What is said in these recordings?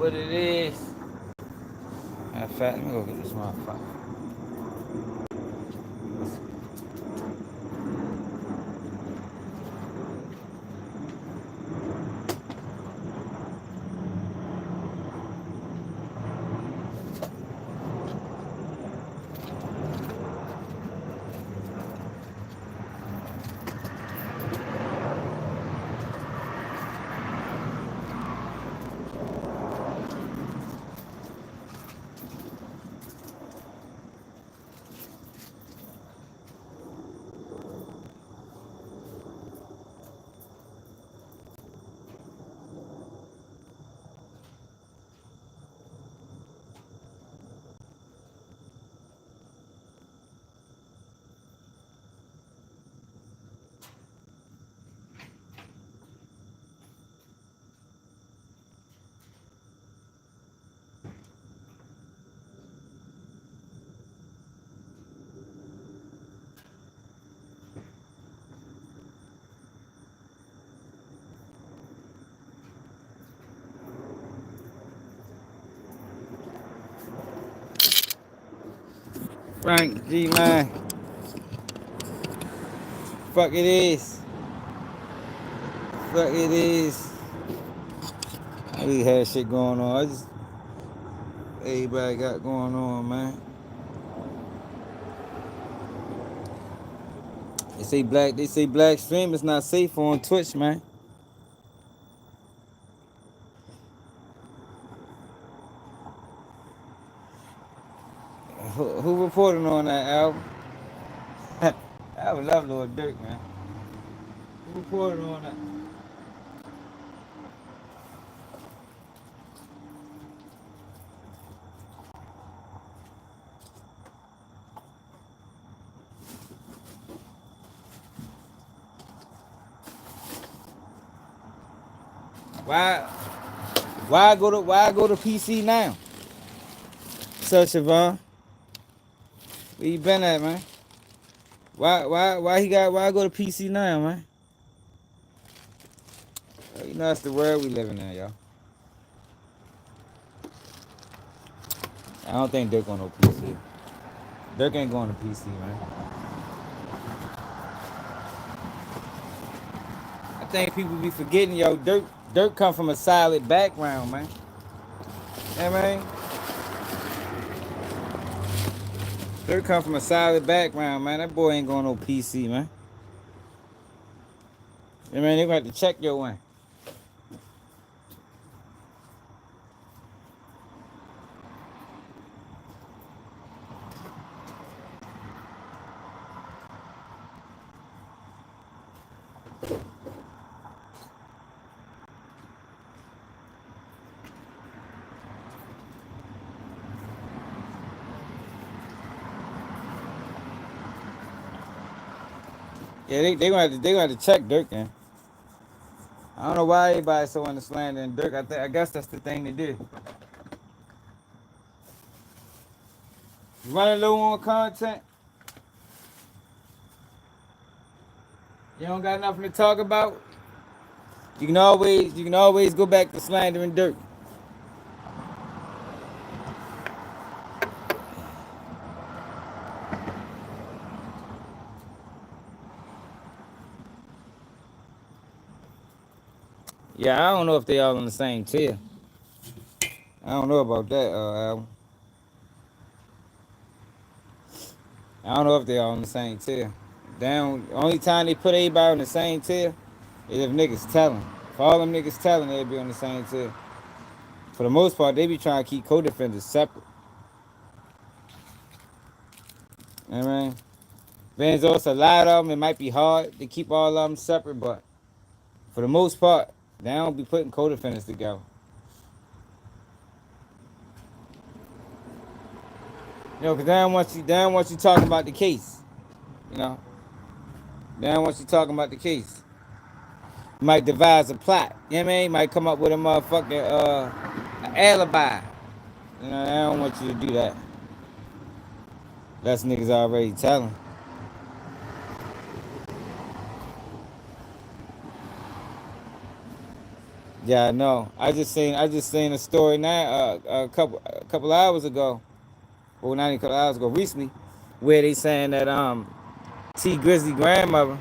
what it is. Matter of fact, let me go get this motherfucker. Frank G man. Fuck it is. Fuck it is. I really had shit going on. Everybody got going on, man. They say black stream is not safe on Twitch, man. Who reported on that album? I would love Lord Dirk, man. Who reported on that? Why go to PC now? Such Siobhan. Where you been at, man? Why go to PC now, man? You know that's the world we living in, y'all. I don't think Dirk on no PC. Dirk ain't going to PC, man. I think people be forgetting, yo, Dirk come from a solid background, man. Yeah, man. Dirk come from a solid background, man. That boy ain't going no PC, man. Yeah, man, they gonna have to check your one. Yeah, they gonna have to check Dirk, man. I don't know why everybody's so under slandering Dirk. I guess that's the thing to do. You running low on content? You don't got nothing to talk about? You can always go back to slandering Dirk. Yeah, I don't know if they all on the same tier. I don't know about that, Al. I don't know if they all on the same tier. Only time they put everybody on the same tier is if niggas telling. If all them niggas telling, they'll be on the same tier. For the most part, they be trying to keep co-defenders separate. You know what I mean? There's also a lot of them. It might be hard to keep all of them separate, but for the most part, they don't be putting co-defenders together. You know, because they don't want you talking about the case. You know? They don't want you talking about the case. You might devise a plot. You know what I mean? You might come up with a motherfucking an alibi. You know, I don't want you to do that. That's niggas already telling. Yeah, I know. I just seen a story now a couple hours ago. Well, not even a couple hours ago, recently, where they saying that T Grizzly grandmother.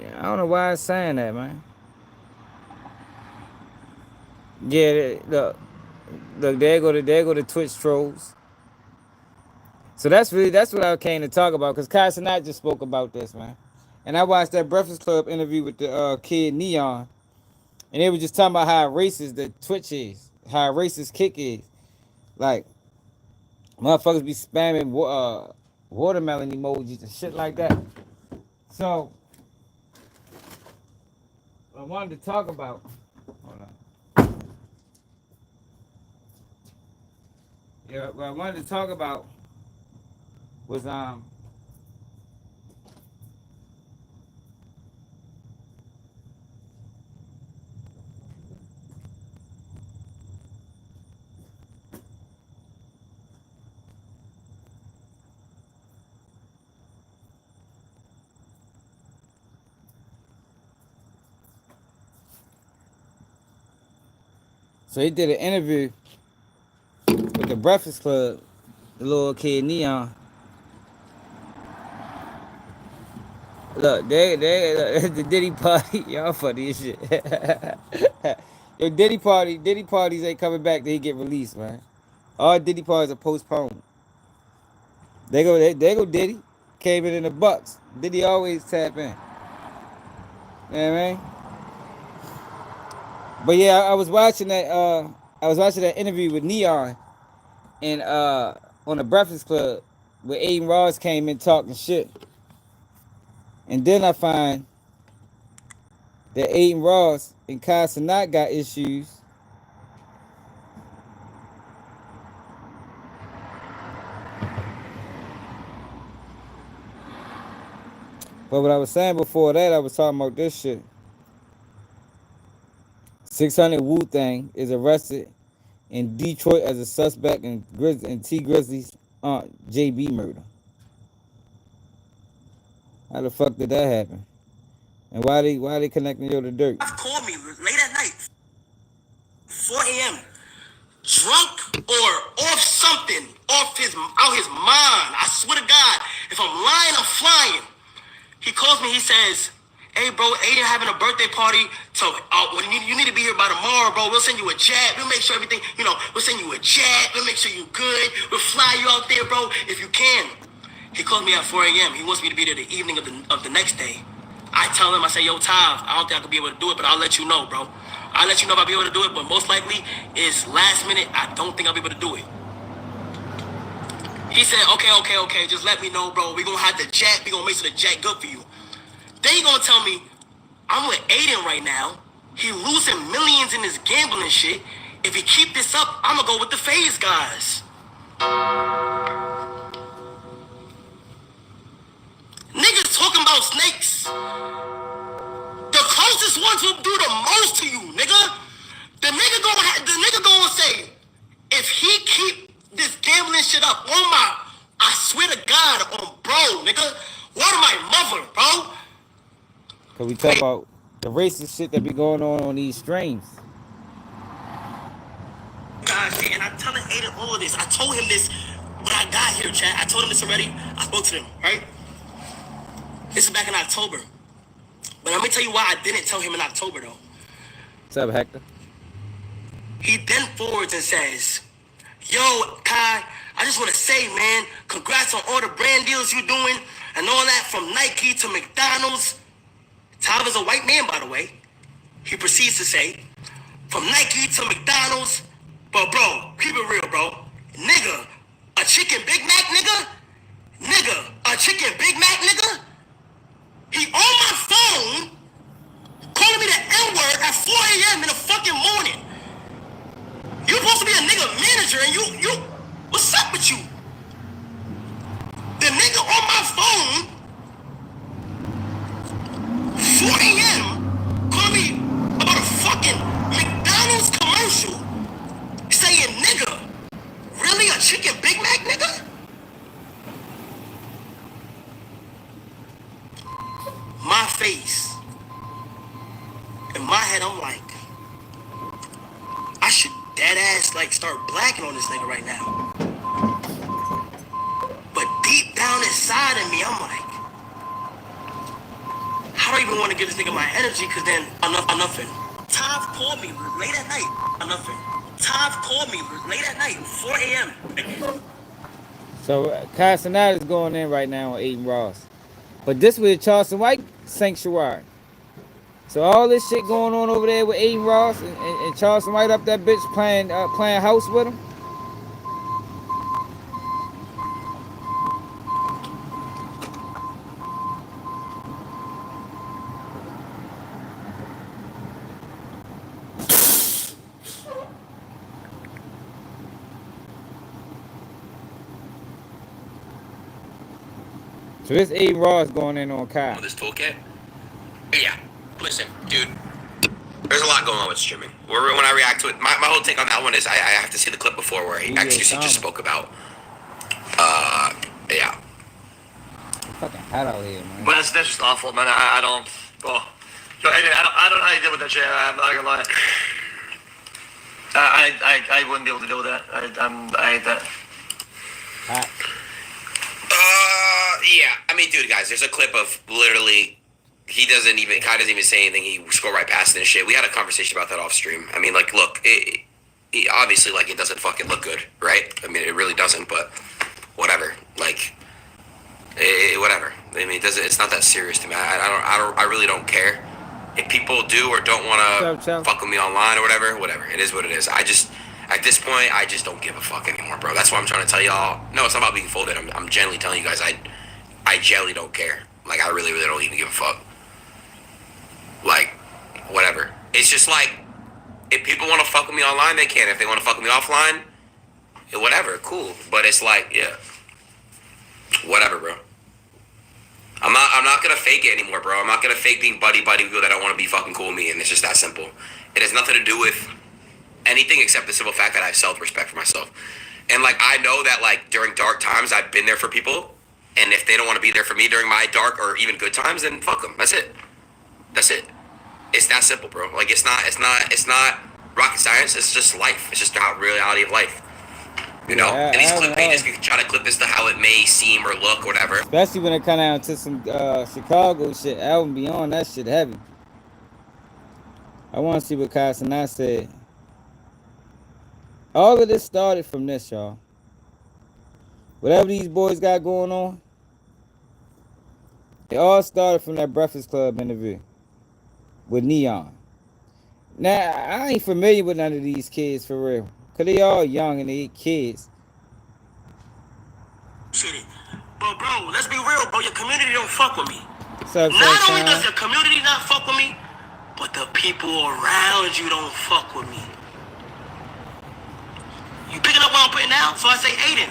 Yeah, I don't know why it's saying that, man. Yeah, look, there go the Twitch trolls. So that's what I came to talk about, because Kai Cenat just spoke about this, man. And I watched that Breakfast Club interview with the kid Neon, and they were just talking about how racist the Twitch is, how racist Kick is. Like, motherfuckers be spamming watermelon emojis and shit like that. So I wanted to talk about. Hold on. Yeah, what I wanted to talk about was so he did an interview with the Breakfast Club, the little kid Neon. Look, the Diddy party, y'all funny as shit. Yo, Diddy parties ain't coming back till he get released, man. All Diddy parties are postponed. They go Diddy. Came in the Bucks. Diddy always tap in. You know what I mean? But yeah, I was watching that interview with Neon and on the Breakfast Club where Aiden Ross came in talking shit. And then I find that Aiden Ross and Kai Cenat got issues. But what I was saying before that, I was talking about this shit. 600 Wu Tang is arrested in Detroit as a suspect in T Grizzly's Aunt JB murder. How the fuck did that happen? And why they connecting yo to dirt? Called me late at night, 4 a.m. drunk or off something, out his mind. I swear to God, if I'm lying, I'm flying. He calls me. He says, "Hey, bro, Adin having a birthday party. So you need to be here by tomorrow, bro. We'll send you a jet. We'll make sure everything, we'll send you a jet. We'll make sure you're good. We'll fly you out there, bro, if you can." He calls me at 4 a.m. He wants me to be there the evening of the next day. I tell him, I say, "Yo, Tav, I don't think I could be able to do it, but I'll let you know, bro. I'll let you know if I'll be able to do it, but most likely it's last minute. I don't think I'll be able to do it." He said, okay, just let me know, bro. We gonna have the jet. We gonna make sure the jet good for you. Then he gonna tell me, "I'm with Adin right now. He losing millions in his gambling shit. If he keep this up, I'm gonna go with the FaZe guys." Niggas talking about snakes. The closest ones will do the most to you, nigga. The nigga gonna say, if he keep this gambling shit up on I swear to God, on bro, nigga, what am I mother, bro? Cause we talk about the racist shit that be going on these streams. God, and I'm telling Adin all of this. I told him this when I got here, chat. I told him this already. I spoke to him, right? This is back in October. But let me tell you why I didn't tell him in October, though. What's up, Hector? He then forwards and says, "Yo, Kai, I just want to say, man, congrats on all the brand deals you're doing and all that, from Nike to McDonald's." Tav is a white man, by the way. He proceeds to say, "From Nike to McDonald's, but bro, keep it real, bro. Nigga, a chicken Big Mac, nigga? Nigga, a chicken Big Mac, nigga?" He on my phone calling me the N-word at 4 a.m. in the fucking morning. You supposed to be a nigga manager and you, what's up with you? The nigga on my phone, 4 a.m., calling me about a fucking McDonald's commercial saying, "Nigga, really a chicken Big Mac, nigga?" My face my head, I'm like, I should dead ass like start blacking on this nigga right now. But deep down inside of me, I'm like, I don't even want to give this nigga my energy, cause then nothing. Tav called me late at night. Nothing. Tav called me late at night, 4 a.m. So Cenat is going in right now on Adin Ross. But this was Charleston White sanctuary. So all this shit going on over there with Adin Ross and Charleston White up that bitch playing house with him. So this Adin Ross going in on Kai. This toolkit? Yeah. Listen, dude. There's a lot going on with streaming. When I react to it, my whole take on that one is I have to see the clip before where he just spoke about. Yeah. Fucking hot out here, man. But that's just awful, man. I don't. Oh, yo, I don't know how you deal with that shit. I'm not gonna lie. I wouldn't be able to deal with that. I hate that. Hot. Yeah. I mean, dude, guys, there's a clip of literally. Kai doesn't even say anything. He scrolled right past it and shit. We had a conversation about that off stream. I mean, like, look, it obviously, like, it doesn't fucking look good, right? I mean, it really doesn't, but whatever. Like, whatever. I mean, it's not that serious to me. I really don't care. If people do or don't want to fuck with me online or whatever. It is what it is. At this point, I just don't give a fuck anymore, bro. That's why I'm trying to tell y'all. No, it's not about being folded. I'm genuinely telling you guys, I genuinely don't care. Like, I really, really don't even give a fuck. Like, whatever. It's just like, if people want to fuck with me online, they can. If they want to fuck with me offline, whatever, cool. But it's like, yeah, whatever, bro. I'm not gonna fake it anymore, bro. I'm not gonna fake being buddy with people that don't want to be fucking cool with me, and it's just that simple. It has nothing to do with anything except the simple fact that I have self-respect for myself. And, like, I know that, like, during dark times, I've been there for people, and if they don't want to be there for me during my dark or even good times, then fuck them. That's it. It's that simple, bro. Like, it's not rocket science. It's just life. It's just the reality of life. You know? And these clip pages can try to clip this to how it may seem or look or whatever. Especially when it come down to some Chicago shit. Album Beyond, that shit heavy. I want to see what Cenat said. All of this started from this, y'all. Whatever these boys got going on, it all started from that Breakfast Club interview with Neon. Now, I ain't familiar with none of these kids for real. Because they all young and they kids. Shit. But, bro, let's be real, bro. Your community don't fuck with me. Not only does your community not fuck with me, but the people around you don't fuck with me. You picking up what I'm putting down? So I say, Adin,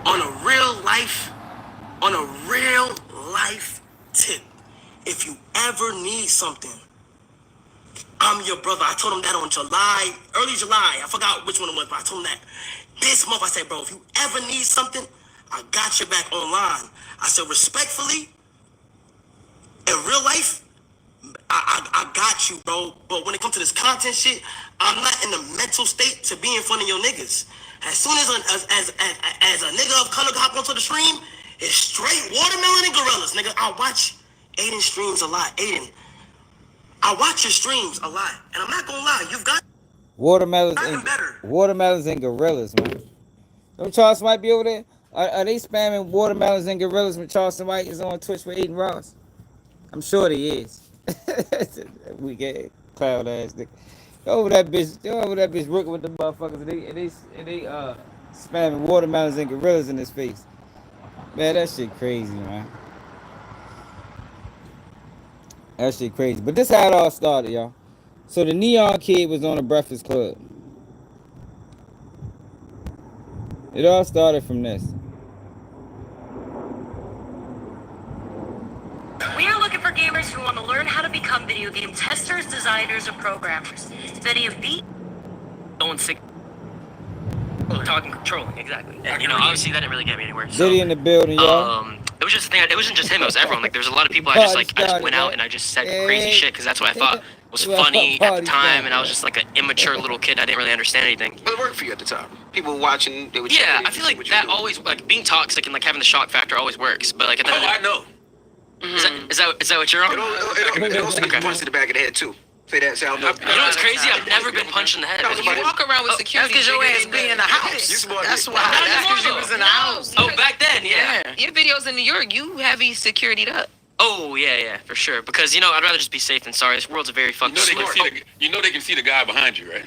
on a real life tip, if you ever need something, I'm your brother. I told him that on early July. I forgot which one it was, but I told him that. This month, I said, bro, if you ever need something, I got your back online. I said, respectfully, in real life, I got you, bro. But when it comes to this content shit, I'm not in the mental state to be in front of your niggas. As soon as a nigga of color hop onto the stream, it's straight watermelon and gorillas, nigga. I watch Adin streams a lot. Adin, I watch your streams a lot, and I'm not gonna lie, you've got watermelons and gorillas, man. Them Charleston White be over there? Are they spamming watermelons and gorillas when Charleston White is on Twitch with Adin Ross? I'm sure they is. We get cloud ass nigga. Go over that bitch working with the motherfuckers and they spamming watermelons and gorillas in his face. Man, that shit crazy, man. That shit crazy. But this how it all started, y'all. So the Neon kid was on the Breakfast Club. It all started from this. We are looking for gamers who want to learn how to become video game testers, designers, or programmers. If any of these... Going sick. Talking controlling, exactly. And, you know, obviously that didn't really get me anywhere. Diddy in the building, y'all. It was just the thing. It wasn't just him. It was everyone. Like there was a lot of people. I just went out and I just said crazy shit because that's what I thought was funny at the time, and I was just like an immature little kid. I didn't really understand anything. But it worked for you at the time. People watching, they would. Yeah, I feel like that always like being toxic and like having the shock factor always works. But like at the I know. Is that what you're on? It also gets punched in the back of the head too. Say that sound. You know what's crazy? I've never been punched in the head. You walk around with security. That's because your ass be in the house. That's why. That's because you was in the house. Oh, back then, yeah. Your videos in New York, you heavy security'd up. Oh, yeah, for sure. Because, you know, I'd rather just be safe than sorry. This world's a very fucking smart. They can see the guy behind you, right?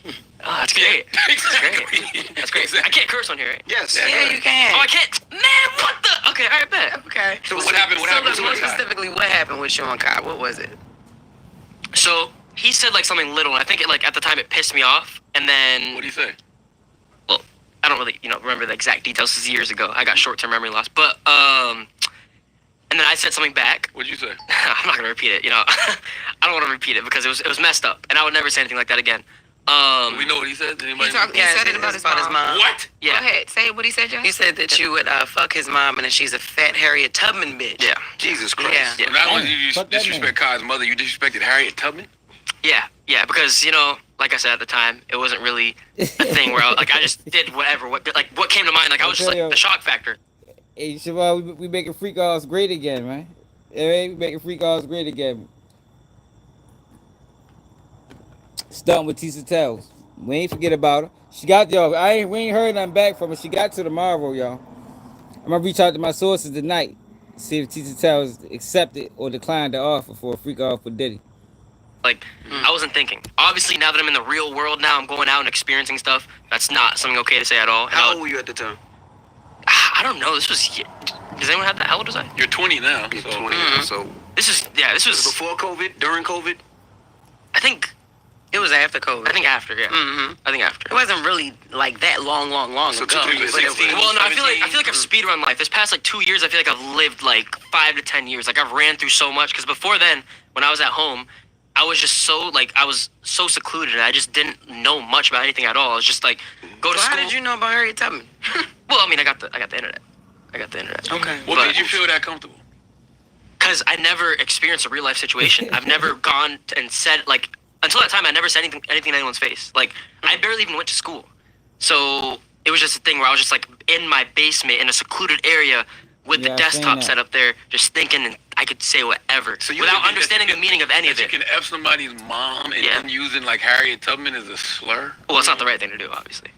Oh, that's great. Exactly. That's great. I can't curse on here, right? Yes. Yeah, you can. Oh, I can't. Man, what the? Okay, all right, bet. Okay. So what happened? So more specifically, what happened with Sean Kai? What was it? So he said like something little, and I think it like at the time it pissed me off, and then. What did he say? Well, I don't really remember the exact details. This is years ago. I got short-term memory loss, but and then I said something back. What'd you say? I'm not gonna repeat it. I don't want to repeat it because it was messed up, and I would never say anything like that again. We know what he said. He said it about his mom. What? Yeah. Go ahead. Say what he said, Josh. He said that you would fuck his mom and that she's a fat Harriet Tubman bitch. Yeah. Jesus Christ. Yeah. So not only did you disrespect Kai's mother, you disrespected Harriet Tubman? Yeah, because like I said at the time, it wasn't really a thing where I just did whatever. What came to mind? Like I was just like the shock factor. Hey, Siobhan, we making freak offs great again, man. Hey, we making freak offs great again. Starting with Tisa Tells. We ain't forget about her. She got y'all. We ain't heard nothing back from her. She got to tomorrow, y'all. I'm gonna reach out to my sources tonight. See if Tisa Tells accepted or declined the offer for a freak off with Diddy. Like, I wasn't thinking. Obviously, now that I'm in the real world now, I'm going out and experiencing stuff. That's not something okay to say at all. How old were you at the time? I don't know. This was... Does anyone have that? How old was I? You're 20 now. You're So. 20. So This was... before COVID, during COVID. I think It was after COVID. after, yeah. Mm-hmm. I think after. It wasn't really like that long So ago. 2016. Well, no, I feel like I've speedrun life. This past like 2 years, I feel like I've lived like 5 to 10 years. Like I've ran through so much. Because before then, when I was at home, I was just I was so secluded. And I just didn't know much about anything at all. I was just like, go to So school. how did you know about Harriet Tubman? Well, I mean, I got the internet. Okay. What made you feel that comfortable? Because I never experienced a real life situation. I've never gone and said like until that time. I never said anything in anyone's face. Like I barely even went to school. So it was just a thing where I was just like in my basement in a secluded area with the desktop set up there, just thinking, and I could say whatever without understanding the meaning of any of it. You can F somebody's mom and then using like Harriet Tubman as a slur. Well, it's not the right thing to do, obviously.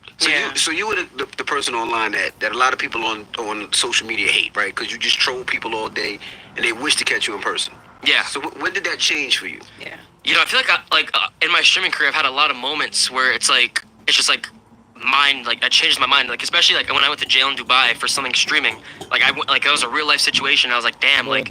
So you were the person online that a lot of people on social media hate, right? Because you just troll people all day, and they wish to catch you in person. Yeah. So when did that change for you? Yeah. I feel like in my streaming career, I've had a lot of moments where it's just like mind, like I changed my mind, like especially like when I went to jail in Dubai for something streaming, like I went, like it was a real life situation. I was like, damn, like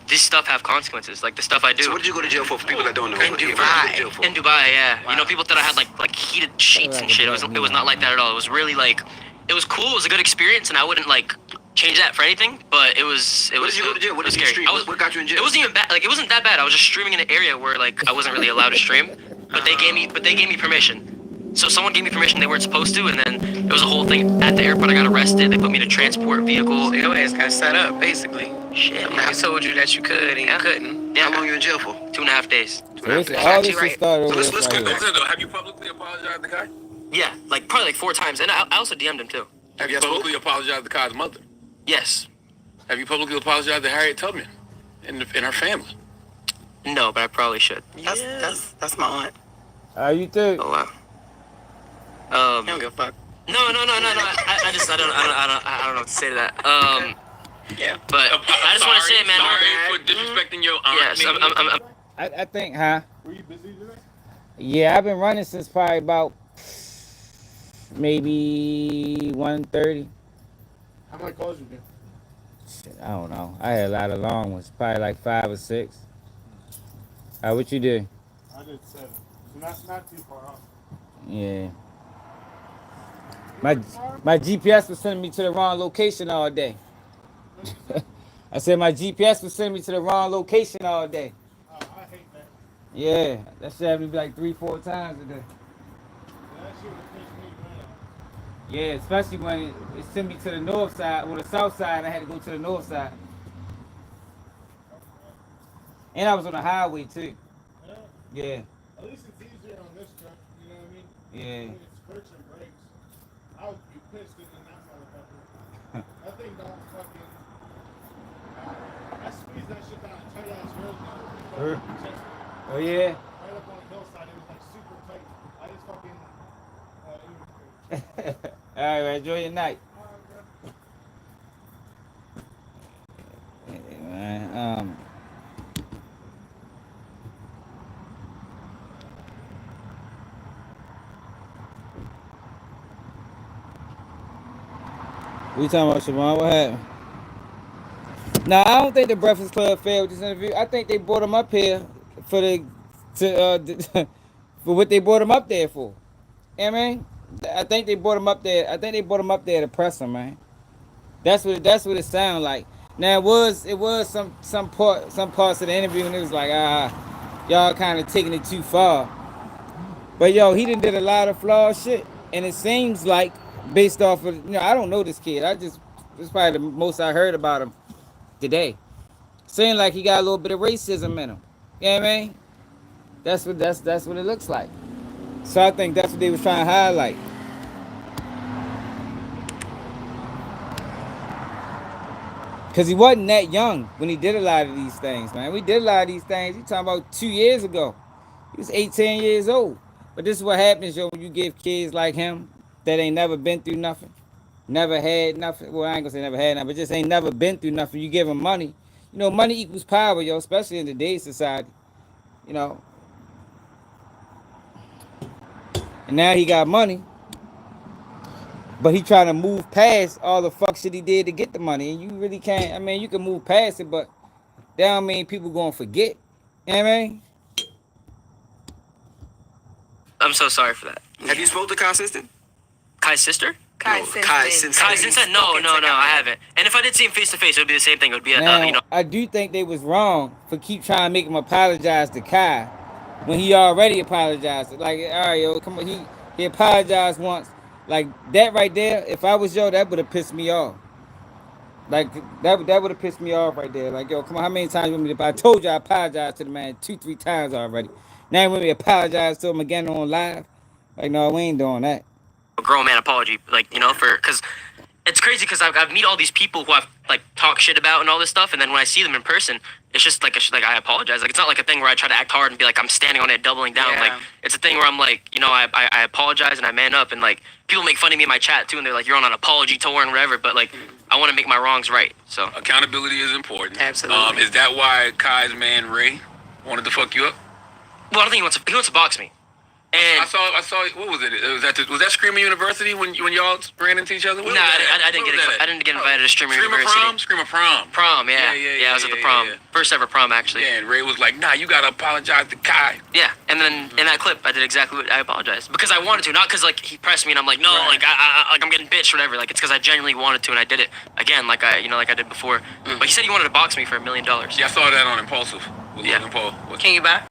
this stuff have consequences, like the stuff I do. So what did you go to jail for people that don't know? In Dubai, yeah. People thought I had like heated sheets and shit. It was not like that at all. It was really like, it was cool. It was a good experience, and I wouldn't like change that for anything. But it was. What did you go to jail? What did you stream? What got you in jail? It wasn't even bad. Like it wasn't that bad. I was just streaming in an area where like I wasn't really allowed to stream, but they gave me permission. So someone gave me permission they weren't supposed to, and then it was a whole thing at the airport. I got arrested. They put me in a transport vehicle. So your ass got set up, basically. Shit. I told you that you could, and you couldn't. Yeah. How long you in jail for? 2.5 days. So all this should start over. Let's right go. here. Have you publicly apologized to Kai? Yeah, like probably like 4 times, and I also DM'd him too. Have you publicly apologized to Kai's mother? Yes. Have you publicly apologized to Harriet Tubman and her family? No, but I probably should. That's my aunt. You too. Oh wow. I don't give a fuck. No. I don't know what to say to that. Yeah. But I just want to say, man. Sorry for disrespecting your aunt. Yes, I think, huh? Were you busy today? Yeah, I've been running since probably about maybe 1:30. How many calls you get? Shit, I don't know. I had a lot of long ones, probably like 5 or 6. What you did? I did 7. Not too far off. Yeah. My GPS was sending me to the wrong location all day. I said my GPS was sending me to the wrong location all day. Oh, I hate that. Yeah, that shit happened to be like 3-4 times a day. That shit would piss me Yeah, especially when it sent me to the north side or the south side. I had to go to the north side, and I was on the highway too. Yeah, At least it's easier on this truck, you know what I mean? yeah. I mean, it's friction brakes. I would be pissed in that motherfucker. That thing don't fucking. I squeezed that shit down a tight ass road now. Oh yeah. Right up on the hillside, it was like super tight. I just fucking. All right, man, enjoy your night. Yeah, man, what you talking about, Siobhan? What happened? Now I don't think the Breakfast Club failed this interview. I think they brought him up here for for what they brought him up there for. You know what I mean? I think they brought him up there. I think they brought him up there to press him, man. That's what it sounded like. Now it was some parts of the interview and it was like y'all kind of taking it too far. But yo, he done did a lot of flawed shit, and it seems like based off of I don't know this kid. It's probably the most I heard about him today. Seems like he got a little bit of racism in him. You know what I mean? That's what it looks like. So I think that's what they was trying to highlight. Cause he wasn't that young when he did a lot of these things, man. We did a lot of these things. You talking about 2 years ago. He was 18 years old. But this is what happens, yo, when you give kids like him that ain't never been through nothing, never had nothing. Well, I ain't gonna say never had nothing, but just ain't never been through nothing. You give them money. You know, money equals power, yo, especially in today's society. You know. And now he got money. But he trying to move past all the fuck shit he did to get the money. And you really can't. I mean, you can move past it, but that don't mean people gonna forget. You know what I mean? I'm so sorry for that. Have you spoke to Kai's sister? Kai's sister? Kai No, since Kai then. since Kai then. since then? No, I haven't. And if I did see him face to face, it would be the same thing. It would be Now, I do think they was wrong for keep trying to make him apologize to Kai when he already apologized. Like, all right, yo, come on, he apologized once. Like that right there, if I was yo, that would have pissed me off. Like that would have pissed me off right there. Like, yo, come on, how many times you want me to? I told you I apologized to the man 2-3 times already. Now you want me to apologize to him again on live? Like, no, we ain't doing that. a grown man apology, like, because it's crazy because I've meet all these people who I've like talk shit about and all this stuff, and then when I see them in person, it's just like I apologize. Like, it's not like a thing where I try to act hard and be like I'm standing on it, doubling down. Yeah. Like, it's a thing where I'm like, I apologize and I man up, and like people make fun of me in my chat too, and they're like, you're on an apology tour and whatever, but like I want to make my wrongs right. So Accountability is important. Absolutely. Is that why Kai's man Ray wanted to fuck you up? well, I don't think he wants to box me. And I saw. What was it? Was that Screamer University when y'all ran into each other? nah, I didn't get invited to Streamer University. Screamer Prom. Prom, yeah. I was at the prom. Yeah. First ever prom, actually. Yeah, and Ray was like, "Nah, you gotta apologize to Kai." Yeah, and then in that clip, I did exactly what I apologized because I wanted to, not because like he pressed me and I'm like, no, Right. like I'm getting bitched or whatever. Like, it's because I genuinely wanted to and I did it again, like I did before. But he said he wanted to box me for $1 million. Yeah, I saw that on Impulsive with Yeah. Logan Paul. Can you buy?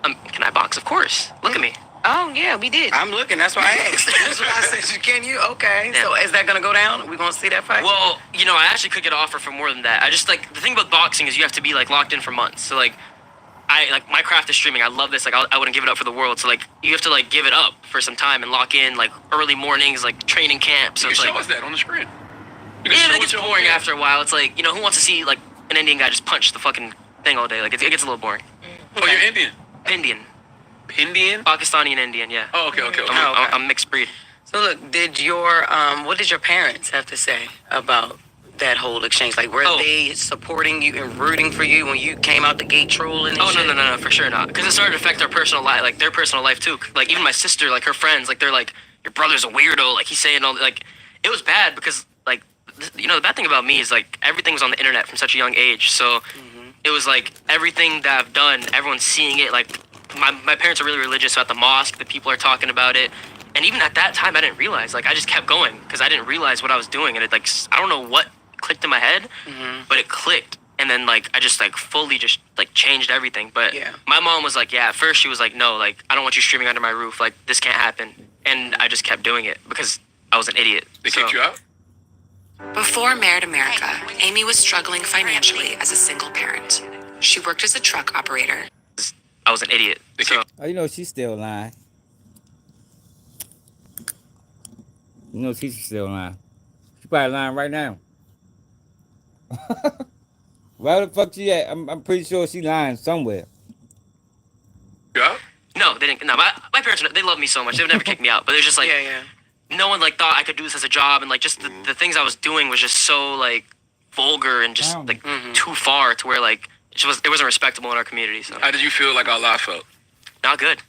Can I box? Of course. Look at me. Oh yeah, we did. I'm looking. That's why I asked. That's why I said, can you? Okay. Yeah. So is that gonna go down? Are we gonna see that fight? Well, I actually could get an offer for more than that. I just like the thing about boxing is you have to be like locked in for months. So like I like my craft is streaming. I love this. Like I wouldn't give it up for the world. So like you have to like give it up for some time and lock in like early mornings, like training camp. So You it's can like show us that on the screen. You can yeah, show it us gets your boring whole after a while. It's like who wants to see like an Indian guy just punch the fucking thing all day? Like it gets a little boring. Oh, you're Indian. Indian, Indian? Pakistani, and Indian. Yeah. Oh, okay. I'm mixed breed. So look, what did your parents have to say about that whole exchange? Like, were they supporting you and rooting for you when you came out the gate trolling? And Oh shit? no, for sure not. Because it started to affect their personal life, like their personal life too. Like even my sister, like her friends, like they're like, your brother's a weirdo. Like he's saying all like, it was bad because like, the bad thing about me is like everything was on the internet from such a young age. So it was like everything that I've done, everyone's seeing it. Like my parents are really religious, so at the mosque, the people are talking about it. And even at that time, I didn't realize. Like I just kept going because I didn't realize what I was doing, and it like I don't know what clicked in my head, but it clicked. And then like I just like fully just like changed everything. But Yeah. my mom was like, yeah, at first she was like, no, like I don't want you streaming under my roof. Like this can't happen. And I just kept doing it because I was an idiot. They kicked you out? Before Married America, Amy was struggling financially as a single parent. She worked as a truck operator. I was an idiot. Oh, you know she's still lying. You know she's still lying. She's probably lying right now. Where the fuck she at? I'm pretty sure she lying somewhere. Yeah. No, they didn't. No, my parents, they love me so much. They would never kick me out. But it was just like, no one like thought I could do this as a job, and like just the things I was doing was just so like vulgar and just like too far to where like it wasn't respectable in our community. So How did you feel like Allah felt? not good.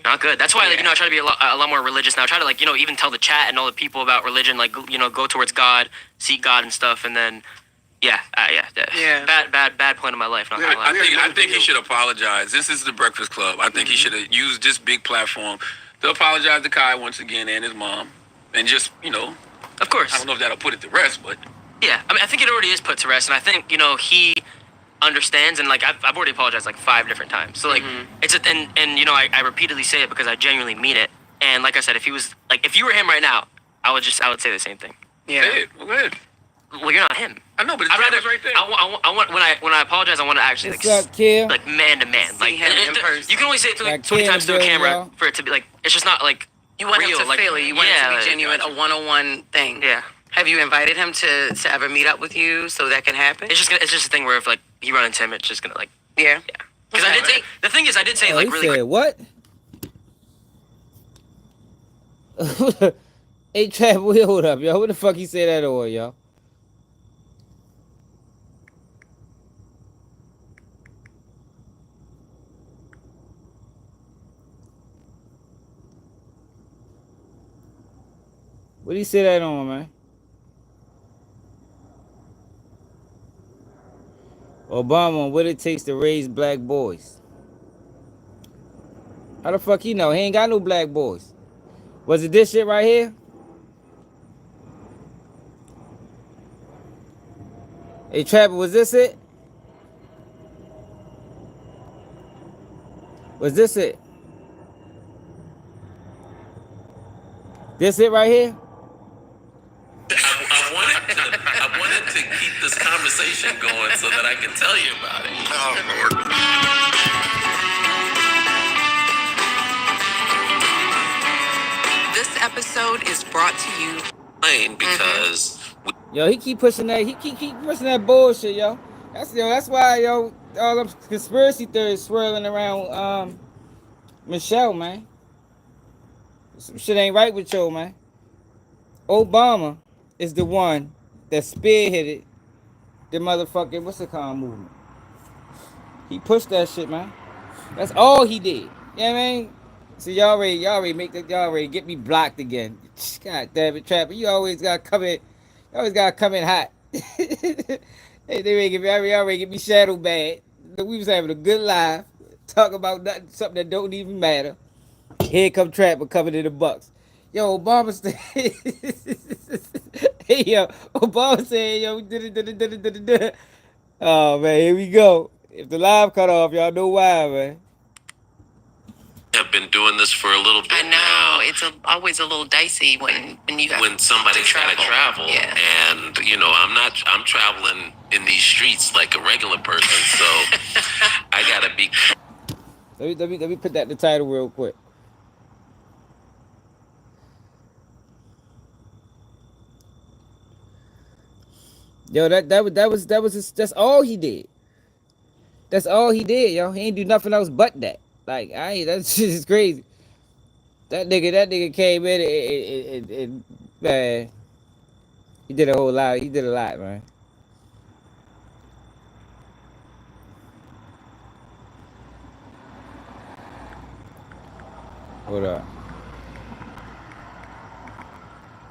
Not good. That's why, like, you know, I try to be a lot more religious now. I try to, like, you know, even tell the chat and all the people about religion, like, you know, go towards God, seek God and stuff, and then, bad point in my life. Not gonna lie. I think he should apologize. This is the Breakfast Club. I think he should have used this big platform to apologize to Kai once again and his mom, and just, you know, of course. I don't know if that'll put it to rest, but yeah, I mean, I think it already is put to rest, and I think, you know, he understands, and like I've already apologized like 5 different times. So like it's and you know, I repeatedly say it because I genuinely mean it. And like I said, if you were him right now, I would say the same thing. Yeah. Say it. Well, go ahead. Well, you're not him. I know, but it's right there. I want when I apologize, I want to actually like man to man. Like you can only say it to like 20 times to a camera for it to be like it's just not like you want real, him to like, feel it. You want it to be genuine, a 1-on-1 thing. Yeah. Have you invited him to ever meet up with you so that can happen? It's just a thing where if like you run into him, it's just gonna like yeah. Because I did say the thing is I did say like he really said, what? Hey, Trap, hold up, yo. What the fuck he say that over, yo? What do you say that on, man? Obama, what it takes to raise black boys. How the fuck he know? He ain't got no black boys. Was it this shit right here? Hey, Trapper, was this it? Was this it? This it right here? I wanted to keep this conversation going so that I can tell you about it. Oh, Lord. This episode is brought to you because yo, he keep pushing that. He keep pushing that bullshit, yo. That's why, yo, all them conspiracy theories swirling around Michelle, man. Some shit ain't right with you, man. Obama is the one that spearheaded the motherfucking what's it called movement. He pushed that shit, man. That's all he did. You know what I mean? So y'all already get me blocked again. God damn it, Trapper. You always gotta come in hot. They already get me shadow bad. We was having a good life. Talk about something that don't even matter. Here come Trapper covered in the bucks. Yo, Obama said, hey, yo, Obama said, yo, did. Oh, man, here we go. If the live cut off, y'all know why, man. I've been doing this for a little bit. I know now. it's always a little dicey when somebody's got to travel, yeah. And you know I'm traveling in these streets like a regular person, so I gotta be. Let me put that in the title real quick. Yo, that's all he did. That's all he did, yo. He ain't do nothing else but that. Like, that shit is crazy. That nigga came in and man, he did a whole lot. He did a lot, man. Hold up.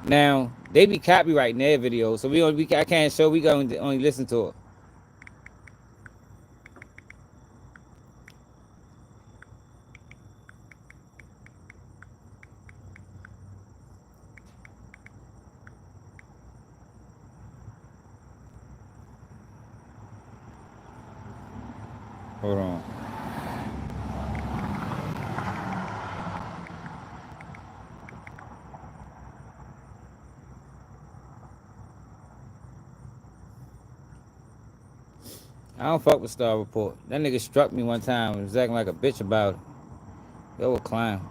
Now, they be copyrighting their videos, so I can't show, we gonna only listen to it. Hold on. I don't fuck with Star Report. That nigga struck me one time and was acting like a bitch about it. Yo, a clown.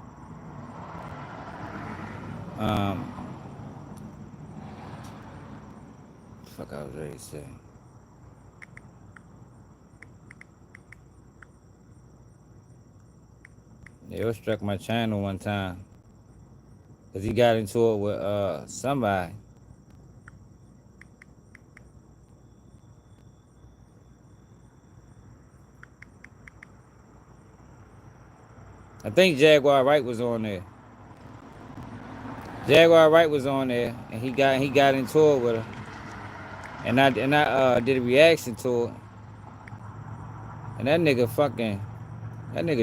Fuck I was ready to say. Yo struck my channel one time. Cause he got into it with somebody. I think Jaguar Wright was on there. Jaguar Wright was on there, and he got into it with her, and I did a reaction to it, and that nigga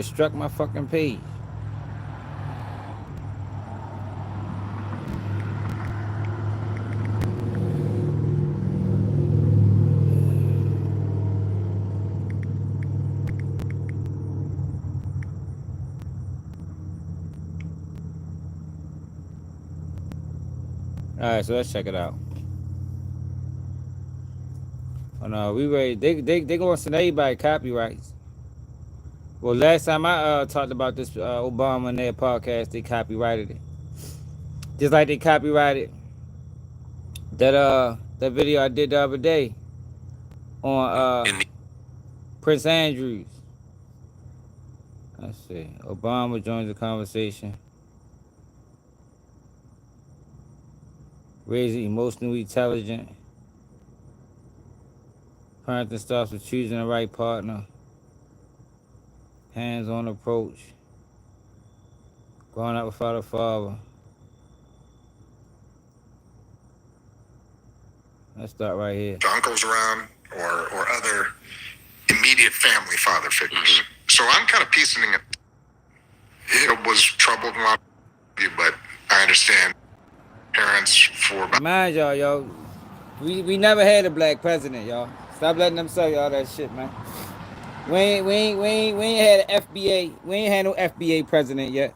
struck my fucking page. All right, so let's check it out. Oh no, we ready. They gonna send everybody copyrights. Well, last time I talked about this Obama and their podcast, they copyrighted it. Just like they copyrighted that video I did the other day on Prince Andrews. Let's see. Obama joins the conversation. Raising emotionally intelligent. Parenting starts with choosing the right partner. Hands-on approach. Growing up without a father. Let's start right here. Uncles around or other immediate family father figures. So I'm kind of piecing it. It was troubled in a lot of you, but I understand parents for about... Mind y'all, yo. We never had a black president, y'all. Stop letting them sell y'all that shit, man. We ain't had an FBA. We ain't had no FBA president yet.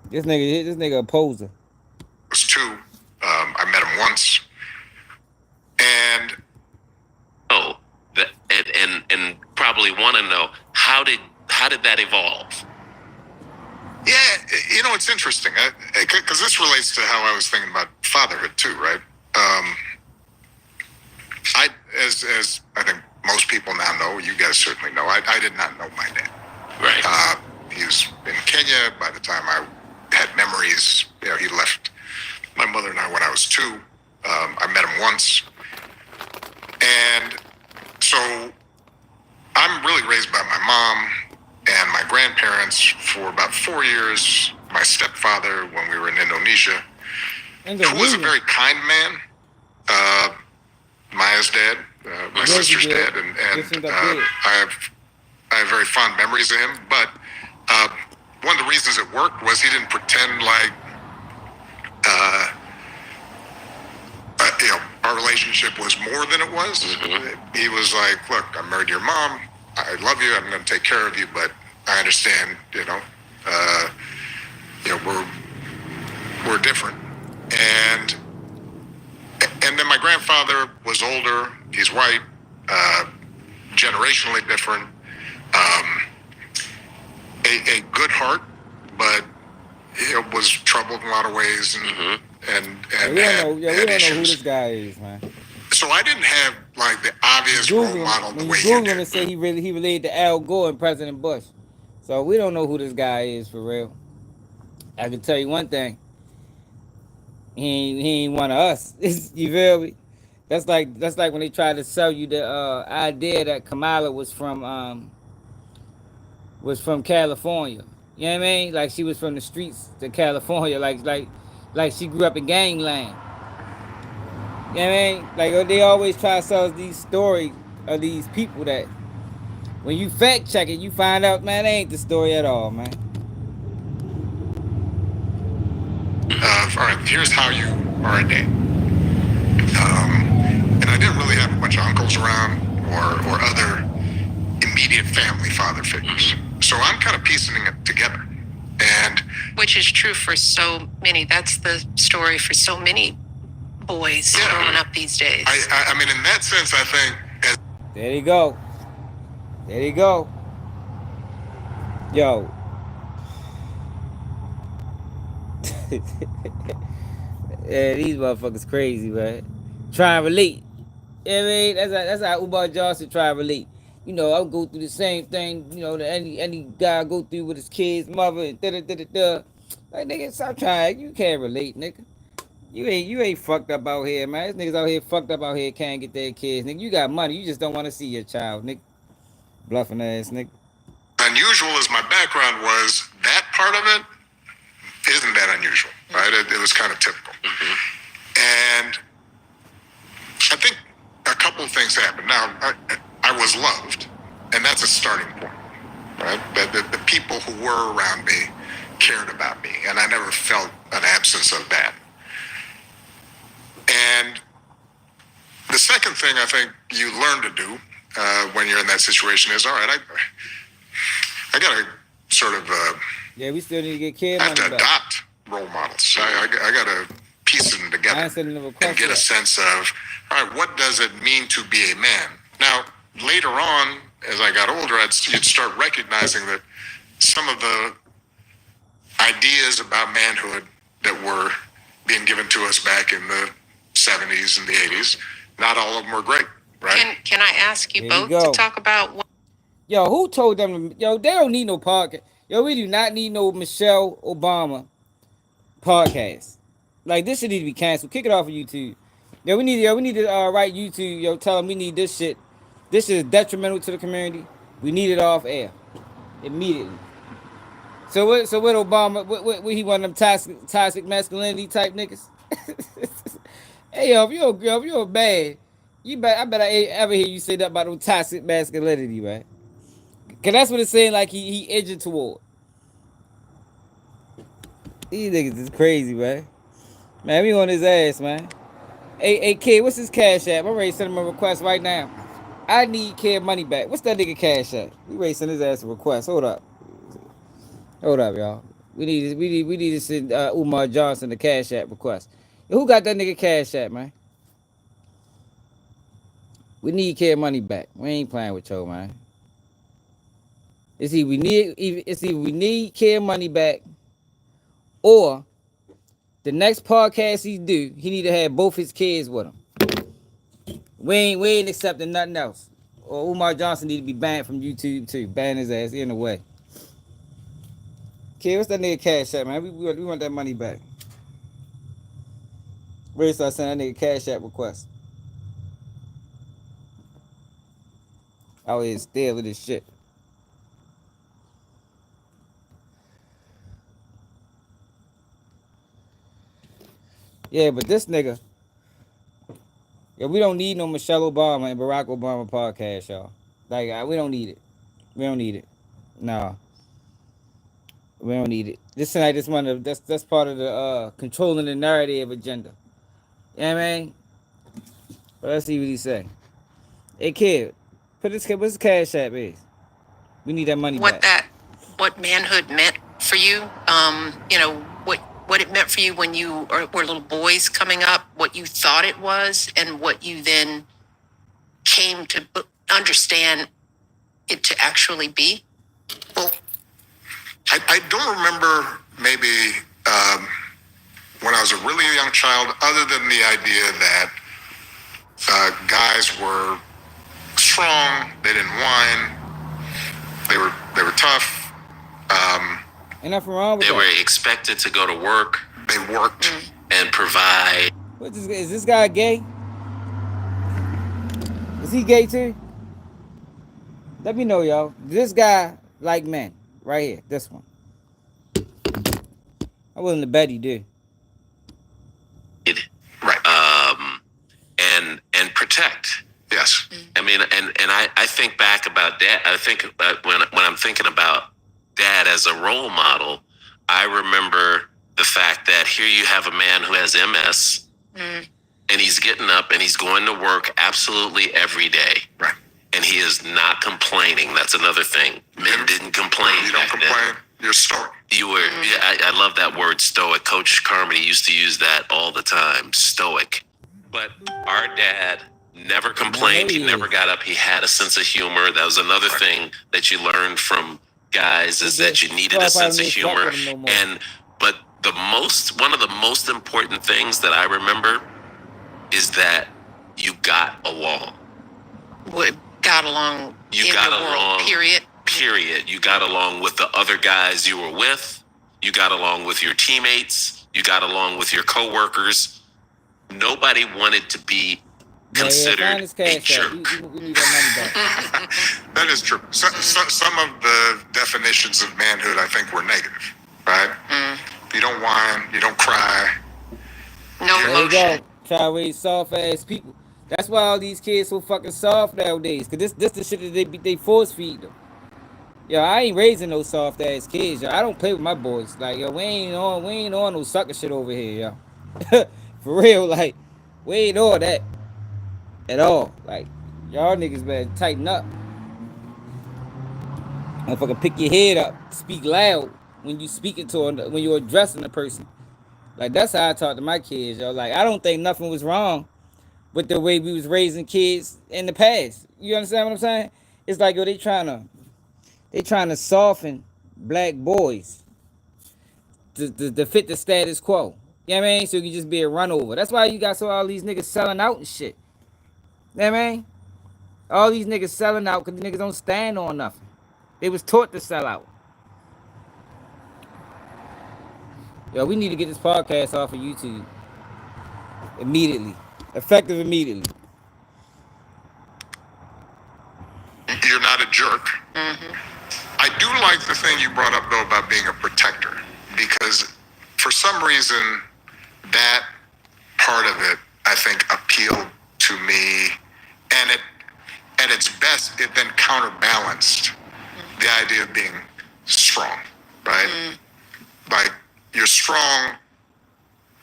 This nigga a poser. Was two. I met him once. And and probably want to know how did that evolve? yeah, you know, it's interesting because this relates to how I was thinking about fatherhood too, right? As I think most people now know, you guys certainly know, I did not know my dad. Right. He was in Kenya by the time I had memories. You know, he left my mother and I when I was 2. I met him once. And so I'm really raised by my mom and my grandparents for about 4 years. My stepfather when we were in Indonesia, who was a very kind man. Maya's dad, my sister's dad, and I have very fond memories of him. But one of the reasons it worked was he didn't pretend like you know, our relationship was more than it was. Mm-hmm. He was like, "Look, I'm married to your mom. I love you. I'm going to take care of you, but I understand. You know, we're different." And then my grandfather was older. He's white, generationally different. A good heart, but it was troubled in a lot of ways, and we don't know who issues. this guy is, man. So I didn't have like the obvious role model the way you did. To say he related to Al Gore and President Bush, so we don't know who this guy is for real. I can tell you one thing. He ain't one of us. You feel me? That's like when they tried to sell you the idea that Kamala was from California. You know what I mean? Like she was from the streets to California. Like she grew up in gangland. You know what I mean? Like they always try to sell us these stories of these people that when you fact check it, you find out, man, that ain't the story at all, man. All right, here's how you are a dad. And I didn't really have a bunch of uncles around or other immediate family father figures. So I'm kind of piecing it together. And which is true for so many. That's the story for so many boys growing up these days. I mean, in that sense, I think There you go. There you go. Yo. Yeah, these motherfuckers crazy, man. Try and relate. Yeah, I mean, that's how Umar Johnson try and relate. You know, I'll go through the same thing, you know, that any guy go through with his kids, mother, and da. Like, nigga, stop trying. You can't relate, nigga. You ain't fucked up out here, man. These niggas out here fucked up out here can't get their kids, nigga. You got money, you just don't want to see your child, nigga. Bluffing ass, nigga. Unusual as my background was, that part of it isn't that unusual, right? It was kind of typical. And I think a couple of things happened. Now, I was loved, and that's a starting point, right? The people who were around me cared about me, and I never felt an absence of that. And the second thing I think you learn to do when you're in that situation is, all right, I got to sort of... yeah, we still need to get kids. I have to adopt role models. I got to piece them together and get a sense of, all right, what does it mean to be a man? Now, later on, as I got older, you'd start recognizing that some of the ideas about manhood that were being given to us back in the 70s and the 80s, not all of them were great, right? Can I ask you both to talk about what? Yo, who told them? Yo, they don't need no podcast. Yo, we do not need no Michelle Obama podcast. Like, this shit need to be canceled. Kick it off of YouTube. Yo, we need to write YouTube. Yo, tell them we need this shit. This is detrimental to the community. We need it off air immediately. So what Obama? What he one of them toxic masculinity type niggas? Hey, yo, if you're bad, I bet I ain't ever hear you say that about no toxic masculinity, man. Cause that's what it's saying. Like he edging toward. These niggas is crazy, man. Man, we on his ass, man. Hey, kid, what's his cash app? I'm ready to send him a request right now. I need kid money back. What's that nigga cash app? We ready to send his ass a request. Hold up, y'all. We need to send Umar Johnson the cash app request. Yo, who got that nigga cash app, man? We need kid money back. We ain't playing with y'all, man. It's either we need kid money back, or the next podcast he do, he need to have both his kids with him. We ain't accepting nothing else. Or Umar Johnson need to be banned from YouTube too. Ban his ass in the way. Kid, what's that nigga cash app, man? We want that money back. Ready to start sending that nigga cash app request. Out here stealing this shit. Yeah, but this nigga, yeah, we don't need no Michelle Obama and Barack Obama podcast, y'all. Like, we don't need it. We don't need it. No. We don't need it. This tonight is one of that's part of the controlling the narrative agenda. You know what I mean? But let's see what he say. Hey kid, what's his cash app is? We need that money back. What manhood meant for you. You know, what it meant for you when you were little boys coming up, what you thought it was, and what you then came to understand it to actually be? Well, I don't remember maybe when I was a really young child, other than the idea that guys were strong, they didn't whine, they were tough. Ain't nothing wrong with that. They that. were expected to go to work. They worked and provide. Is this guy gay? Is he gay too? Let me know, y'all. This guy like men. Right here. This one. I'm willing to bet he do. Right. And protect. Yes. I mean, and I think back about Dad. I think when I'm thinking about Dad as a role model, I remember the fact that here you have a man who has MS, and he's getting up and he's going to work absolutely every day. Right. And he is not complaining. That's another thing. Men didn't complain. You don't complain. You're stoic. You were. Yeah, I love that word, stoic. Coach Carmody used to use that all the time. Stoic. But our dad never complained. He never got up. He had a sense of humor. That was another thing that you learned from guys, is that you needed a sense of humor. But one of the most important things that I remember is that you got along. Got along. You got along. Period. You got along with the other guys you were with. You got along with your teammates. You got along with your coworkers. Nobody wanted to be considered a jerk. That is true. Some of the definitions of manhood, I think, were negative, right? You don't whine. You don't cry. No emotion. There you go. Try to raise soft ass people. That's why all these kids so fucking soft nowadays. Cause this the shit that they force feed them. Yo, I ain't raising no soft ass kids. Yo, I don't play with my boys. Like, yo, we ain't on no sucker shit over here, yo. For real, like, we ain't on that at all. Like, y'all niggas better tighten up. Motherfucker, pick your head up. Speak loud when you speaking to when you're addressing a person. Like, that's how I talk to my kids, yo. Like, I don't think nothing was wrong with the way we was raising kids in the past. You understand what I'm saying? It's like, yo, they trying to soften black boys to fit the status quo. You know what I mean? So you can just be a run over. That's why you got all these niggas selling out and shit. You know what I mean? All these niggas selling out because the niggas don't stand on nothing. They was taught to sell out. Yo, we need to get this podcast off of YouTube. Immediately. Effective immediately. You're not a jerk. I do like the thing you brought up, though, about being a protector. Because for some reason, that part of it, I think, appealed to me. And at its best, it then counterbalanced the idea of being strong, right? Like, you're strong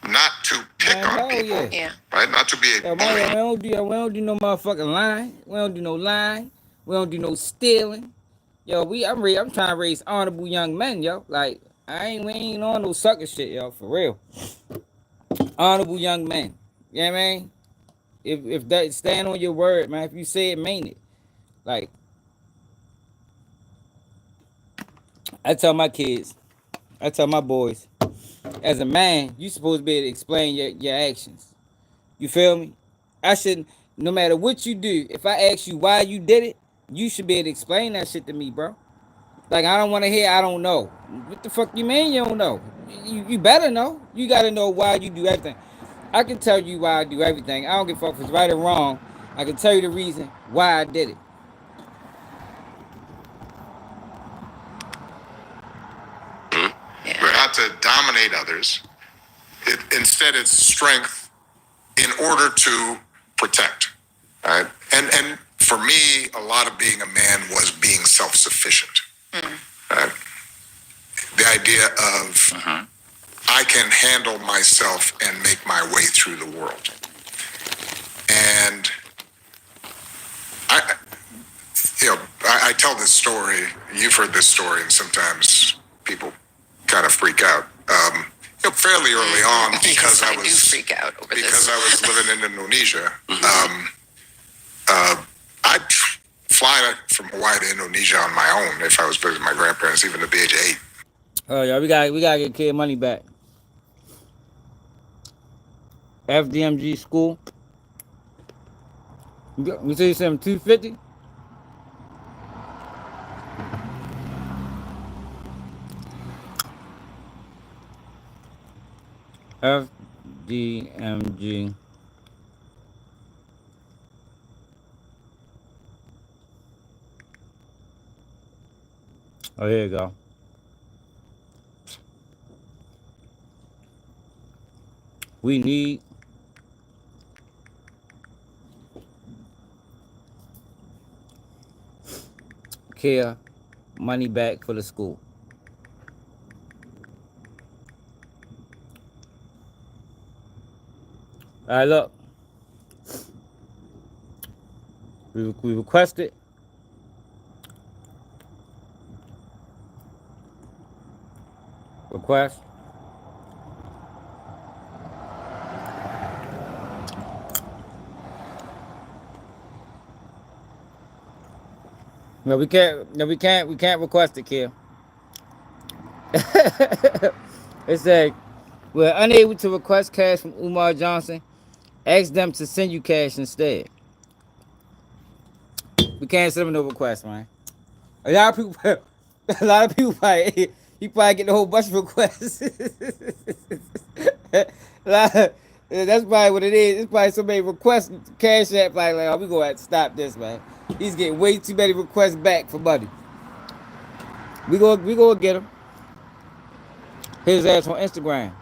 not to pick on people, right? Not to be a bully. We don't do no motherfucking lying. We don't do no lying. We don't do no stealing. Yo, I'm trying to raise honorable young men, yo. Like, we ain't on no sucker shit, yo, for real. Honorable young men. You know what I mean? If that, stand on your word, man. If you say it, mean it. Like, I tell my kids, I tell my boys, as a man, you supposed to be able to explain your actions. You feel me? I shouldn't, no matter what you do, if I ask you why you did it, you should be able to explain that shit to me, bro. Like, I don't want to hear, I don't know. What the fuck you mean you don't know? You better know. You got to know why you do everything. I can tell you why I do everything. I don't give a fuck if it's right or wrong. I can tell you the reason why I did it. We're not to dominate others. Instead, it's strength in order to protect. Right? And for me, a lot of being a man was being self-sufficient. Right? The idea of I can handle myself and make my way through the world. And I tell this story. You've heard this story, and sometimes people kind of freak out. Fairly early on, because I was freak out over because I was living in Indonesia. I'd fly from Hawaii to Indonesia on my own if I was visiting my grandparents, even at the age of 8. Oh yeah, we gotta get kid money back. FDMG school. You say something 250? FDMG. Oh, here you go. We need care money back for the school. All right, look. We requested. Request. No, we can't. No, we can't. We can't request it, kid. It said we're unable to request cash from Umar Johnson. Ask them to send you cash instead. We can't send them no request, man. A lot of people, a lot of people probably, he probably get a whole bunch of requests. That's probably what it is. It's probably somebody requesting cash app like, oh, we gonna have to stop this, man. He's getting way too many requests back for money. We go get him. His ass on Instagram.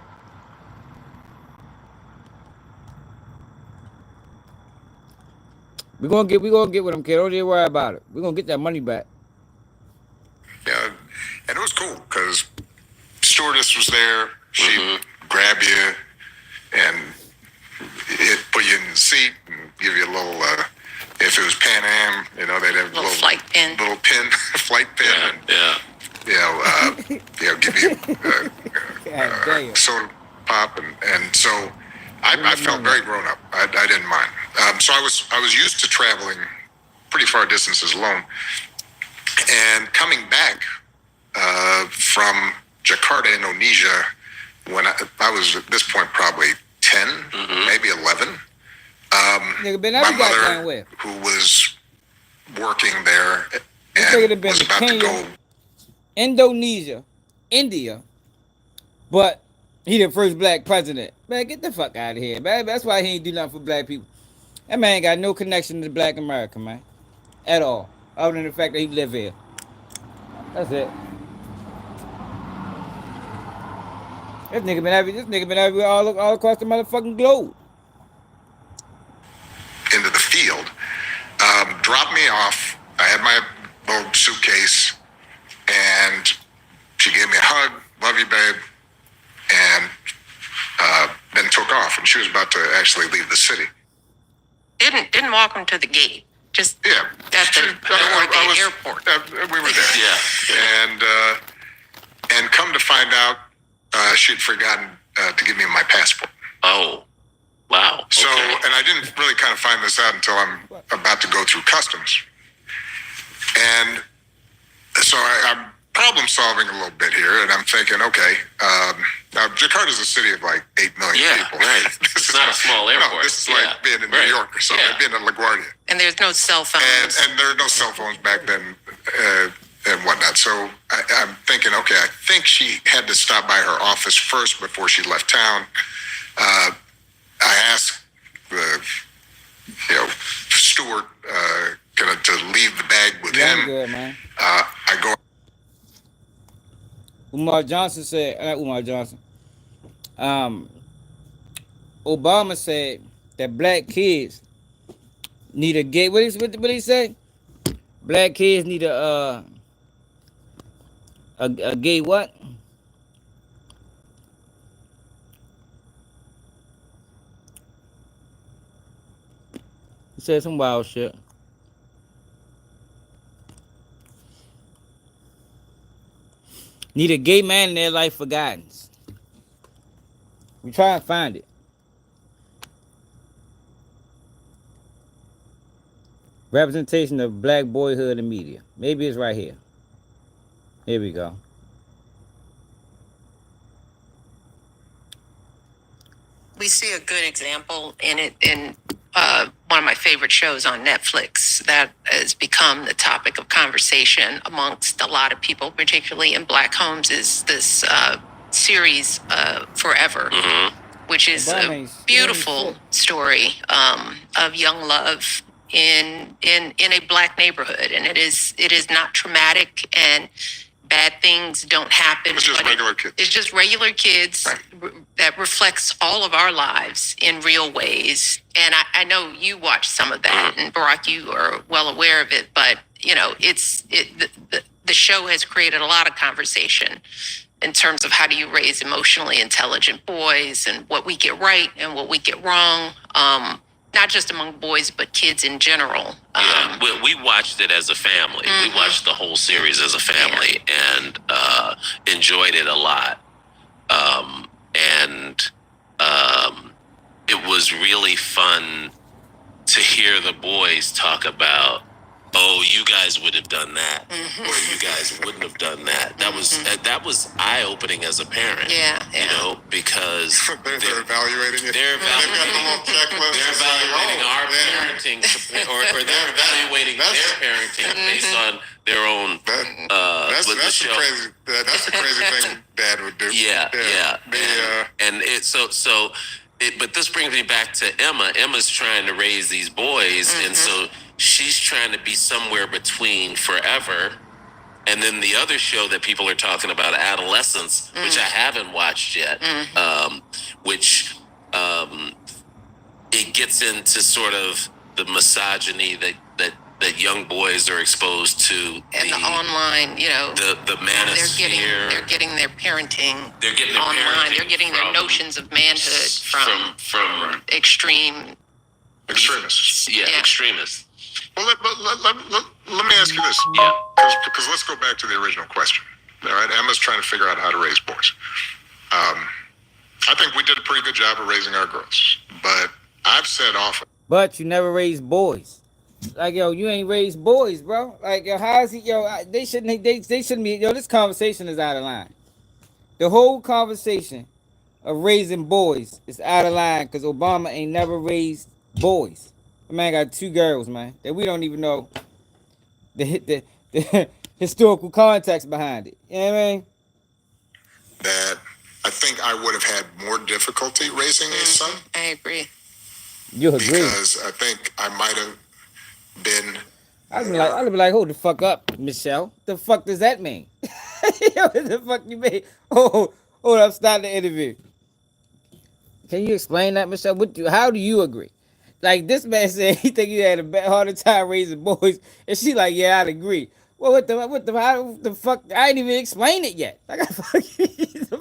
We gonna get with him, kid. Don't even worry about it. We gonna get that money back. Yeah, and it was cool because stewardess was there. She'd grab you and put you in the seat and give you a little. If it was Pan Am, you know, they'd have a little flight pin, flight pin, and give you soda pop, and so I felt very grown up. I didn't mind. So I was used to traveling pretty far distances alone, and coming back from Jakarta, Indonesia, when I was at this point probably 10, maybe 11. My mother, who was working there and was about to go. Indonesia, India, but he the first black president. Man, get the fuck out of here, man. That's why he ain't do nothing for black people. That man ain't got no connection to black America, man. At all. Other than the fact that he live here. That's it. This nigga been everywhere all across the motherfucking globe. Into the field. Dropped me off. I had my little suitcase, and she gave me a hug, love you, babe, and then took off. And she was about to actually leave the city. Didn't walk him to the gate. Just at the airport. We were there. Yeah. And come to find out, she'd forgotten to give me my passport. Oh, wow. So, and I didn't really kind of find this out until I'm about to go through customs. And so I'm problem solving a little bit here, and I'm thinking, okay, now Jakarta's a city of like 8 million people. Right. It's not a small airport. No, this is like being in New York or something, being in LaGuardia. And there's no cell phones. And there are no cell phones back then and whatnot. So I'm thinking, okay, I think she had to stop by her office first before she left town. I asked the steward to leave the bag with him. Good, man. I go. Umar Johnson said, Umar Johnson. Obama said that black kids need a gay. What did he say? Black kids need a gay what? He said some wild shit. Need a gay man in their life for guidance. We try and find it. Representation of black boyhood in media. Maybe it's right here. Here we go. We see a good example in it in one of my favorite shows on Netflix that has become the topic of conversation amongst a lot of people, particularly in black homes, is this series Forever, which is a beautiful story of young love in a black neighborhood, and it is not traumatic, and bad things don't happen. It's just regular kids. It's just regular kids that reflects all of our lives in real ways. And I know you watched some of that, and Barack, you are well aware of it. But the show has created a lot of conversation in terms of how do you raise emotionally intelligent boys, and what we get. And what we get wrong. Not just among boys, but kids in general. We watched it as a family. We watched the whole series as a family and enjoyed it a lot. It was really fun to hear the boys talk about, oh, you guys would have done that, or you guys wouldn't have done that. That was eye opening as a parent. Yeah. You know, because they're evaluating you. They're They've got the little checklist. They're evaluating our parenting, or they're evaluating their parenting based on their own. That's show. crazy. That's a crazy thing Dad would do. Yeah. But this brings me back to Emma. Emma's trying to raise these boys, and so she's trying to be somewhere between forever. And then the other show that people are talking about, Adolescence, which I haven't watched yet, which it gets into sort of the misogyny that young boys are exposed to, and the online, you know, the manosphere. They're getting their parenting. They're getting their online. parenting. They're getting their notions of manhood from extreme extremists. Yeah, extremists. Well, let me ask you this. Yeah. Because let's go back to the original question. All right, Emma's trying to figure out how to raise boys. I think we did a pretty good job of raising our girls, but I've said often. But you never raised boys. Like, yo, you ain't raised boys, bro. Like, yo, how is he? Yo, they shouldn't be. Yo, this conversation is out of line. The whole conversation of raising boys is out of line because Obama ain't never raised boys. The man got 2 girls, man, that we don't even know the historical context behind it. You know what I mean? That I think I would have had more difficulty raising a son. I agree. You agree? Because I think I might have been. I'd be like, hold the fuck up, Michelle. The fuck does that mean? What the fuck you mean? Oh, hold up, start the interview. Can you explain that, Michelle? How do you agree? Like, this man said he think he had a harder time raising boys, and she like, yeah, I'd agree. Well, how the fuck? I ain't even explain it yet. Like, the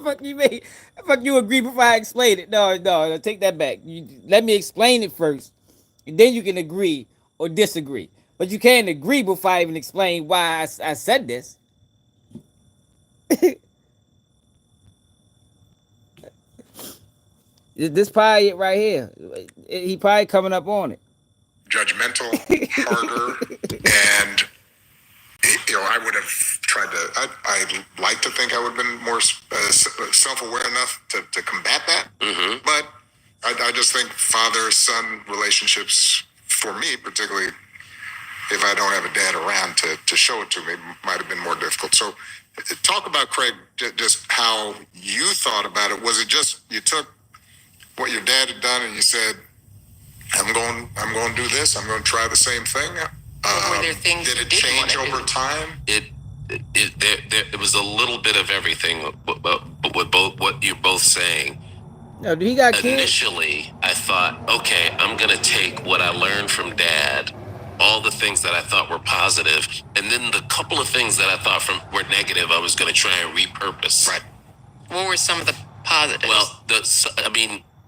fuck you mean? The fuck you agree before I explain it? No, take that back. Let me explain it first, and then you can agree or disagree. But you can't agree before I even explain why I said this. This probably it right here. He probably coming up on it. Judgmental, harder, and I would have tried to. I like to think I would have been more self-aware enough to combat that. But I just think father-son relationships, for me particularly, if I don't have a dad around to show it to me, might have been more difficult. So, talk about, Craig, just how you thought about it. Was it just you took what your dad had done and you said, I'm going to do this. I'm going to try the same thing. Were there things did it change over time? It was a little bit of everything, but with both what you're both saying. No, he got kids. Initially, I thought, okay, I'm going to take what I learned from Dad, all the things that I thought were positive, and then the couple of things that I thought were negative, I was going to try and repurpose. Right. What were some of the positives? Well,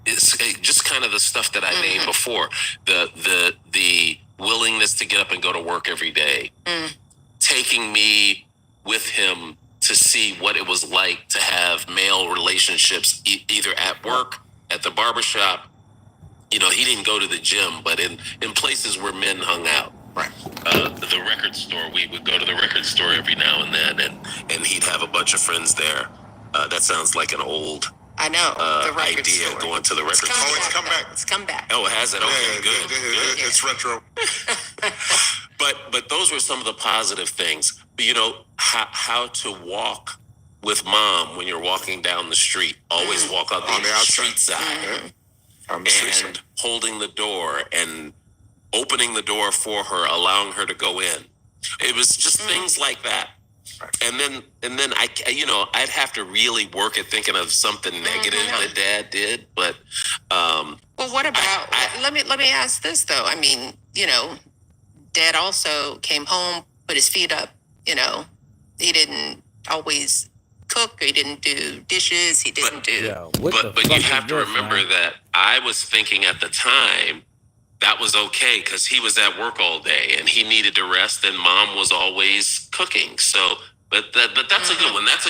it's just kind of the stuff that I named before. The willingness to get up and go to work every day. Taking me with him to see what it was like to have male relationships, either at work, at the barbershop. He didn't go to the gym, but in places where men hung out. Right. The record store, we would go to the record store every now and then, and he'd have a bunch of friends there. That sounds like an old I know the record idea, store. going to the record store. Oh, it's come back. It's come back. Oh, it has it? Okay, good. It's retro. But those were some of the positive things. How to walk with mom when you're walking down the street. Always walk on the street side. And holding the door and opening the door for her, allowing her to go in. It was just things like that. And then I'd have to really work at thinking of something negative that Dad did. But well, what about? Let me ask this though. I mean, Dad also came home, put his feet up. He didn't always cook. He didn't do dishes. He didn't do. But you have to remember that I was thinking at the time that was okay because he was at work all day and he needed to rest, and mom was always cooking. So, but that's a good one. That's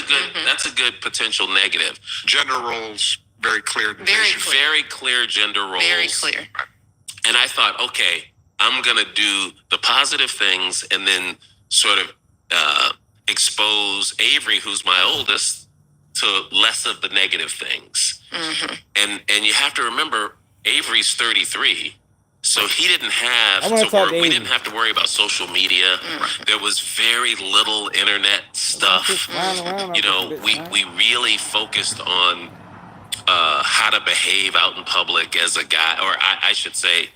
a good potential negative. Gender roles, very clear. Very clear gender roles. Very clear. And I thought, okay, I'm going to do the positive things and then sort of expose Avery, who's my oldest, to less of the negative things. Mm-hmm. And you have to remember, Avery's 33. So he didn't have to worry. We didn't have to worry about social media. Mm-hmm. There was very little internet stuff. You know, we really focused on how to behave out in public as a guy, or I should say,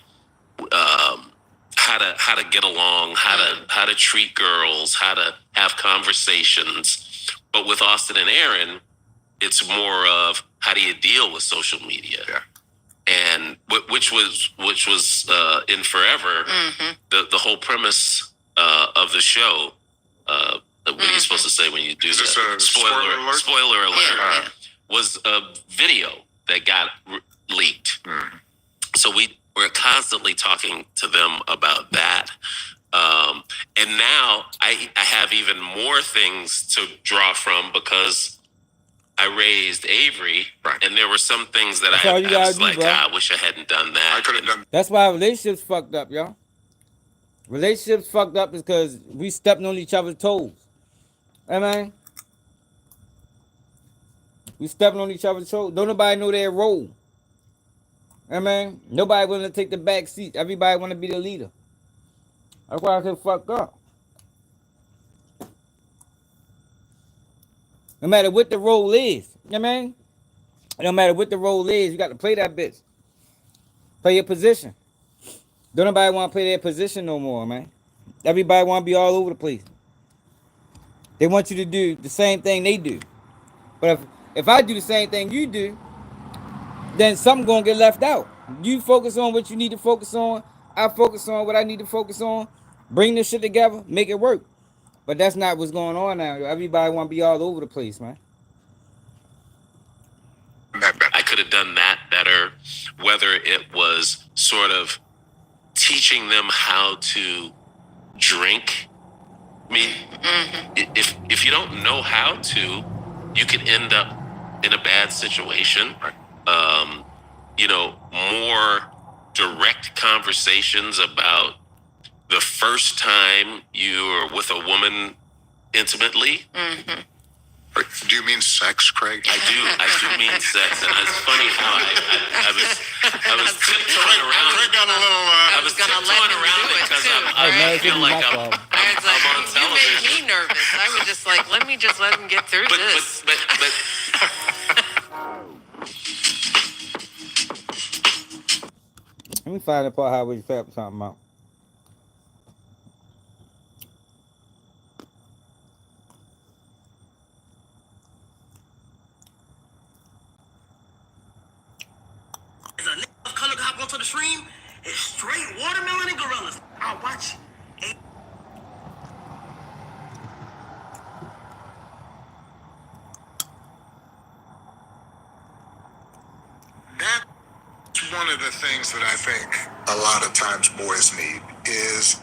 how to get along, how to treat girls, how to have conversations. But with Austin and Aaron, it's more of how do you deal with social media. Yeah. And which was in Forever, the whole premise of the show. What are you supposed to say when you do that? Spoiler alert. Was a video that got leaked. So we're constantly talking to them about that. And now I have even more things to draw from because I raised Avery, and there were some things that I was like, I wish I hadn't done that. I could have done. That's why relationships fucked up, y'all. Relationships fucked up because we stepping on each other's toes. I mean, we stepping on each other's toes. Don't nobody know their role. I mean, nobody willing to take the back seat. Everybody want to be the leader. That's why I said fucked up. No matter what the role is, you know what I mean? No matter what the role is, you got to play that bitch. Play your position. Don't nobody want to play their position no more, man. Everybody want to be all over the place. They want you to do the same thing they do. But if I do the same thing you do, then something going to get left out. You focus on what you need to focus on. I focus on what I need to focus on. Bring this shit together. Make it work. But that's not what's going on now. Everybody want to be all over the place, man. I could have done that better, whether it was sort of teaching them how to drink. I mean, if you don't know how to, you could end up in a bad situation. You know, more direct conversations about the first time you're with a woman intimately. Do you mean sex, Craig? I do mean sex, and it's funny how I was tiptoeing around. Craig got a little. I was tiptoeing around it because I feel like I'm on television. You made me nervous. I was just like, let him get through this. But let me find the part how we felt something out. As a nigga of color hop onto the stream, it's straight watermelon and gorillas. I'll watch. That's one of the things that I think a lot of times boys need is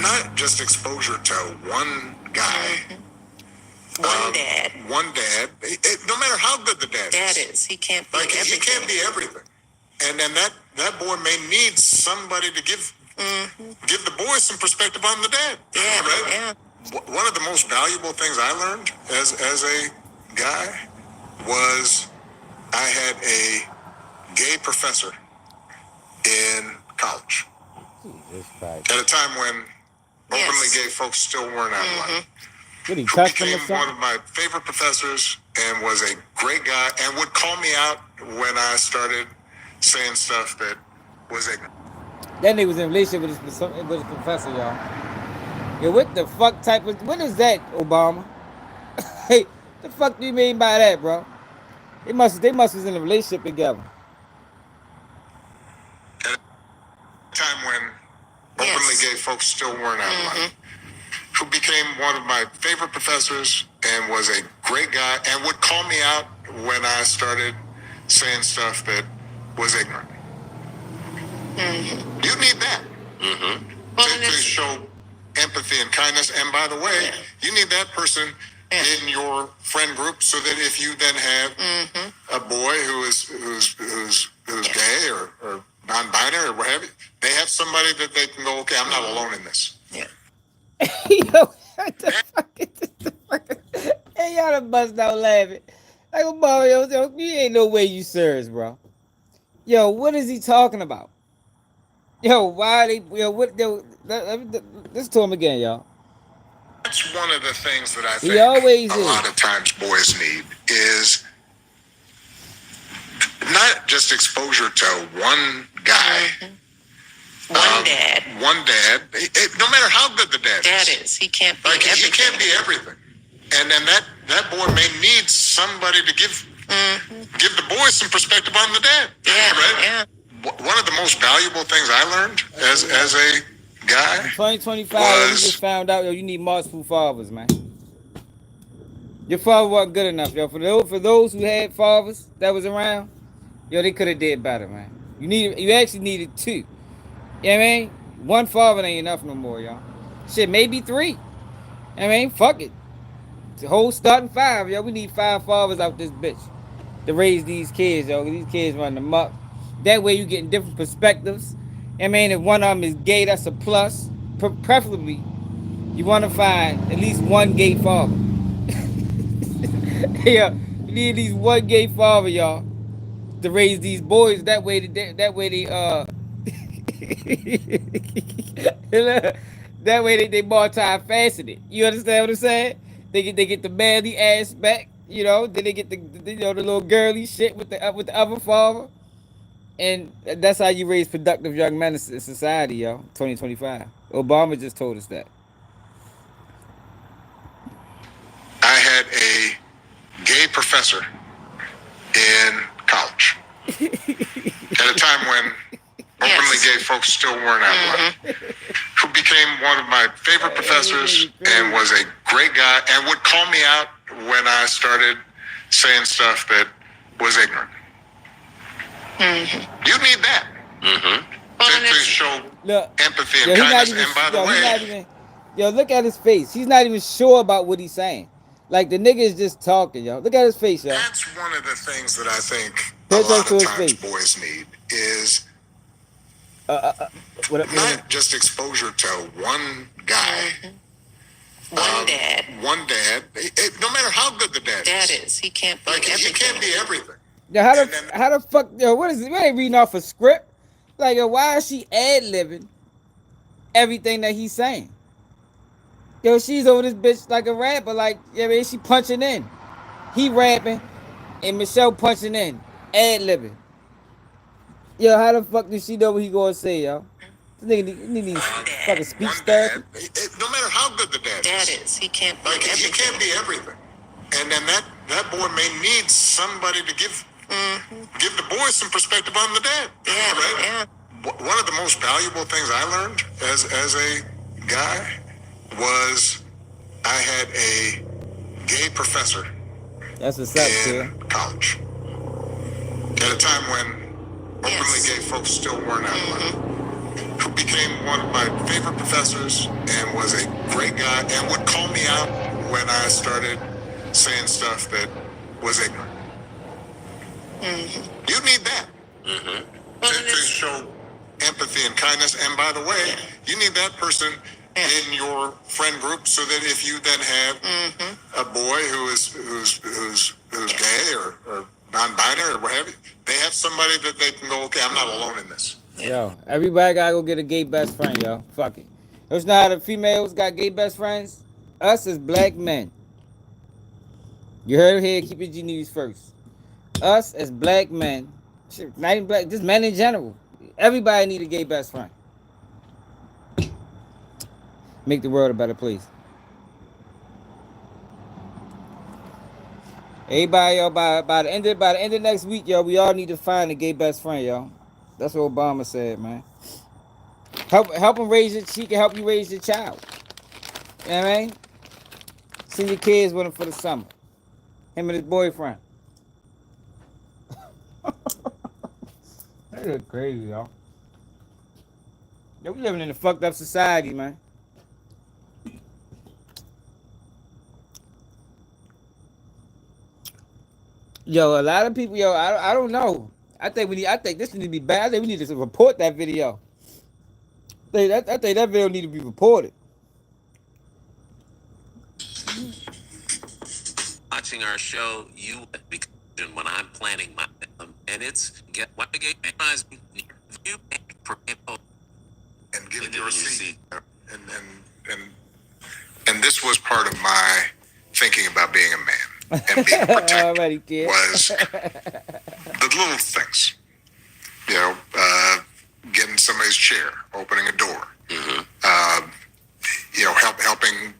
not just exposure to one guy. One dad. One dad. No matter how good the dad is. He can't be everything. He can't be everything. And then that boy may need somebody to give the boy some perspective on the dad. Yeah, right? yeah. One of the most valuable things I learned as a guy was I had a gay professor in college. Jesus Christ. At a time when openly gay folks still weren't out of line. What, he Who touched him or became one something? of my favorite professors and was a great guy and would call me out when I started saying stuff that was ignorant. That nigga was in a relationship with his professor, y'all. Yeah, what the fuck type of... What is that, Obama? Hey, the fuck do you mean by that, bro? They must was in a relationship together. At a time when openly gay folks still weren't out of line. Who became one of my favorite professors and was a great guy and would call me out when I started saying stuff that was ignorant. You need that to show empathy and kindness. And by the way, you need that person in your friend group so that if you then have a boy who's gay or non-binary or what have you, they have somebody that they can go, okay, I'm not alone in this. Yeah. Yo, what the fuck is this? Hey, y'all done bust out laughing. Like, Mario, you ain't no way you serious, bro. Yo, what is he talking about? Yo, why they, yo, what, yo, listen to him again, y'all. That's one of the things that I He think always a is. lot of times boys need is not just exposure to one guy. One dad. No matter how good the dad is. He can't be Like, everything. he can't be everything. And then that boy may need somebody to give the boy some perspective on the dad. Yeah, right? yeah. One of the most valuable things I learned as a guy In 2025, we just found out, yo, you need multiple fathers, man. Your father wasn't good enough, yo. For those who had fathers that was around, yo, they could have did better, man. You actually needed two. You know what I mean? One father ain't enough no more, y'all. Shit, maybe three. You know what I mean? Fuck it. The whole starting five, yo. We need 5 fathers out this bitch to raise these kids, yo. These kids running amok. That way you getting different perspectives. You know what I mean? If one of them is gay, that's a plus. Preferably, you want to find at least one gay father. Yeah, you need at least one gay father, y'all, to raise these boys. That way they that way they multifaceted. You understand what I'm saying? They get the manly aspect, you know. Then they get the the little girly shit with the other father, and that's how you raise productive young men in society, yo. 2025. Obama just told us that. I had a gay professor in college at a time when openly gay folks still weren't out loud, who became one of my favorite professors and was a great guy and would call me out when I started saying stuff that was ignorant. You need that to show empathy and kindness. And by the way, look at his face. He's not even sure about what he's saying. Like, the nigga is just talking, yo. Look at his face, yo. That's one of the things that I think a lot of times boys need is not just exposure to one guy. One dad. No matter how good the dad is. He can't be everything. He can't be everything. Yo, how the fuck, yo, what is it? We ain't reading off a script. Like, yo, why is she ad-libbing everything that he's saying? Yo, she's over this bitch like a rapper, like, yeah, man, she punching in. He rapping, and Michelle punching in, ad-libbing. Yo, how the fuck does she know what he gonna say, yo? This nigga need these fucking speech therapy. No matter how good the dad is. He can't be everything. He can't be everything. And then that boy may need somebody to give the boy some perspective on the dad. Yeah, right? yeah. One of the most valuable things I learned as a guy was I had a gay professor That's what's up, in college. At a time when openly gay folks still weren't out loud. Who became one of my favorite professors and was a great guy and would call me out when I started saying stuff that was ignorant. You need that to show empathy and kindness. And by the way, you need that person in your friend group so that if you then have a boy who's gay or non-binary or what have you, they have somebody that they can go, okay, I'm not alone in this. Yo, everybody gotta go get a gay best friend, yo. Fuck it. It's not how the females got gay best friends. Us as black men. You heard it here, keep your G news first. Us as black men, shit, not even black, just men in general. Everybody need a gay best friend. Make the world a better place. Everybody, yo, by the end of next week, yo, we all need to find a gay best friend, yo. That's what Obama said, man. Help him raise it. She can help you raise your child. You know what I mean? Send your kids with him for the summer. Him and his boyfriend. That is crazy, y'all. Yo, we living in a fucked up society, man. Yo, a lot of people, yo, I don't know. I think this need to be bad. I think we need to report that video. I think that video need to be reported. Watching our show, you because when I'm planning my and it's get what the game you and giving your seat. And this was part of my thinking about being a man and being protected was the little things. You know, getting somebody's chair, opening a door, you know, helping,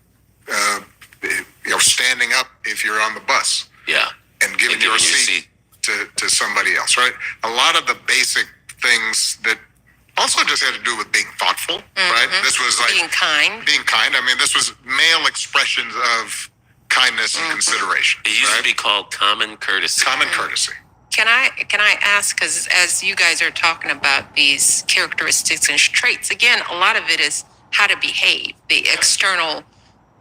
you know, standing up if you're on the bus, and giving your seat to somebody else, right? A lot of the basic things that also just had to do with being thoughtful, right? This was like being kind. I mean, this was male expressions of kindness and consideration. It used to be called common courtesy. Common courtesy. Can I ask, because as you guys are talking about these characteristics and traits, again, a lot of it is how to behave, the external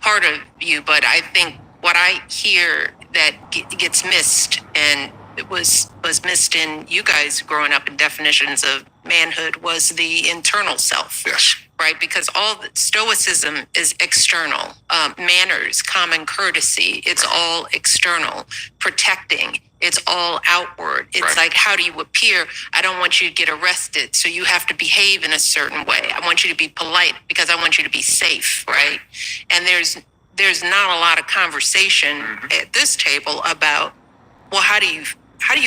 part of you. But I think what I hear that gets missed, and it was missed in you guys growing up in definitions of manhood, was the internal self. Yes. Right? Because all the stoicism is external. Manners, common courtesy, it's all external. Protecting, it's all outward. It's like, how do you appear? I don't want you to get arrested, so you have to behave in a certain way. I want you to be polite because I want you to be safe, right? And there's not a lot of conversation at this table about, well, how do you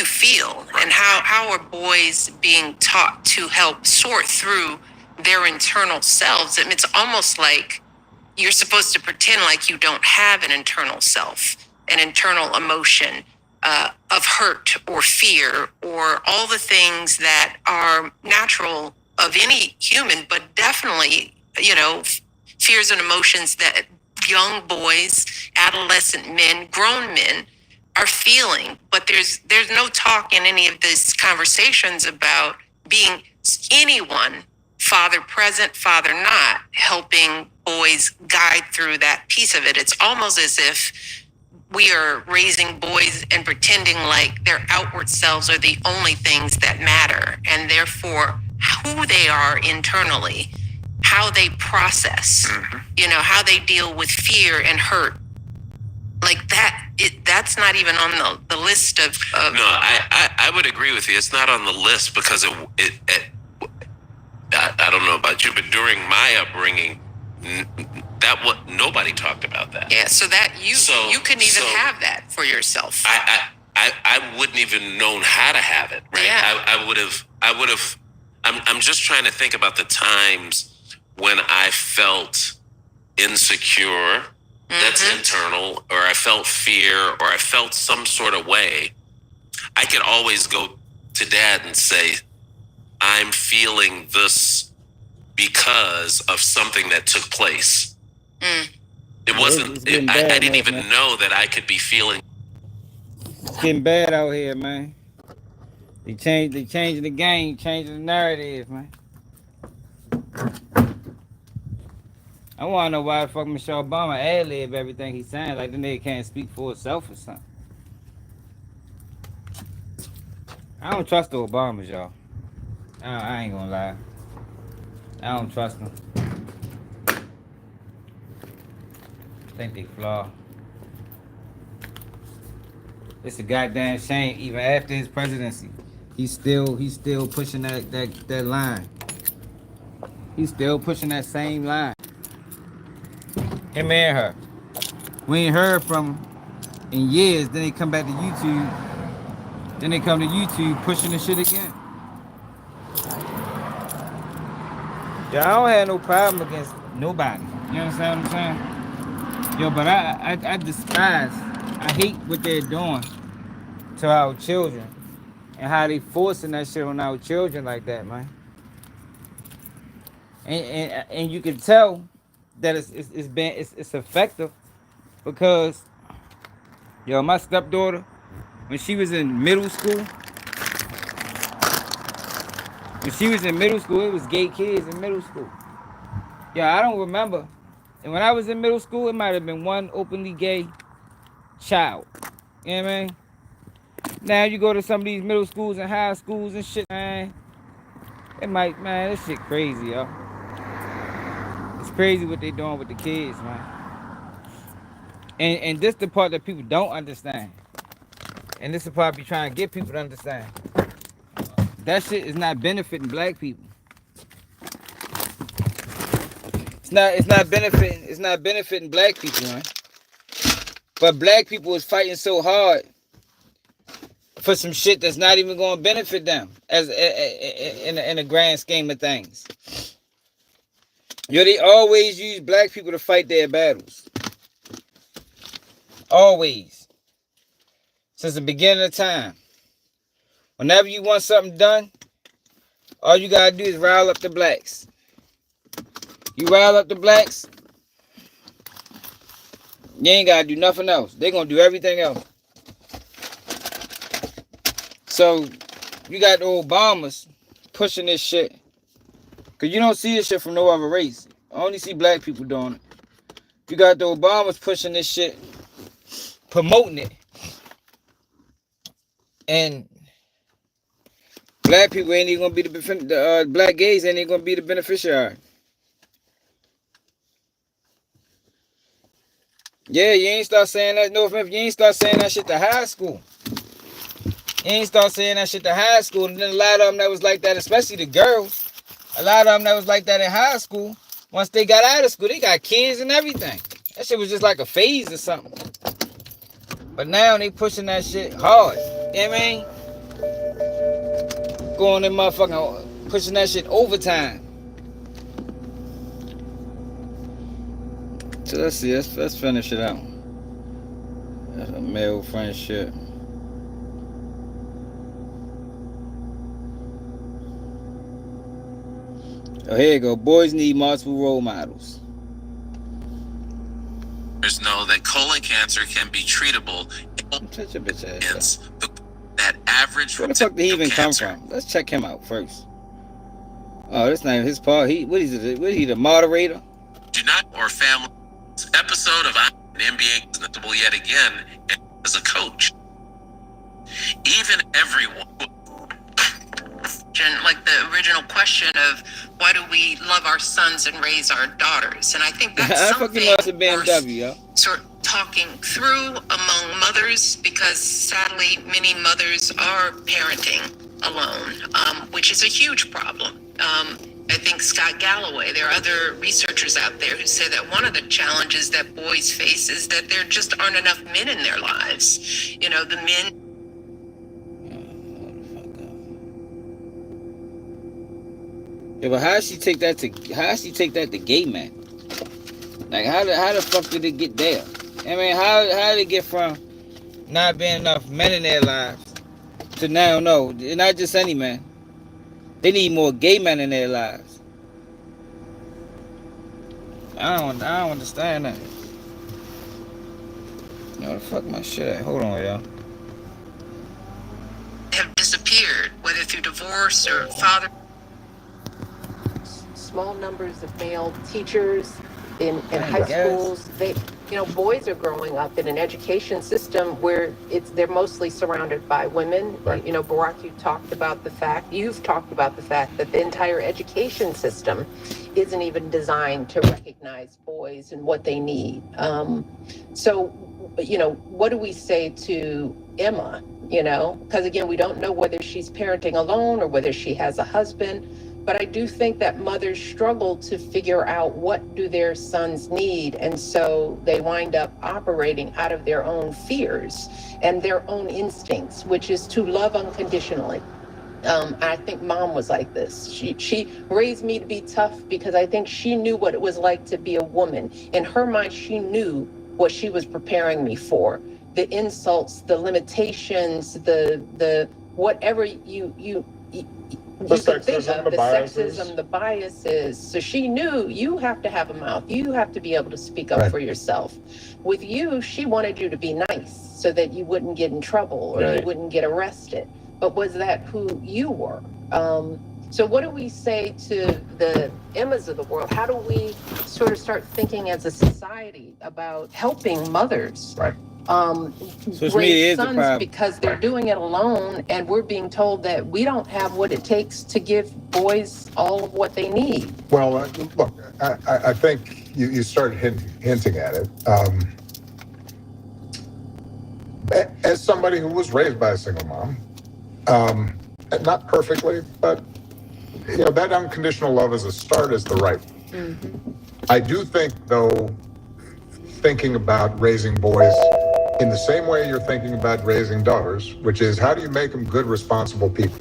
feel? And how are boys being taught to help sort through their internal selves? And it's almost like you're supposed to pretend like you don't have an internal self, an internal emotion of hurt or fear, or all the things that are natural of any human, but definitely, you know, fears and emotions that young boys, adolescent men, grown men are feeling. But there's no talk in any of these conversations about being anyone, father present, father not, helping boys guide through that piece of it. It's almost as if we are raising boys and pretending like their outward selves are the only things that matter, and therefore who they are internally, how they process, you know, how they deal with fear and hurt, like that. That's not even on the list of. No, I would agree with you. It's not on the list because I don't know about you, but during my upbringing, nobody talked about that. Yeah, so that you couldn't even have that for yourself. I wouldn't even known how to have it, right? Yeah. I would have. I'm just trying to think about the times when I felt insecure. That's internal, or I felt fear, or I felt some sort of way. I could always go to Dad and say, I'm feeling this because of something that took place. It wasn't, I didn't even know that I could be feeling. It's getting bad out here, man. They changing the game, changing the narrative, man. I want to know why the fuck Michelle Obama ad-lib everything he's saying, like the nigga can't speak for himself or something. I don't trust the Obamas, y'all. I ain't gonna lie. I don't trust them. I think they flawed. It's a goddamn shame. Even after his presidency, he's still pushing that line. He's still pushing that same line. Him and her. We ain't heard from him in years. Then they come back to YouTube. Then they come to YouTube pushing the shit again. Yeah, I don't have no problem against nobody. You understand what I'm saying? Yo, but I despise, I hate what they're doing to our children and how they forcing that shit on our children like that, man. And you can tell that it's effective because, yo, my stepdaughter, when she was in middle school, it was gay kids in middle school. Yeah, I don't remember. And when I was in middle school, it might have been one openly gay child. You know what I mean? Now you go to some of these middle schools and high schools and shit, man. It might, man, this shit crazy, yo. It's crazy what they doing with the kids, man. And this the part that people don't understand. And this is the part I be trying to get people to understand. That shit is not benefiting black people. It's not benefiting black people, man. But black people is fighting so hard for some shit that's not even going to benefit them as in a grand scheme of things. Yo, they always use black people to fight their battles. Always. Since the beginning of time. Whenever you want something done, all you gotta do is rile up the blacks. You rile up the blacks, you ain't gotta do nothing else. They gonna do everything else. So, you got the Obamas pushing this shit. Because you don't see this shit from no other race. I only see black people doing it. You got the Obamas pushing this shit, promoting it. And black people ain't even gonna be the black gays ain't even gonna be the beneficiary. Yeah, you ain't start saying that. No offense, you ain't start saying that shit to high school. You ain't start saying that shit to high school. And then a lot of them that was like that, especially the girls. A lot of them that was like that in high school, once they got out of school, they got kids and everything. That shit was just like a phase or something. But now they pushing that shit hard. You know what I mean? Going in motherfucking, pushing that shit overtime. So let's see, let's finish it out. That's a male friendship. Oh, here you go. Boys need multiple role models. Know that colon cancer can be treatable. Touch your bitch ass. That average. Where the fuck did he even come from? Let's check him out first. Oh, that's not even his part. What is it? What is he, the moderator? Do not or family. This episode of NBA is notable yet again as a coach. Even everyone. Like the original question of why do we love our sons and raise our daughters? And I think that's something we're sort of talking through among mothers, because sadly many mothers are parenting alone, which is a huge problem. I think Scott Galloway, there are other researchers out there who say that one of the challenges that boys face is that there just aren't enough men in their lives. You know, the men. Yeah, but how she take that to gay men? Like how the fuck did it get there? I mean, how did it get from not being enough men in their lives to now no, not just any man. They need more gay men in their lives. I don't understand that. Where the fuck my shit at? Hold on, y'all. Have disappeared, whether through divorce or father. Small numbers of male teachers in high schools. Boys are growing up in an education system where they're mostly surrounded by women. Right. Barack, you've talked about the fact that the entire education system isn't even designed to recognize boys and what they need. So, what do we say to Emma? Because again, we don't know whether she's parenting alone or whether she has a husband. But I do think that mothers struggle to figure out what do their sons need. And so they wind up operating out of their own fears and their own instincts, which is to love unconditionally. I think mom was like this. She raised me to be tough because I think she knew what it was like to be a woman. In her mind, she knew what she was preparing me for. The insults, the limitations, the whatever you the sexism, the biases. So she knew you have to have a mouth. You have to be able to speak up for yourself. With you, she wanted you to be nice so that you wouldn't get in trouble or you wouldn't get arrested. But was that who you were? So what do we say to the Emmas of the world? How do we sort of start thinking as a society about helping mothers Social media raise is the sons problem. because they're doing it alone, and we're being told that we don't have what it takes to give boys all of what they need. Well, look, I think you started hinting at it. As somebody who was raised by a single mom, not perfectly, but that unconditional love as a start is the right one. Mm-hmm. I do think, though, thinking about raising boys in the same way you're thinking about raising daughters, which is how do you make them good, responsible people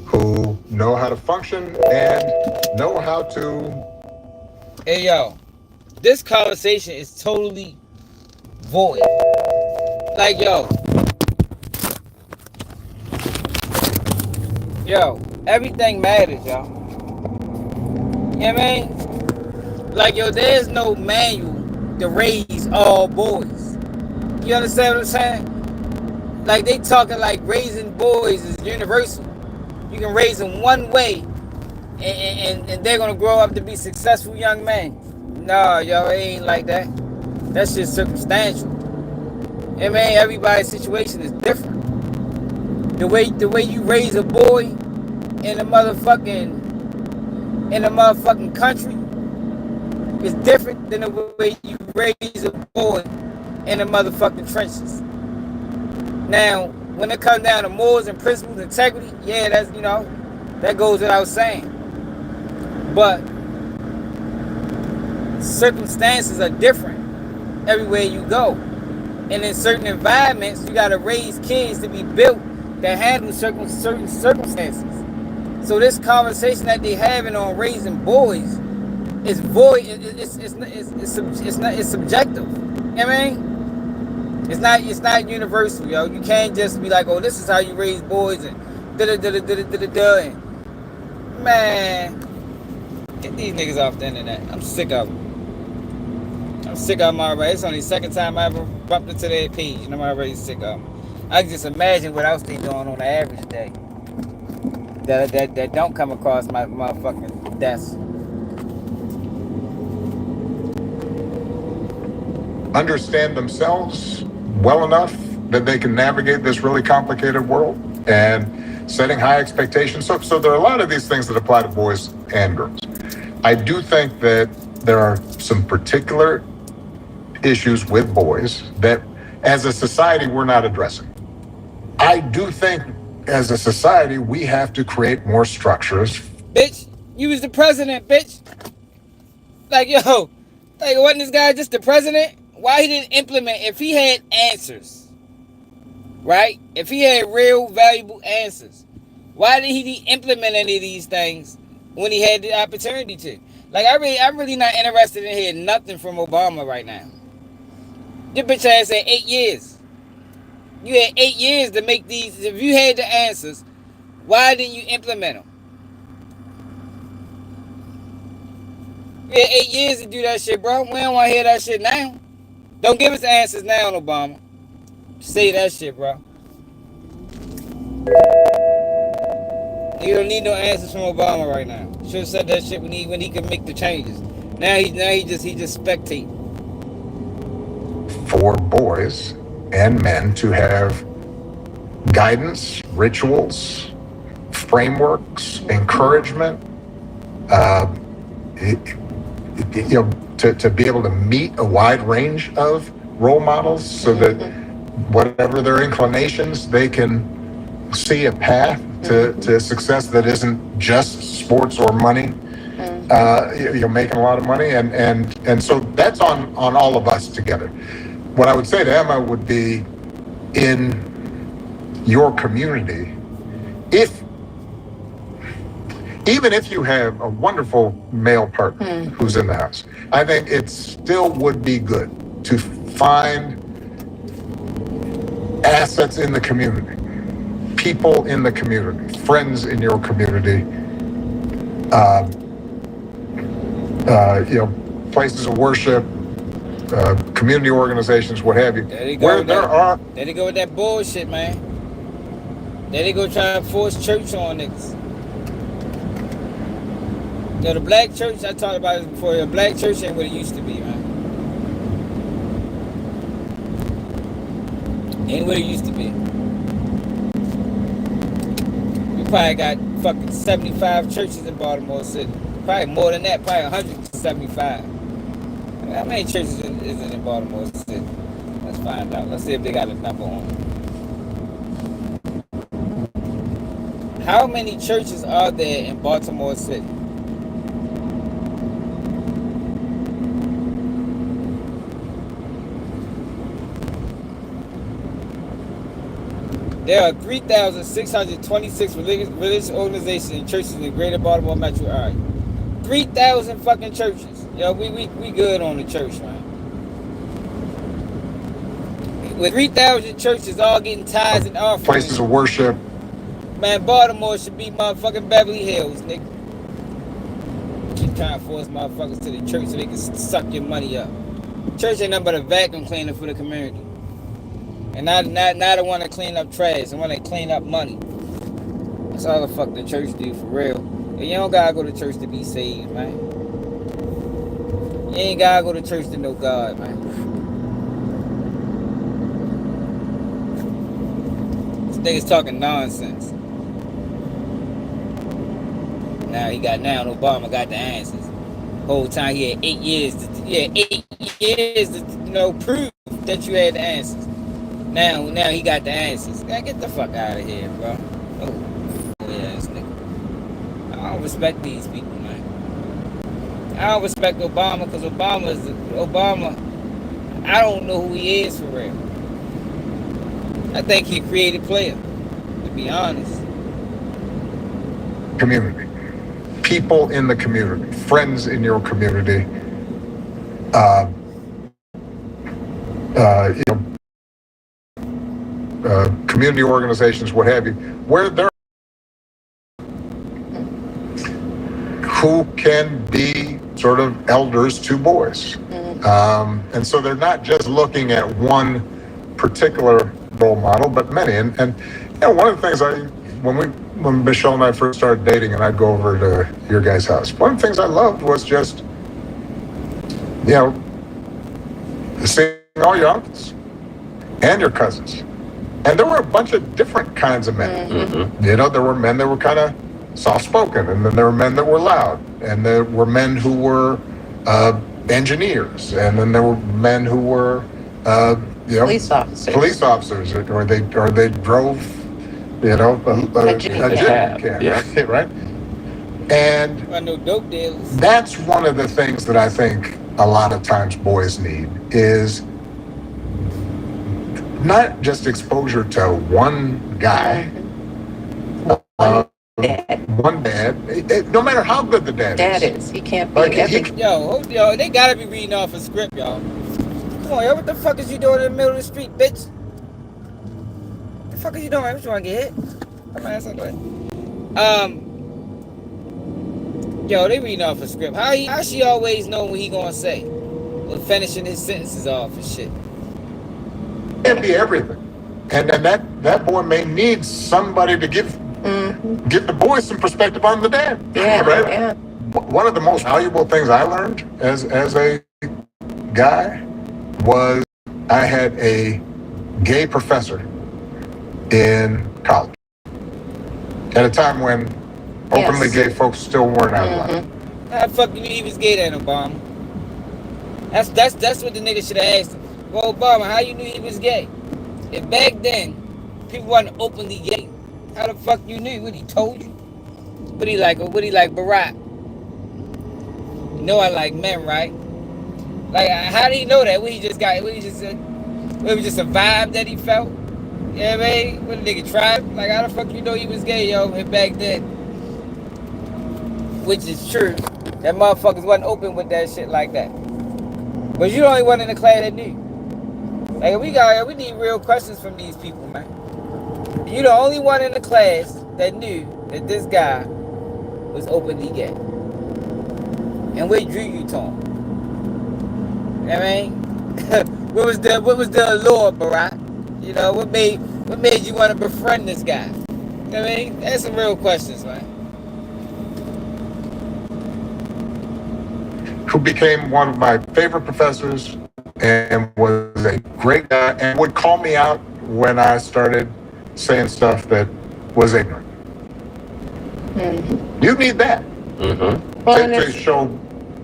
who know how to function and know how to... Hey, yo, this conversation is totally void. Like, yo, everything matters, yo. You know what I mean? Like, yo, there's no manual to raise all boys. You understand what I'm saying? Like, they talking like raising boys is universal. You can raise them one way, and they're gonna grow up to be successful young men. No, yo, it ain't like that. That's just circumstantial. I mean, everybody's situation is different. The way you raise a boy in the motherfucking country is different than the way you raise a boy in the motherfucking trenches. Now, when it comes down to morals and principles, integrity, yeah, that's that goes without saying. But circumstances are different everywhere you go. And in certain environments, you gotta raise kids to be built that handle certain circumstances. So this conversation that they having on raising boys is void. It's subjective. You know what I mean? It's not universal, yo. You can't just be like, oh, this is how you raise boys and da-da-da-da-da-da-da. Man, get these niggas off the internet. I'm sick of them. I'm sick of them already. It's only the second time I ever bumped into their page, and I'm already sick of them. I can just imagine what else they doing on the average day that don't come across my motherfucking desk. Understand themselves well enough that they can navigate this really complicated world and setting high expectations. So there are a lot of these things that apply to boys and girls. I do think that there are some particular issues with boys that as a society we're not addressing. I do think as a society we have to create more structures. Bitch, you was the president, bitch. Like, yo, like, wasn't this guy just the president? Why he didn't implement? If he had answers, right? If he had real valuable answers, why did he implement any of these things when he had the opportunity to? Like, I'm really not interested in hearing nothing from Obama right now. Your bitch ass had 8 years. You had 8 years to make these. If you had the answers, why didn't you implement them? You had 8 years to do that shit, bro. We don't want to hear that shit now. Don't give us the answers now, Obama. Say that shit, bro. You don't need no answers from Obama right now. Should have said that shit when he could make the changes. Now he just spectate. For boys and men to have guidance, rituals, frameworks, encouragement, to be able to meet a wide range of role models so that whatever their inclinations, they can see a path to success that isn't just sports or money. Making a lot of money, and so that's on all of us together. What I would say to Emma would be, in your community, even if you have a wonderful male partner who's in the house, I think it still would be good to find assets in the community, people in the community, friends in your community, places of worship, community organizations, what have you. There they go with that bullshit, man. There they go trying to force church on niggas. The black church, I talked about it before, the black church ain't what it used to be, man. Ain't what it used to be. We probably got fucking 75 churches in Baltimore City. Probably more than that, probably 175. How many churches is it in Baltimore City? Let's find out. Let's see if they got a number on it. How many churches are there in Baltimore City? There are 3,626 religious organizations and churches in the greater Baltimore metro area. 3,000 fucking churches. Yo, we good on the church, man. With 3,000 churches all getting tithes and offerings. Places of worship. Man, Baltimore should be motherfucking Beverly Hills, nigga. Keep trying to force motherfuckers to the church so they can suck your money up. Church ain't nothing but a vacuum cleaner for the community. And not the one that clean up trash, the one that clean up money. That's all the fuck the church do, for real. And you don't gotta go to church to be saved, man. You ain't gotta go to church to know God, man. This nigga's talking nonsense. Now Obama got the answers. Whole time he had 8 years to prove that you had the answers. Now he got the answers. Man, get the fuck out of here, bro. Oh, ass nigga. I don't respect these people, man. I don't respect Obama because Obama, I don't know who he is for real. I think he a creative player, to be honest. Community. People in the community. Friends in your community. Community organizations, what have you, where there who can be sort of elders to boys. And so they're not just looking at one particular role model, but many. And one of the things when Michelle and I first started dating and I'd go over to your guys' house, one of the things I loved was just, seeing all your uncles and your cousins. And there were a bunch of different kinds of men. Mm-hmm. There were men that were kind of soft-spoken, and then there were men that were loud, and there were men who were engineers, and then there were men who were police officers, or they drove a jet cab, right? And I know dope dealers. That's one of the things that I think a lot of times boys need is not just exposure to one guy, one dad. No matter how good the dad is. He can't be everything. Yo, they gotta be reading off a script, y'all. Come on, yo, what the fuck is you doing in the middle of the street, bitch? What the fuck are you doing? What, you wanna get hit? Come on, that's not Yo, they reading off a script. How she always know what he gonna say? When finishing his sentences off and shit. Can't be everything, and that boy may need somebody to give the boy some perspective on the dad. Yeah, right? Yeah. One of the most valuable things I learned as a guy was I had a gay professor in college at a time when openly gay folks still weren't outlawed. How the fuck you knew he was gay then, Obama? That's what the nigga should have asked him. Well, Obama, how you knew he was gay? If back then people wasn't openly gay, how the fuck you knew? What he told you? What he like Barack? You know I like men, right? Like, how did he know that? What he just got? What he just said? It was just a vibe that he felt. Yeah, man. What the nigga tried? Like, how the fuck you know he was gay, yo? And back then, which is true, that motherfuckers wasn't open with that shit like that. But you the only one in the class that knew. Like, we need real questions from these people, man. You the only one in the class that knew that this guy was openly gay. And what drew you to him? You know what I mean? what was the allure, Barack? What made you want to befriend this guy? You know what I mean? That's some real questions, man. Who became one of my favorite professors and was a great guy and would call me out when I started saying stuff that was ignorant. You need that to show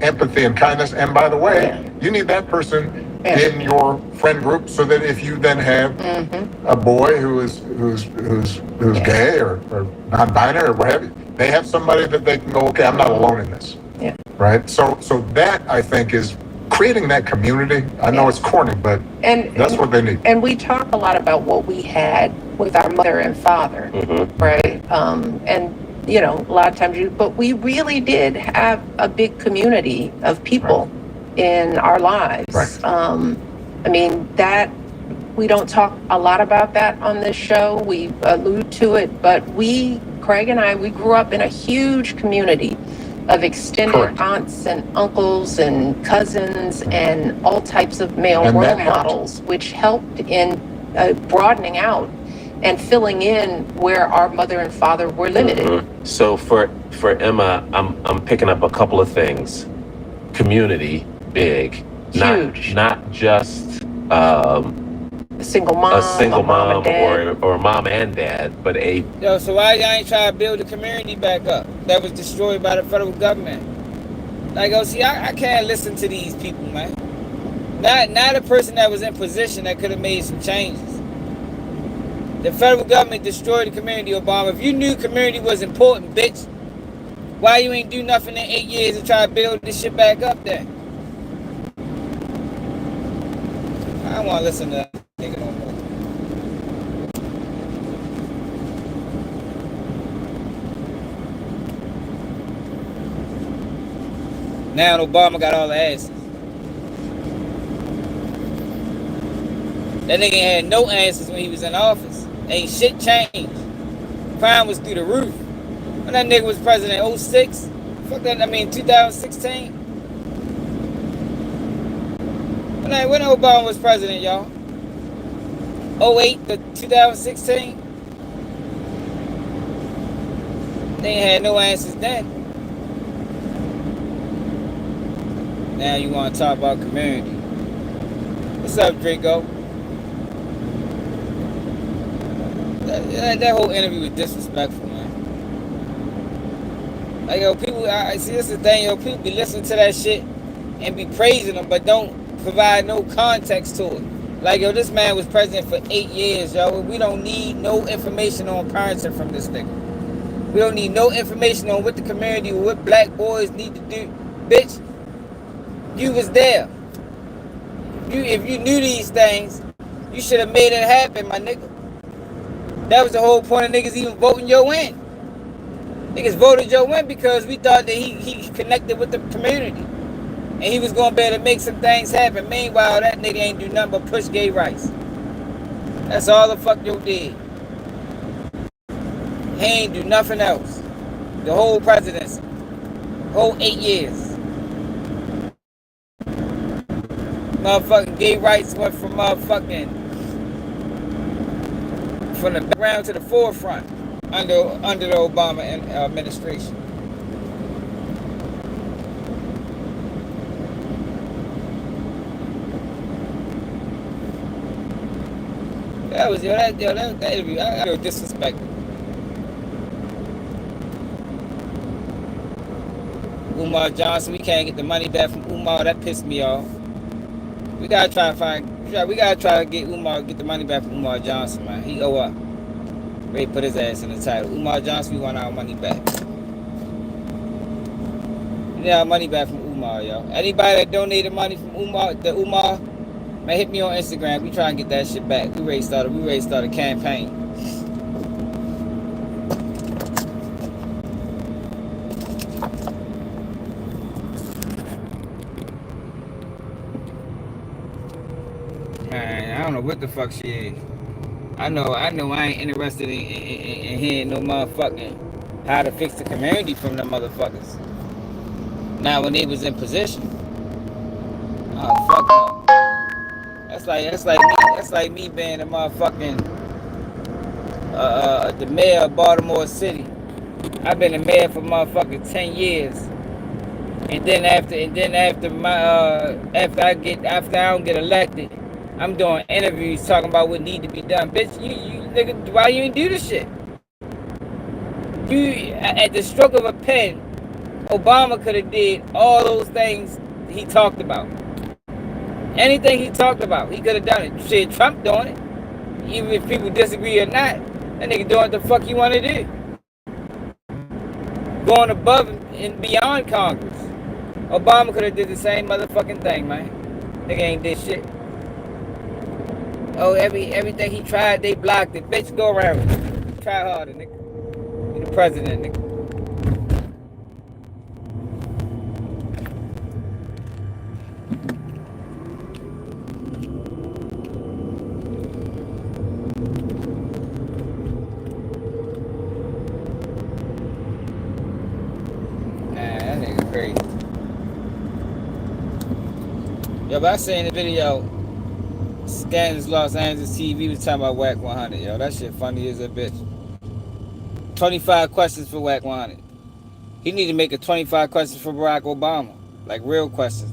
empathy and kindness. And by the way, you need that person in your friend group so that if you then have a boy who's gay or non-binary or what have you, they have somebody that they can go, okay, I'm not alone in this. Yeah. Right. So that I think is creating that community. I know it's corny, but that's what they need. And we talk a lot about what we had with our mother and father, right? And you know, a lot of times but we really did have a big community of people in our lives. Right. I mean, that we don't talk a lot about that on this show. We allude to it, but Craig and I, we grew up in a huge community of extended aunts and uncles and cousins and all types of male role models, which helped in broadening out and filling in where our mother and father were limited. So for Emma, I'm picking up a couple of things. Community, big, huge, not just a single mom, or mom and dad, but Yo, so why y'all ain't trying to build the community back up that was destroyed by the federal government? Like, see, I can't listen to these people, man. Not a person that was in position that could have made some changes. The federal government destroyed the community, Obama. If you knew community was important, bitch, why you ain't do nothing in 8 years to try to build this shit back up then? I don't want to listen to that nigga no more. Now Obama got all the answers. That nigga had no answers when he was in office. Ain't shit changed. Crime was through the roof. When that nigga was president in 06, fuck that, 2016. When Obama was president, y'all? 08 to 2016? They ain't had no answers then. Now you want to talk about community. What's up, Draco? That whole interview was disrespectful, man. Like, yo, people, I see this is the thing, yo, people be listening to that shit and be praising them, but don't provide no context to it. Like, yo, this man was president for 8 years, yo. We don't need no information on parenting from this nigga. We don't need no information on what the community or what black boys need to do. Bitch, you was there. If you knew these things, you should have made it happen, my nigga. That was the whole point of niggas even voting your in. Niggas voted your in because we thought that he connected with the community. And he was going to be able to make some things happen. Meanwhile, that nigga ain't do nothing but push gay rights. That's all the fuck you did. He ain't do nothing else. The whole presidency. Whole 8 years. Motherfucking gay rights went from from the background to the forefront under the Obama administration. That was that interview. I feel disrespected. Umar Johnson, we can't get the money back from Umar. That pissed me off. We gotta try to get the money back from Umar Johnson, man. He owe up. Ray put his ass in the title. Umar Johnson, we want our money back. We need our money back from Umar, yo. Anybody that donated money from Umar, man, hit me on Instagram. We try and get that shit back. We ready to start a campaign. Man, I don't know what the fuck she is. I know I ain't interested in hearing no motherfucking how to fix the community from them motherfuckers. Now when they was in position. Oh fuck no. That's like me being a motherfucking the mayor of Baltimore City. I've been the mayor for motherfucking 10 years. And then after I don't get elected, I'm doing interviews talking about what need to be done. Bitch, you nigga, why you ain't do this shit? You, at the stroke of a pen, Obama could have did all those things he talked about. Anything he talked about, he could have done it. Shit, Trump doing it. Even if people disagree or not, that nigga doing what the fuck you want to do. Going above and beyond Congress. Obama could have did the same motherfucking thing, man. Nigga ain't did shit. Oh, everything he tried, they blocked it. Bitch, go around it. Try harder, nigga. Be the president, nigga. Nah, that nigga crazy. Yo, but I seen the video. Scandalous Los Angeles TV was talking about Wack 100, yo. That shit funny as a bitch. 25 questions for Wack 100. He need to make a 25 questions for Barack Obama. Like real questions.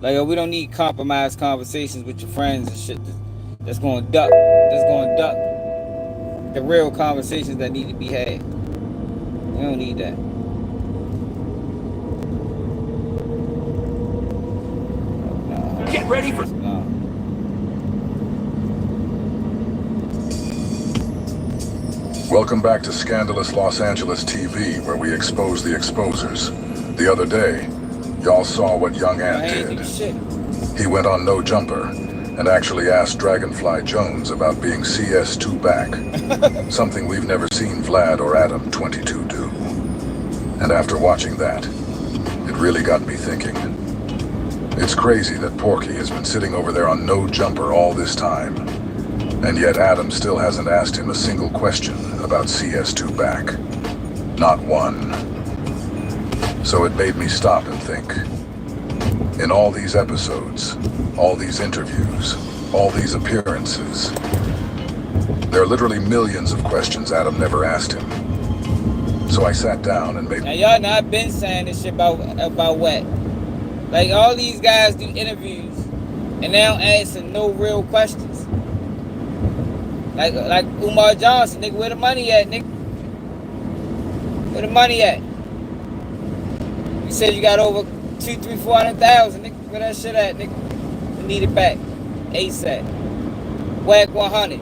Like, yo, we don't need compromised conversations with your friends and shit that's going to duck. That's going to duck the real conversations that need to be had. We don't need that. No. Get ready for... No. Welcome back to Scandalous Los Angeles TV, where we expose the exposers. The other day, y'all saw what young Ant did. He went on No Jumper and actually asked Dragonfly Jones about being CS2 back, something we've never seen Vlad or Adam 22 do. And after watching that, it really got me thinking. It's crazy that Porky has been sitting over there on No Jumper all this time. And yet Adam still hasn't asked him a single question about CS2 back. Not one. So it made me stop and think. In all these episodes, all these interviews, all these appearances, there are literally millions of questions Adam never asked him. So I sat down and made... Now y'all know I've been saying this shit about Wack. Like all these guys do interviews and they don't answer no real questions. Like Umar Johnson, nigga, where the money at, nigga? Where the money at? You said you got over 200,000, 400,000, nigga. Where that shit at, nigga? We need it back. ASAP. Wack 100.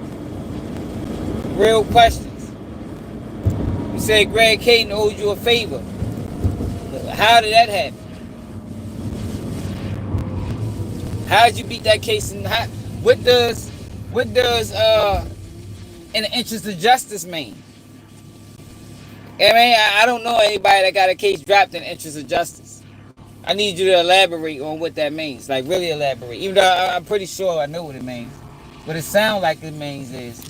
Real questions. You said Greg Caden owed you a favor. How did that happen? How did you beat that case? And what does in the interest of justice mean? I mean, I don't know anybody that got a case dropped in the interest of justice. I need you to elaborate on what that means. Like, really elaborate. Even though I'm pretty sure I know what it means. What it sounds like it means is,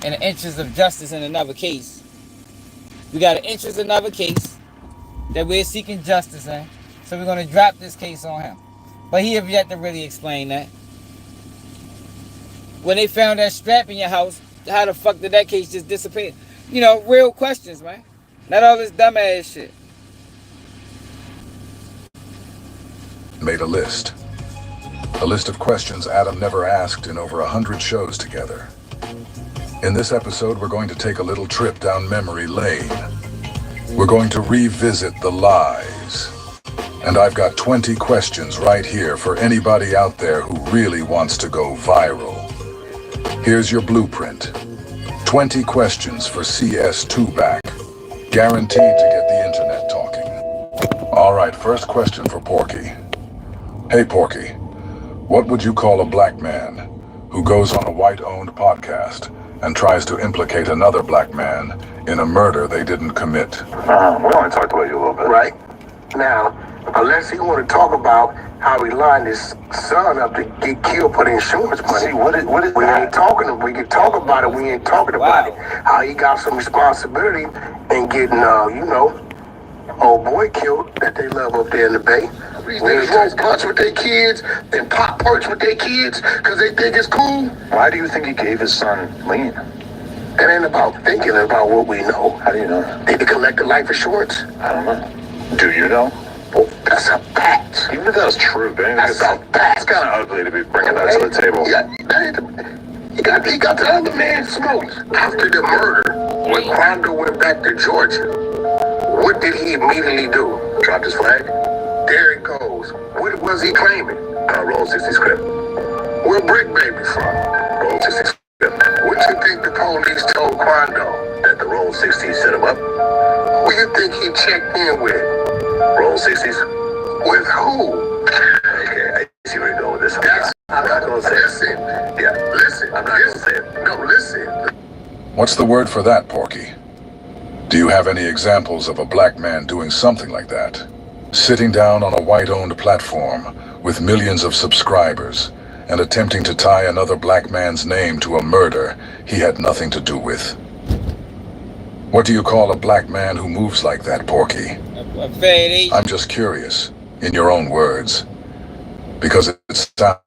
in the interest of justice in another case, we got an interest in another case that we're seeking justice in. So we're going to drop this case on him. But he have yet to really explain that. When they found that strap in your house, how the fuck did that case just disappear? You know, real questions, man. Not all this dumbass shit. Made a list. A list of questions Adam never asked in over 100 shows together. In this episode, we're going to take a little trip down memory lane. We're going to revisit the lies. And I've got 20 questions right here for anybody out there who really wants to go viral. Here's your blueprint. 20 questions for CS2 back. Guaranteed to get the internet talking. All right, first question for Porky. Hey Porky, what would you call a black man who goes on a white-owned podcast and tries to implicate another black man in a murder they didn't commit? We want to talk about you a little bit. Right. Now, unless he want to talk about how he lined his son up to get killed for the insurance money. See, what is we that? Ain't talking. We can talk about it. We ain't talking about it. How he got some responsibility in getting, old boy killed that they love up there in the Bay. They smoke blunts with their kids and pop perks with their kids because they think it's cool. Why do you think he gave his son lean? It ain't about thinking, it's about what we know. How do you know? Did he collect the life insurance? I don't know. Do you know? Well, that's a fact. Even if that's true, that's a fact. It's kind of ugly to be bringing that to the table. He got the other man smoked. After the murder, when Quando went back to Georgia, what did he immediately do? Dropped his flag? There it goes. What was he claiming? Roll 60 script. Where Brick Baby from? Roll 60 script. What you think the police told Quando? That the Roll 60s set him up? Who you think he checked in with? Roll 60s? With who? Okay, I see where you're going with this. I'm not gonna say it. Listen. Yeah, listen. I'm not gonna say it. No, listen. What's the word for that, Porky? Do you have any examples of a black man doing something like that? Sitting down on a white-owned platform with millions of subscribers and attempting to tie another black man's name to a murder he had nothing to do with. What do you call a black man who moves like that, Porky? I'm just curious, in your own words, because it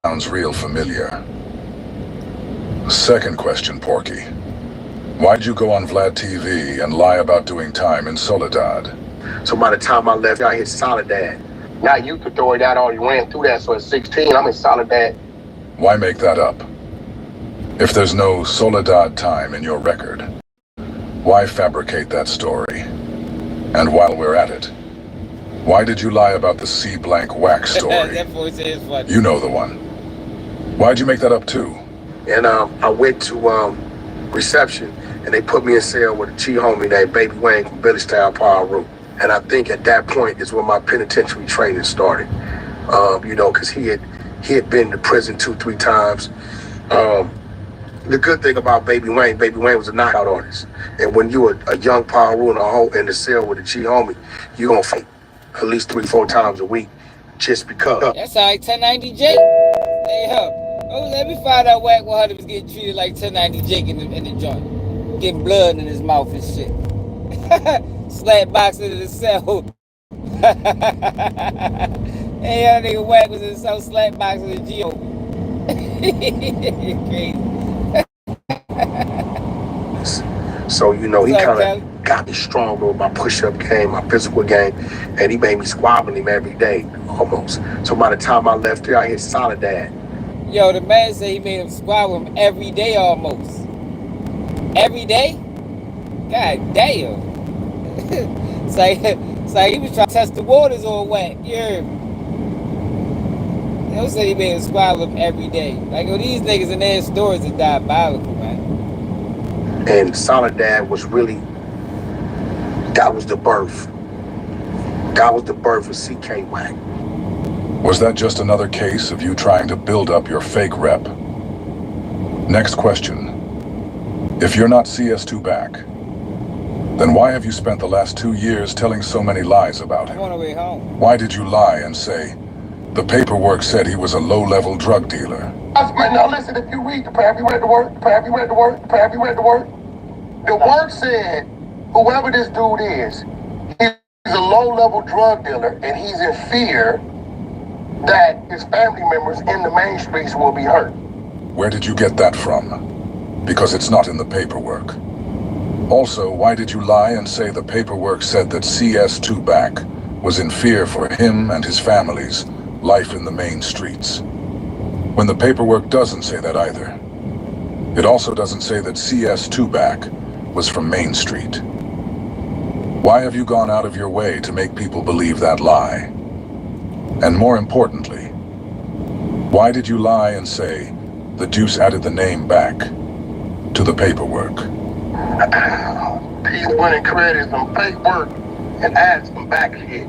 sounds real familiar. Second question, Porky. Why'd you go on Vlad TV and lie about doing time in Soledad? So by the time I left, I hit Soledad. Now you could throw it out all you ran through that, so at 16, I'm in Soledad. Why make that up? If there's no Soledad time in your record, why fabricate that story? And while we're at it, why did you lie about the C blank Wack story? That voice is funny. You know the one. Why'd you make that up too? And I went to reception, and they put me in cell with a G homie named Baby Wayne from Village Town Power Room. And I think at that point is when my penitentiary training started. You know, because he had been to prison 2-3 times. The good thing about Baby Wayne was a knockout artist. And when you were a young Power Room in the cell with a G homie, you're gonna fight at least 3-4 times a week just because. That's all right, 1090 Jake. Hey, oh, let me find out Wack 100 was getting treated like 1090 Jake in the joint. Getting blood in his mouth and shit. Slap boxing in the cell. Hey, that nigga Wack was in the cell slap boxing the G.O. Crazy. So, you know, he kind of got me stronger with my push-up game, my physical game, and he made me squab with him every day, almost. So by the time I left there, I hit Soledad. Yo, the man said he made him squab with him every day almost. Every day? God damn. It's like he was trying to test the waters on Wack. You heard me? They said he made him squab with him every day. Like, yo, these niggas in their stories are diabolical, man. And Soledad was really, that was the birth. That was the birth of CK Wack. Was that just another case of you trying to build up your fake rep? Next question. If you're not CS2 back, then why have you spent the last 2 years telling so many lies about him? I'm on the way home. Why did you lie and say the paperwork said he was a low-level drug dealer? Now listen, if you read the paper, you read the work, the work said, whoever this dude is, he's a low-level drug dealer, and he's in fear that his family members in the main streets will be hurt. Where did you get that from? Because it's not in the paperwork. Also, why did you lie and say the paperwork said that CS2 back was in fear for him and his family's life in the main streets, when the paperwork doesn't say that either? It also doesn't say that CS2 back was from Main Street. Why have you gone out of your way to make people believe that lie? And more importantly, why did you lie and say the Deuce added the name back to the paperwork? He's winning credit, some fake work, and add some back shit.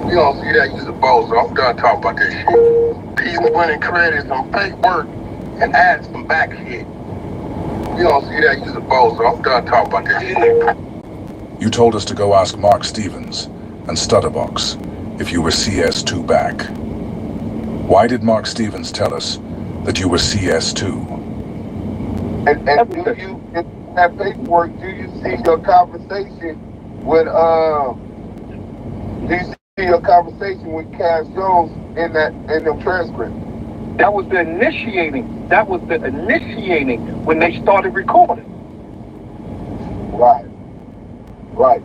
You don't see that, you's a bozo. I'm done talking about this shit. He's winning credit, some fake work, and add some back shit. You don't see that, you's a bozo. I'm done talking about this shit. You told us to go ask Mark Stevens and Stutterbox if you were CS2 back. Why did Mark Stevens tell us that you were CS2? And do you, in that paperwork, do you see your conversation with, Cass Jones in the transcript? That was the initiating when they started recording. Right.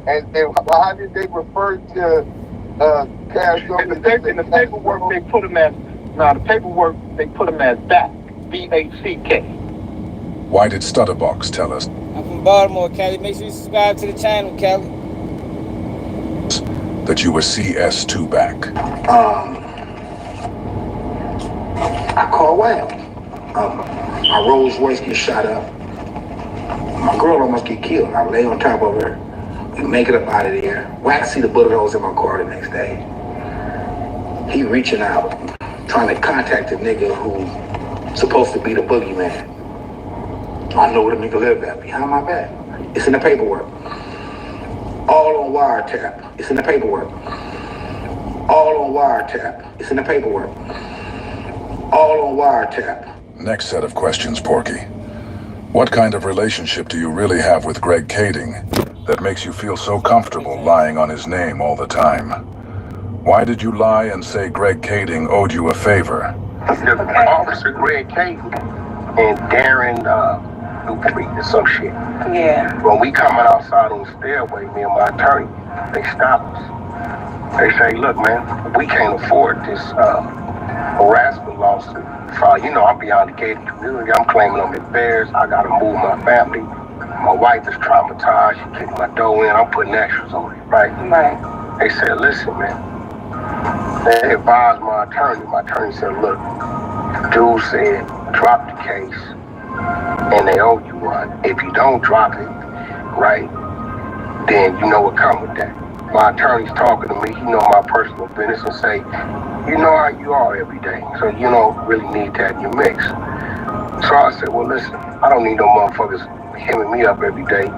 And how did they refer to Cash. In the paperwork they put him as Back. BACK. Why did Stutterbox tell us I'm from Baltimore, Cali. Make sure you subscribe to the channel, Cali. that you were CS2 back? I call Wack. My Rolls Royce gets shot up. My girl almost get killed. I lay on top of her. We make it up out of there. Wack see the bullet holes in my car the next day. He reaching out, trying to contact the nigga who's supposed to be the boogeyman. I know where the nigga live at, behind my back. It's in the paperwork. All on wiretap. It's in the paperwork. All on wiretap. It's in the paperwork. All on wiretap. Next set of questions, Porky. What kind of relationship do you really have with Greg Kading that makes you feel so comfortable lying on his name all the time? Why did you lie and say Greg Kading owed you a favor? Officer Greg Kading and Darren Dupri, some shit. Yeah. When we coming outside on the stairway, me and my attorney, they stop us. They say, look, man, we can't afford this harassment lawsuit. So, you know, I'm beyond the gated community. I'm claiming I'm embarrassed. I got to move my family. My wife is traumatized. She kicked my dough in. I'm putting extras on it, right? Right. They said, listen, man. They advised my attorney. My attorney said, look, dude said, drop the case, and they owe you one. If you don't drop it, right, then you know what come with that. My attorney's talking to me. He know my personal business and say, you know how you are every day, so you don't really need that in your mix. So I said, well, listen, I don't need no motherfuckers hemming me up every day.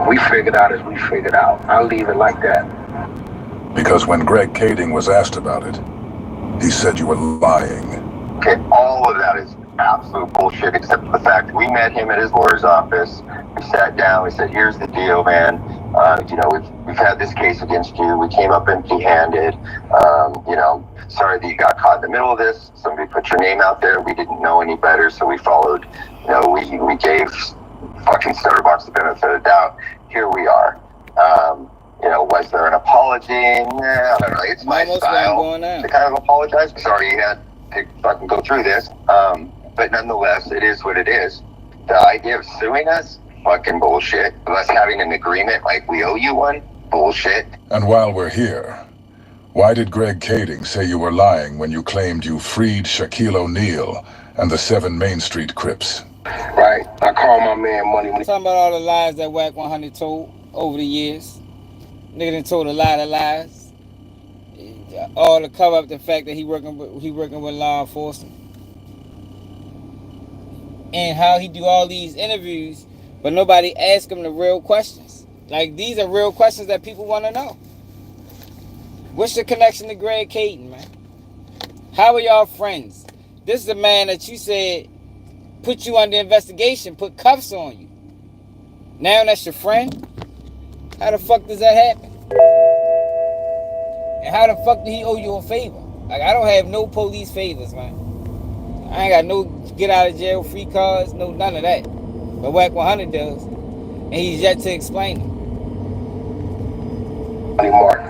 We figured out as we figured out. I'll leave it like that. Because when Greg Kading was asked about it, he said you were lying. Okay, all of that is absolute bullshit, except for the fact that we met him at his lawyer's office. We sat down, we said, here's the deal, man. You know, we've had this case against you. We came up empty-handed. You know, sorry that you got caught in the middle of this. Somebody put your name out there. We didn't know any better, so we followed. You know, we gave fucking Stutterbox the benefit of the doubt. Here we are. You know, was there an apology? Nah, I don't know. It's my style to kind of apologize. Sorry you had to fucking go through this. But nonetheless, it is what it is. The idea of suing us, fucking bullshit. Us having an agreement like we owe you one, bullshit. And while we're here, why did Greg Kading say you were lying when you claimed you freed Shaquille O'Neal and the 7 Main Street Crips? Right. I call my man Money. I'm talking about all the lies that Wack 100 told over the years. Nigga done told a lot of lies. All to cover up the fact that he working with law enforcement. And how he do all these interviews, but nobody ask him the real questions. Like, these are real questions that people want to know. What's your connection to Greg Kading, man? How are y'all friends? This is a man that you said put you under investigation, put cuffs on you. Now that's your friend? How the fuck does that happen? And how the fuck did he owe you a favor? Like, I don't have no police favors, man. I ain't got no get out of jail free cards, no none of that. But Wack 100 does. And he's yet to explain it. Money Mark.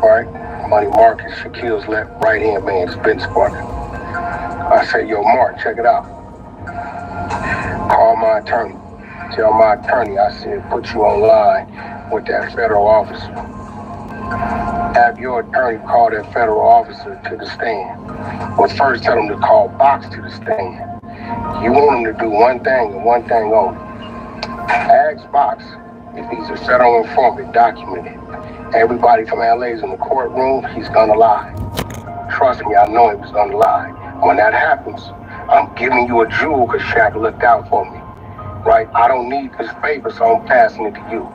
Alright? Money Mark is Shaquille's right hand man. It's been sparking. I say, yo, Mark, check it out. Call my attorney. Tell my attorney I said put you online with that federal officer. Have your attorney call that federal officer to the stand. Well, first tell him to call Box to the stand. You want him to do one thing and one thing only. Ask Box if he's a federal informant, documented. Everybody from LA is in the courtroom, he's gonna lie. Trust me, I know he was gonna lie. When that happens, I'm giving you a jewel because Shaq looked out for me. Right? I don't need this favor, so I'm passing it to you.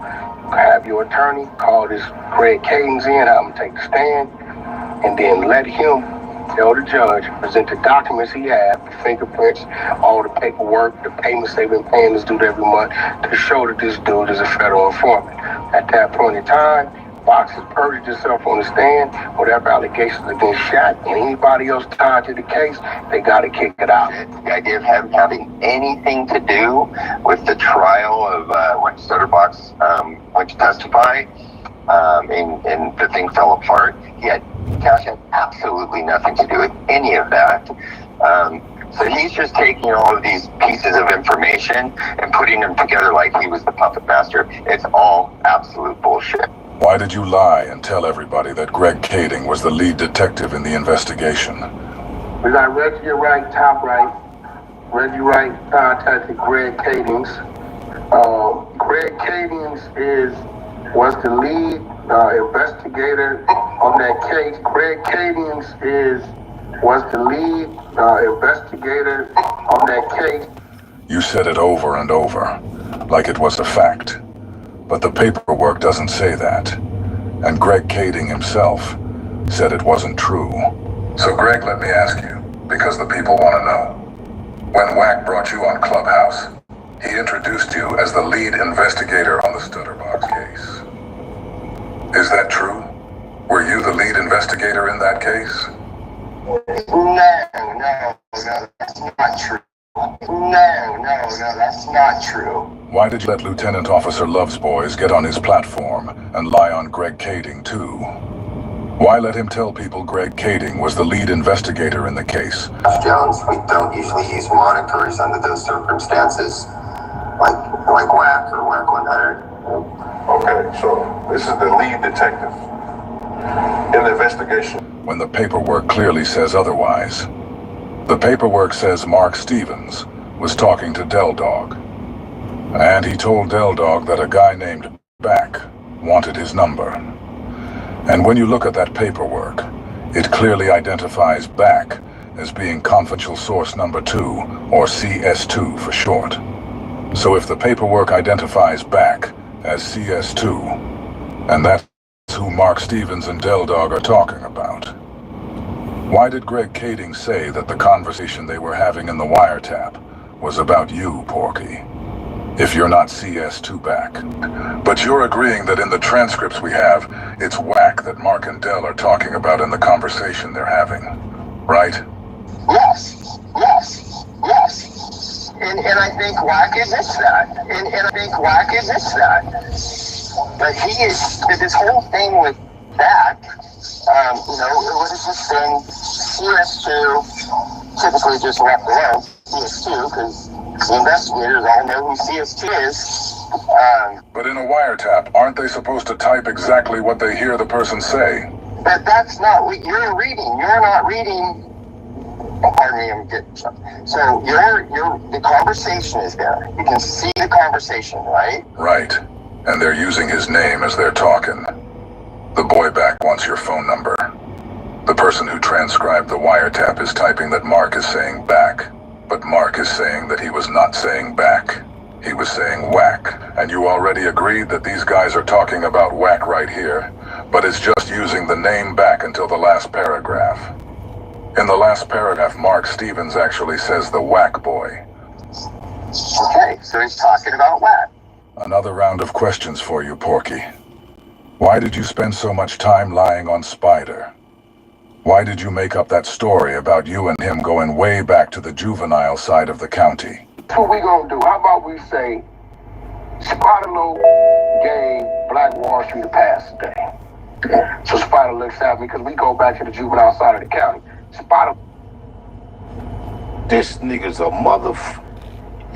Have your attorney call this Greg Kading's in, have him take the stand, and then let him tell the judge, present the documents he had, the fingerprints, all the paperwork, the payments they've been paying this dude every month, to show that this dude is a federal informant. At that point in time, Box has perjured himself on the stand, whatever allegations against Shaq and anybody else tied to the case, they gotta kick it out. The idea of him having anything to do with the trial of when Stutterbox went to testify, and the thing fell apart. Cash had absolutely nothing to do with any of that. So he's just taking all of these pieces of information and putting them together like he was the puppet master. It's all absolute bullshit. Why did you lie and tell everybody that Greg Kading was the lead detective in the investigation? We got Reggie right, top right. Reggie Wright contacted Greg Kadings. Greg Kadings was the lead investigator on that case. Greg Kadings was the lead investigator on that case. You said it over and over, like it was a fact. But the paperwork doesn't say that. And Greg Kading himself said it wasn't true. So Greg, let me ask you, because the people want to know. When Wack brought you on Clubhouse, he introduced you as the lead investigator on the Stutterbox case. Is that true? Were you the lead investigator in that case? No, that's not true. No, that's not true. Why did you let Lieutenant Officer Love's boys get on his platform and lie on Greg Kading too? Why let him tell people Greg Kading was the lead investigator in the case? Jones, we don't usually use monikers under those circumstances, like Wack or Wack 100. Okay, so this is the lead detective in the investigation. When the paperwork clearly says otherwise. The paperwork says Mark Stevens was talking to Del Dog. And he told Del Dog that a guy named Back wanted his number. And when you look at that paperwork, it clearly identifies Back as being confidential source number 2, or CS2 for short. So if the paperwork identifies Back as CS2, and that's who Mark Stevens and Del Dog are talking about, why did Greg Kading say that the conversation they were having in the wiretap was about you, Porky? If you're not CS2 Back. But you're agreeing that in the transcripts we have, it's Wack that Mark and Del are talking about in the conversation they're having, right? Yes. And I think Wack is that. And I think Wack is that. But he is, this whole thing with Back, what is this thing? CS2 typically just left alone. CS2, because the investigators all know who CS2 is. But in a wiretap, aren't they supposed to type exactly what they hear the person say? But that's not what you're reading. You're not reading. Oh, pardon me, I'm getting something. So the conversation is there. You can see the conversation, right? Right. And they're using his name as they're talking. The boy Back wants your phone number. The person who transcribed the wiretap is typing that Mark is saying Back. But Mark is saying that he was not saying Back. He was saying Wack. And you already agreed that these guys are talking about Wack right here. But it's just using the name Back until the last paragraph. In the last paragraph, Mark Stevens actually says the Wack boy. Okay, so he's talking about Wack. Another round of questions for you, Porky. Why did you spend so much time lying on Spider? Why did you make up that story about you and him going way back to the juvenile side of the county? That's what we gonna do. How about we say Spider gave Black Wall Street a pass today. So Spider looks at me because we go back to the juvenile side of the county. Spider. This nigga's a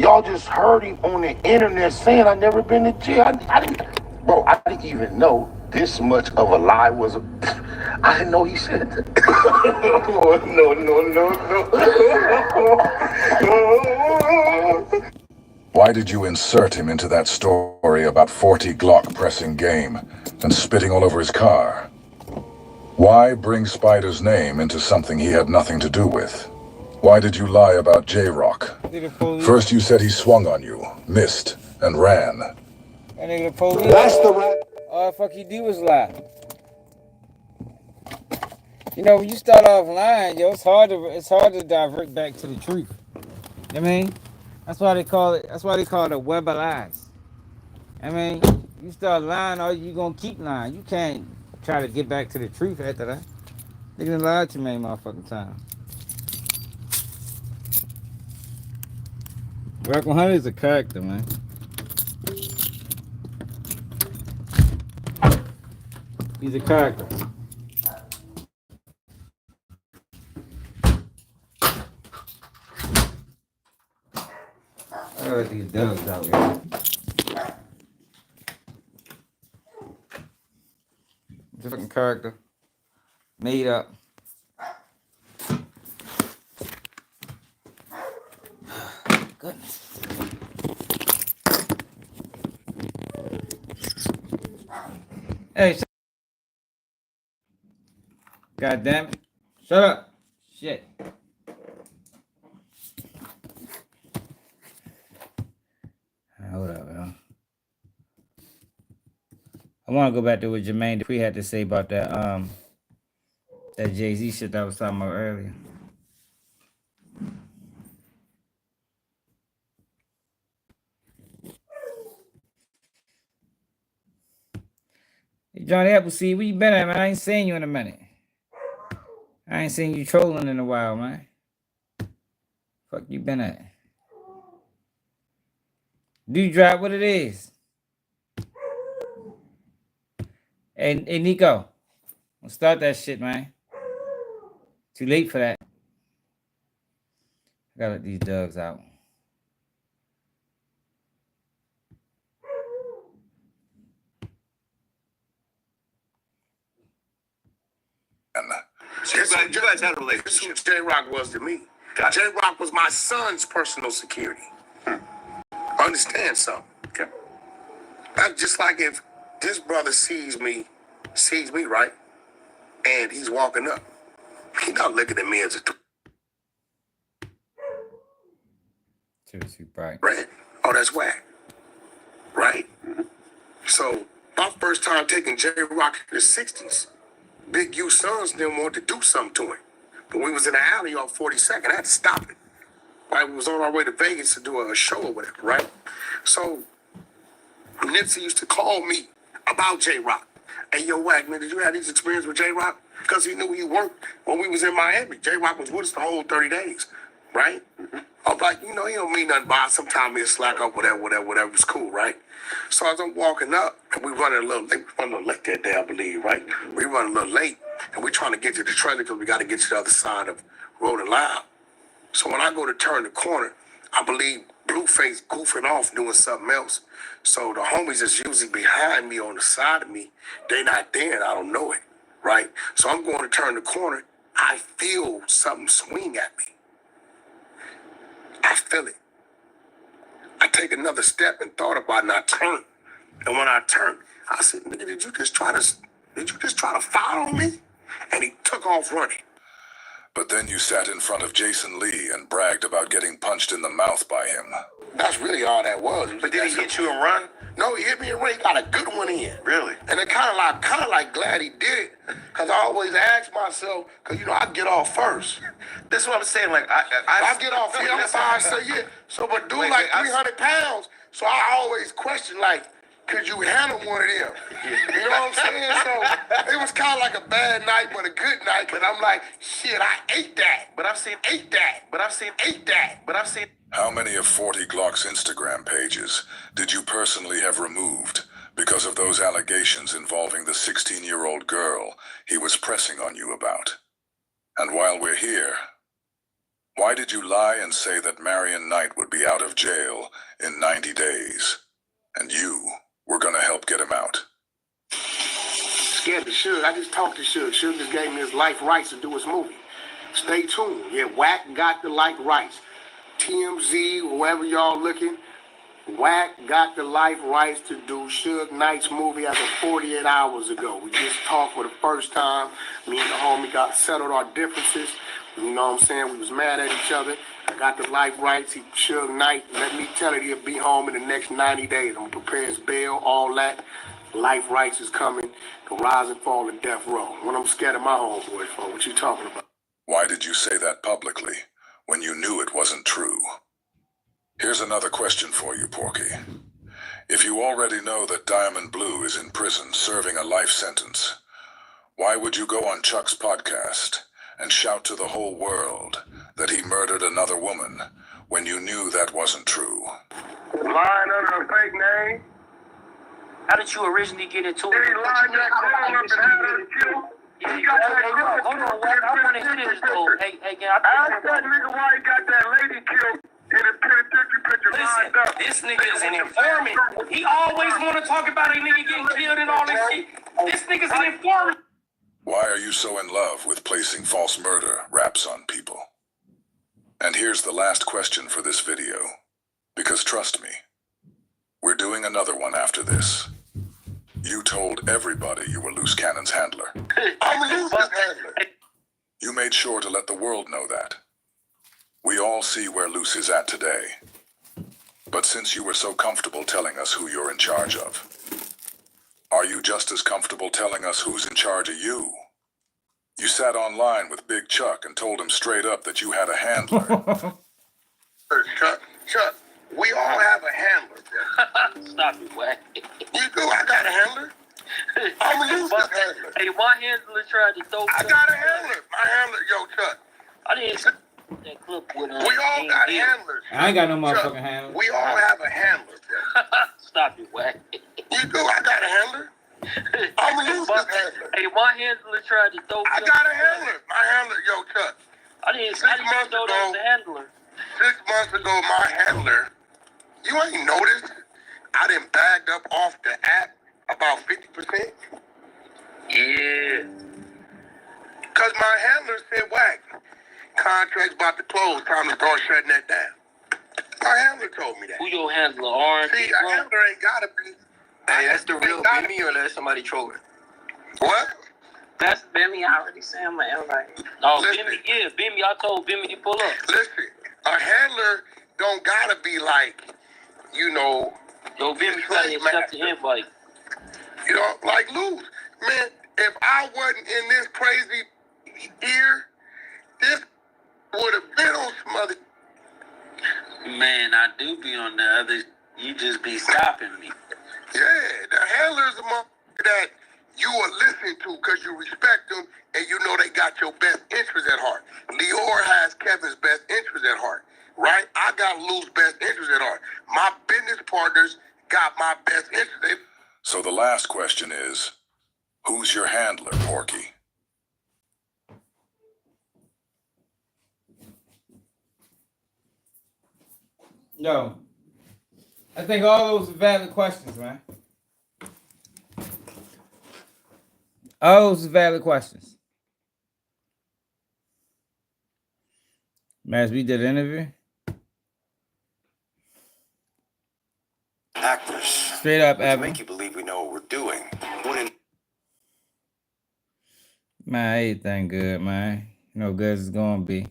Y'all just heard him on the internet saying I never been to jail. I didn't even know this much of a lie was I didn't know he said that. No. Why did you insert him into that story about 40 Glock pressing game and spitting all over his car? Why bring Spider's name into something he had nothing to do with? Why did you lie about J-Rock? First you said he swung on you, missed, and ran. That nigga the police. That's the right. All the fuck he do is lie. When you start off lying, it's hard to divert back to the truth. I mean, that's why they call it a web of lies. I mean, you start lying, or you gonna keep lying. You can't try to get back to the truth after that. They gonna lie to me motherfucking time. Wack 100 is a character, man. He's a character. I gotta let these dogs out here. He's a fucking character. Made up. Goodness. Hey, God damn it. Shut up. Shit. Hold up, man. I want to go back to what Jermaine Dupri had to say about that Jay-Z shit that I was talking about earlier. Hey, Johnny Appleseed, where you been at, man? I ain't seen you in a minute. I ain't seen you trolling in a while, man. Fuck you been at? Do drop what it is. Hey, Nico. Let's start that shit, man. Too late for that. I gotta let these dogs out. You guys had a relationship. This is what J-Rock was to me. Gotcha. J-Rock was my son's personal security. Understand something. Okay. That's just like if this brother sees me, right? And he's walking up. He's not looking at me as a Too bright. Right. Oh, that's Wack. Right? So, my first time taking J-Rock in the 60s, Big U sons didn't want to do something to him. But we was in the alley on 42nd. I had to stop it. Right? We was on our way to Vegas to do a show or whatever, right? So, Nipsey used to call me about J-Rock. Hey, yo, Wack, man, did you have these experiences with J-Rock? Because he knew he worked when we was in Miami. J-Rock was with us the whole 30 days, right? I'm like, he don't mean nothing by it. Sometimes he'll slack up, whatever. It's cool, right? So as I'm walking up, and we running a little late. We run a little late that day, I believe, right? We run a little late, and we trying to get to the trailer because we got to get to the other side of Rolling Loud. So when I go to turn the corner, I believe Blueface goofing off doing something else. So the homies that's usually behind me on the side of me, they not there and I don't know it, right? So I'm going to turn the corner. I feel something swing at me. I feel it. I take another step and thought about it and I turn. And when I turned, I said, nigga, did you just try to fire on me? And he took off running. But then you sat in front of Jason Lee and bragged about getting punched in the mouth by him. That's really all that was. But did he hit you and run? No, he hit me and ran. He got a good one in. Really? And it kind of like glad he did. Because I always ask myself, because, I get off first. This is what I'm saying. Like, I get off first. I'm fine, so yeah. So, but dude, 300 pounds. So I always question, like, could you handle one of them? You know what I'm saying? So it was kind of like a bad night, but a good night. But I'm like, shit, I ate that. But I've seen ate that. But I've seen ate that. But I've seen. How many of 40 Glock's Instagram pages did you personally have removed because of those allegations involving the 16-year-old girl he was pressing on you about? And while we're here, why did you lie and say that Marion Knight would be out of jail in 90 days? And you were gonna help get him out. Scared to Suge. I just talked to Suge. Suge just gave me his life rights to do his movie. Stay tuned. Yeah, Wack got the life rights. TMZ, whoever y'all looking, Wack got the life rights to do Suge Knight's movie as of 48 hours ago. We just talked for the first time. Me and the homie got settled our differences. You know what I'm saying? We was mad at each other. I got the life rights. Suge Knight, let me tell it, he'll be home in the next 90 days. I'm going to prepare his bail, all that. Life rights is coming. The rise and fall of death row. When I'm scared of my homeboy for, what you talking about? Why did you say that publicly when you knew it wasn't true? Here's another question for you, Porky. If you already know that Diamond Blue is in prison serving a life sentence, why would you go on Chuck's podcast and shout to the whole world that he murdered another woman when you knew that wasn't true? Lying under a fake name, How did you originally get into it? He lined that girl up and had her killed. He got that girl. Hold on, Wack. I want to hear this though. Hey, ask that nigga why he got that lady killed in a penitentiary picture lined up. This nigga is an informant. He always want to talk about a nigga getting killed and all this shit. This nigga's an informant. Why are you so in love with placing false murder raps on people? And here's the last question for this video. Because trust me, we're doing another one after this. You told everybody you were Loose Cannon's handler. I'm Loose handler. You made sure to let the world know that. We all see where Loose is at today. But since you were so comfortable telling us who you're in charge of, are you just as comfortable telling us who's in charge of you? You sat online with Big Chuck and told him straight up that you had a handler. Chuck, we all have a handler. Stop it, Wack. You do? I got a handler. I'm Loose handler. Hey, my handler tried to throw. I got a handler. My handler, yo, Chuck. I didn't see that clip with We all got handlers. I ain't got no motherfucking handler. We all have a handler. Stop it, Wack. You do? I got a handler. I'm Loose handler. Hey, my handler tried to throw. I got a handler. My handler, yo, Chuck. I didn't know that was the handler. 6 months ago, my handler, you ain't noticed, I done bagged up off the app about 50%. Yeah. Because my handler said, Wack, contract's about to close, time to start shutting that down. My handler told me that. Who your handler, R&B? See, a handler ain't gotta be. Hey, that's the real Bimmy or that's somebody trolling? What? That's Bimmy. I already said I'm like, oh, Bimmy, yeah, Bimmy. I told Bimmy to pull up. Listen, a handler don't gotta be like, you know. Yo, Bimmy gotta accept the invite. You know, like Lou. Man, if I wasn't in this crazy year, this would have been on some other. Man, I do be on the other. You just be stopping me. Yeah, the handler's a motherfucker that you will listen to because you respect them and you know they got your best interest at heart. Lior has Kevin's best interest at heart, right? I got Lou's best interest at heart. My business partners got my best interest. So the last question is, who's your handler, Porky? Yo, I think all those are valid questions, man. All those are valid questions. Man, as we did an interview. Actors. Straight up, Evan. Make you believe we know what we're doing. Man, everything good, man. You know, good as it's gonna be.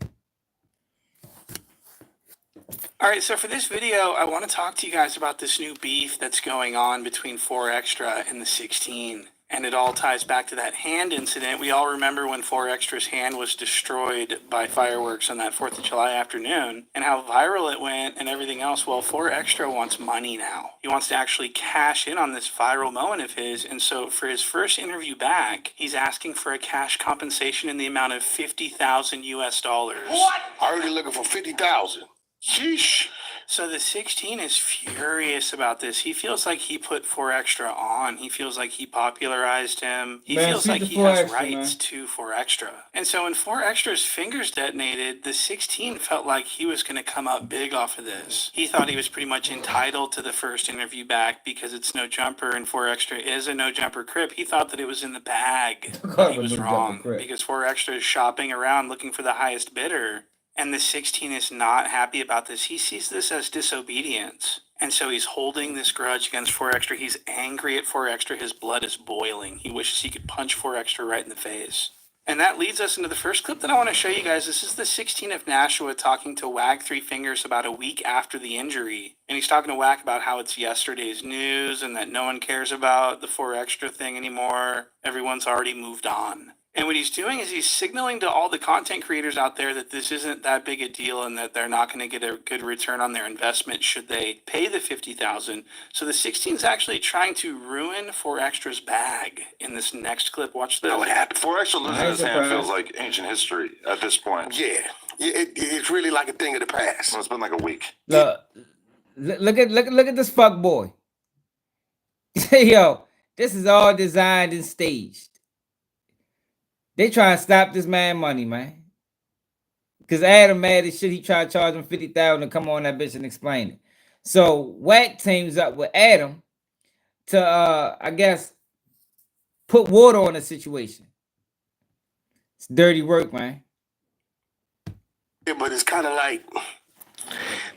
All right, so for this video, I want to talk to you guys about this new beef that's going on between 4 Extra and the 16. And it all ties back to that hand incident. We all remember when 4 Extra's hand was destroyed by fireworks on that 4th of July afternoon and how viral it went and everything else. Well, 4 Extra wants money now. He wants to actually cash in on this viral moment of his. And so for his first interview back, he's asking for a cash compensation in the amount of $50,000 US. What? Already looking for 50,000. Sheesh. So the 16 is furious about this. He feels like he put 4 Extra on. He feels like he popularized him. He feels like he has rights to 4 Extra. And so when 4 Extra's fingers detonated, the 16 felt like he was going to come up big off of this. He thought he was pretty much entitled to the first interview back because it's no jumper and 4 Extra is a no jumper crip. He thought that it was in the bag. But he was wrong because 4 Extra is shopping around looking for the highest bidder. And the 16 is not happy about this. He sees this as disobedience. And so he's holding this grudge against 4 Extra. He's angry at 4 Extra. His blood is boiling. He wishes he could punch 4 Extra right in the face. And that leads us into the first clip that I want to show you guys. This is the 16 of Nashua talking to Wack 3 Fingers about a week after the injury. And he's talking to Wack about how it's yesterday's news and that no one cares about the 4 Extra thing anymore. Everyone's already moved on. And what he's doing is he's signaling to all the content creators out there that this isn't that big a deal and that they're not going to get a good return on their investment should they pay the $50,000. So the 16 is actually trying to ruin 4 Extra's bag in this next clip. Watch this. What happened? 4 Extra losing his hand feels like ancient history at this point. Yeah, it's really like a thing of the past. Well, it's been like a week. Look at this fuck boy. Yo, this is all designed and staged. They try to stop this man money, man. Because Adam mad as shit. He tried to charge him $50,000 to come on that bitch and explain it. So Wack teams up with Adam to, I guess, put water on the situation. It's dirty work, man. Yeah, but it's kind of like,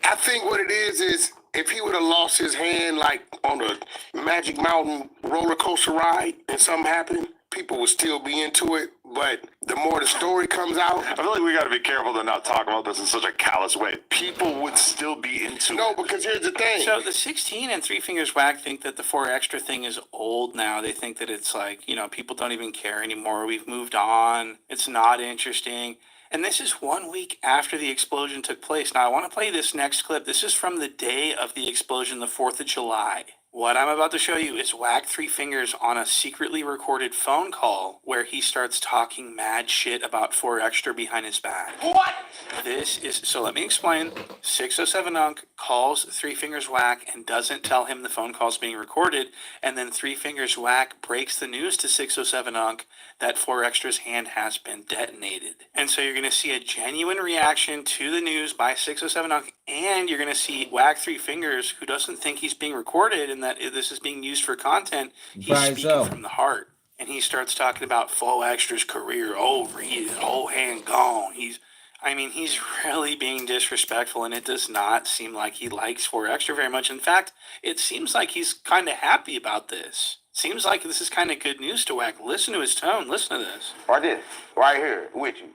I think what it is if he would have lost his hand like on a Magic Mountain roller coaster ride and something happened, people would still be into it. But the more the story comes out, I feel like we got to be careful to not talk about this in such a callous way. People would still be into it. No, because here's the thing. So the 16 and Three Fingers Wack think that the 4 Extra thing is old now. They think that it's like, people don't even care anymore. We've moved on. It's not interesting. And this is 1 week after the explosion took place. Now, I want to play this next clip. This is from the day of the explosion, the 4th of July. What I'm about to show you is Wack Three Fingers on a secretly recorded phone call where he starts talking mad shit about 4 Extra behind his back. What? So let me explain. 607 Unc calls Three Fingers Wack and doesn't tell him the phone call's being recorded. And then Three Fingers Wack breaks the news to 607 Unc that 4 Extra's hand has been detonated. And so you're going to see a genuine reaction to the news by 607 Unc, and you're going to see Wack Three Fingers, who doesn't think he's being recorded and that this is being used for content. He's speaking from the heart. And he starts talking about 4 Extra's career over. His whole hand gone. He's really being disrespectful, and it does not seem like he likes 4 Extra very much. In fact, it seems like he's kind of happy about this. Seems like this is kind of good news to Wack. Listen to his tone. Listen to this. Right there. Right here with you.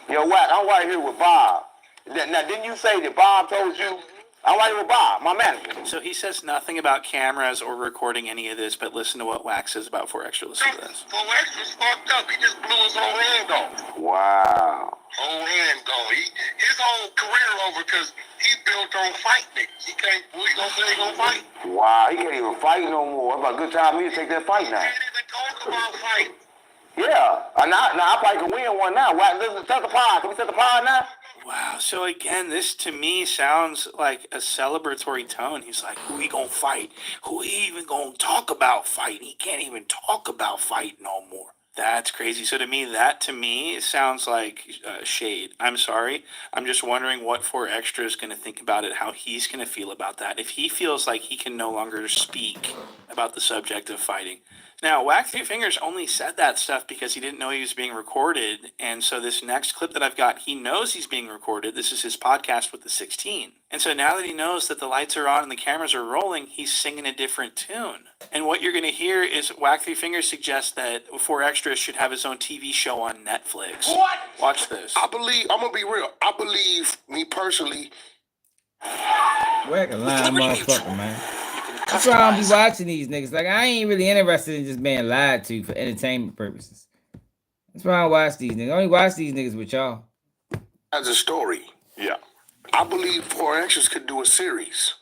Yo, Wack, I'm right here with Bob. Now, didn't you say that Bob told you? I'm right here with Bob, my manager. So he says nothing about cameras or recording any of this, but listen to what Wack says about 4 Extra. Listen to this. 4 Extra's fucked up. He just blew his whole hand off. Wow. Whole hand gone. His whole career over because he built on fight niggas. He can't, what he gonna say he gonna fight? Wow, he can't even fight no more. It's about a good time for me to take that fight now. He can't even talk about fight. Yeah. Now I probably can win one now. Wow, listen, set the pod. Can we set the pod now? Wow. So again, this to me sounds like a celebratory tone. He's like, who he gonna fight? Who he even gonna talk about fighting? He can't even talk about fight no more. That's crazy. So that to me sounds like shade. I'm sorry. I'm just wondering what 4 Extra is going to think about it, how he's going to feel about that. If he feels like he can no longer speak about the subject of fighting. Now, Wack Three Fingers only said that stuff because he didn't know he was being recorded. And so this next clip that I've got, he knows he's being recorded. This is his podcast with the 16. And so now that he knows that the lights are on and the cameras are rolling, he's singing a different tune. And what you're going to hear is Wack Three Fingers suggest that 4 Extra should have his own TV show on Netflix. What? Watch this. I'm going to be real. I believe, me personally. Wack a lying motherfucker, man. That's why I don't be watching these niggas. Like, I ain't really interested in just being lied to for entertainment purposes. That's why I watch these niggas. I only watch these niggas with y'all. As a story. Yeah. I believe 4 Extras could do a series.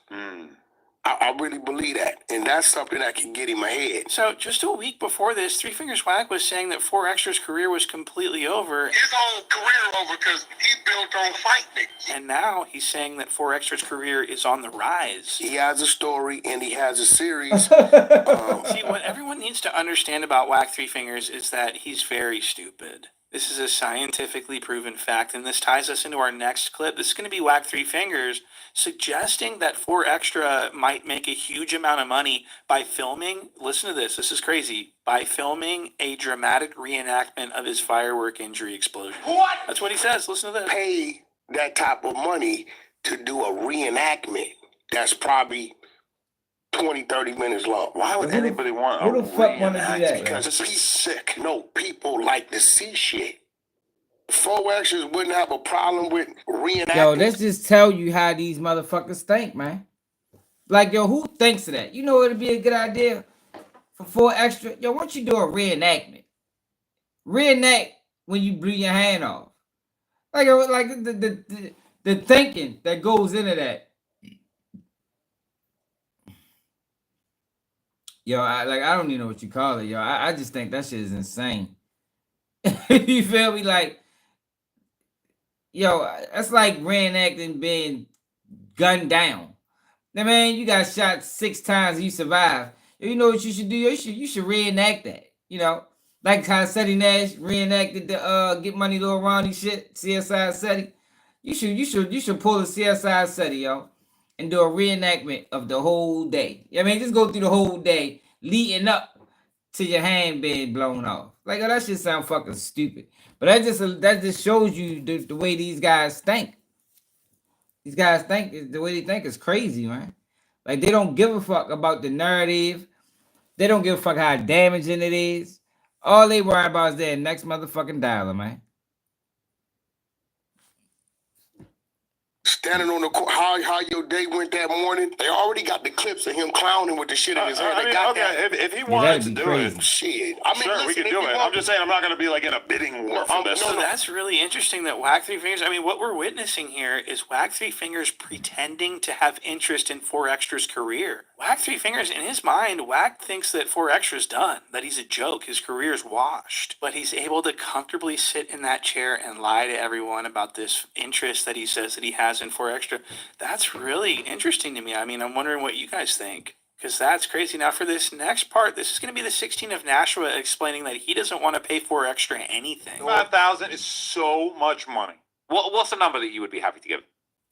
I really believe that. And that's something that can get in my head. So just a week before this, Three Fingers Wack was saying that 4 Extra's career was completely over. His whole career over because he built on fight niggas. And now he's saying that 4 Extra's career is on the rise. He has a story and he has a series. See, what everyone needs to understand about Wack Three Fingers is that he's very stupid. This is a scientifically proven fact, and this ties us into our next clip. This is going to be Wack Three Fingers suggesting that 4 Extra might make a huge amount of money by filming, listen to this is crazy, by filming a dramatic reenactment of his firework injury explosion. What? That's what he says. Listen to this. Pay that type of money to do a reenactment that's probably 20, 30 minutes long. Why would anybody want Who the fuck want to do that? Because it's sick. No, people like to see shit. 4 Extras wouldn't have a problem with reenacting. Yo, let's just tell you how these motherfuckers think, man. Like, yo, who thinks of that? You know it'd be a good idea for 4 Extra? Yo, why don't you do a reenactment? Reenact when you blew your hand off. Like the thinking that goes into that. Yo, I don't even know what you call it, yo. I just think that shit is insane. You feel me? Like, yo, that's like reenacting being gunned down I mean, you got shot 6 times and you survived. You know what you should do? You should reenact that. You know, like how Seti Nash reenacted the Get Money Lil Ronnie shit, CSI Seti. You should pull a CSI Seti, yo, and do a reenactment of the whole day. I mean, just go through the whole day leading up to your hand being blown off. Like, oh, that shit sound fucking stupid. But that just shows you the way these guys think. These guys think the way they think is crazy, man. Like, they don't give a fuck about the narrative. They don't give a fuck how damaging it is. All they worry about is their next motherfucking dollar, man. Standing on the court, how your day went that morning. They already got the clips of him clowning with the shit in his hand. They got that. If he wanted to do crazy. it, shit. I mean, sure, listen, we could if do you it. want- I'm just saying I'm not going to be like in a bidding war for this. So that's really interesting that Wack Three Fingers, I mean, what we're witnessing here is Wack Three Fingers pretending to have interest in 4Extra's career. Wack Three Fingers, in his mind, Wack thinks that 4Extra's done, that he's a joke, his career's washed. But he's able to comfortably sit in that chair and lie to everyone about this interest that he says that he has in 4Extra. That's really interesting to me. I mean, I'm wondering what you guys think. Because that's crazy. Now, for this next part, this is going to be the 16 of Nashua explaining that he doesn't want to pay 4Extra anything. 5,000 is so much money. What's the number that you would be happy to give?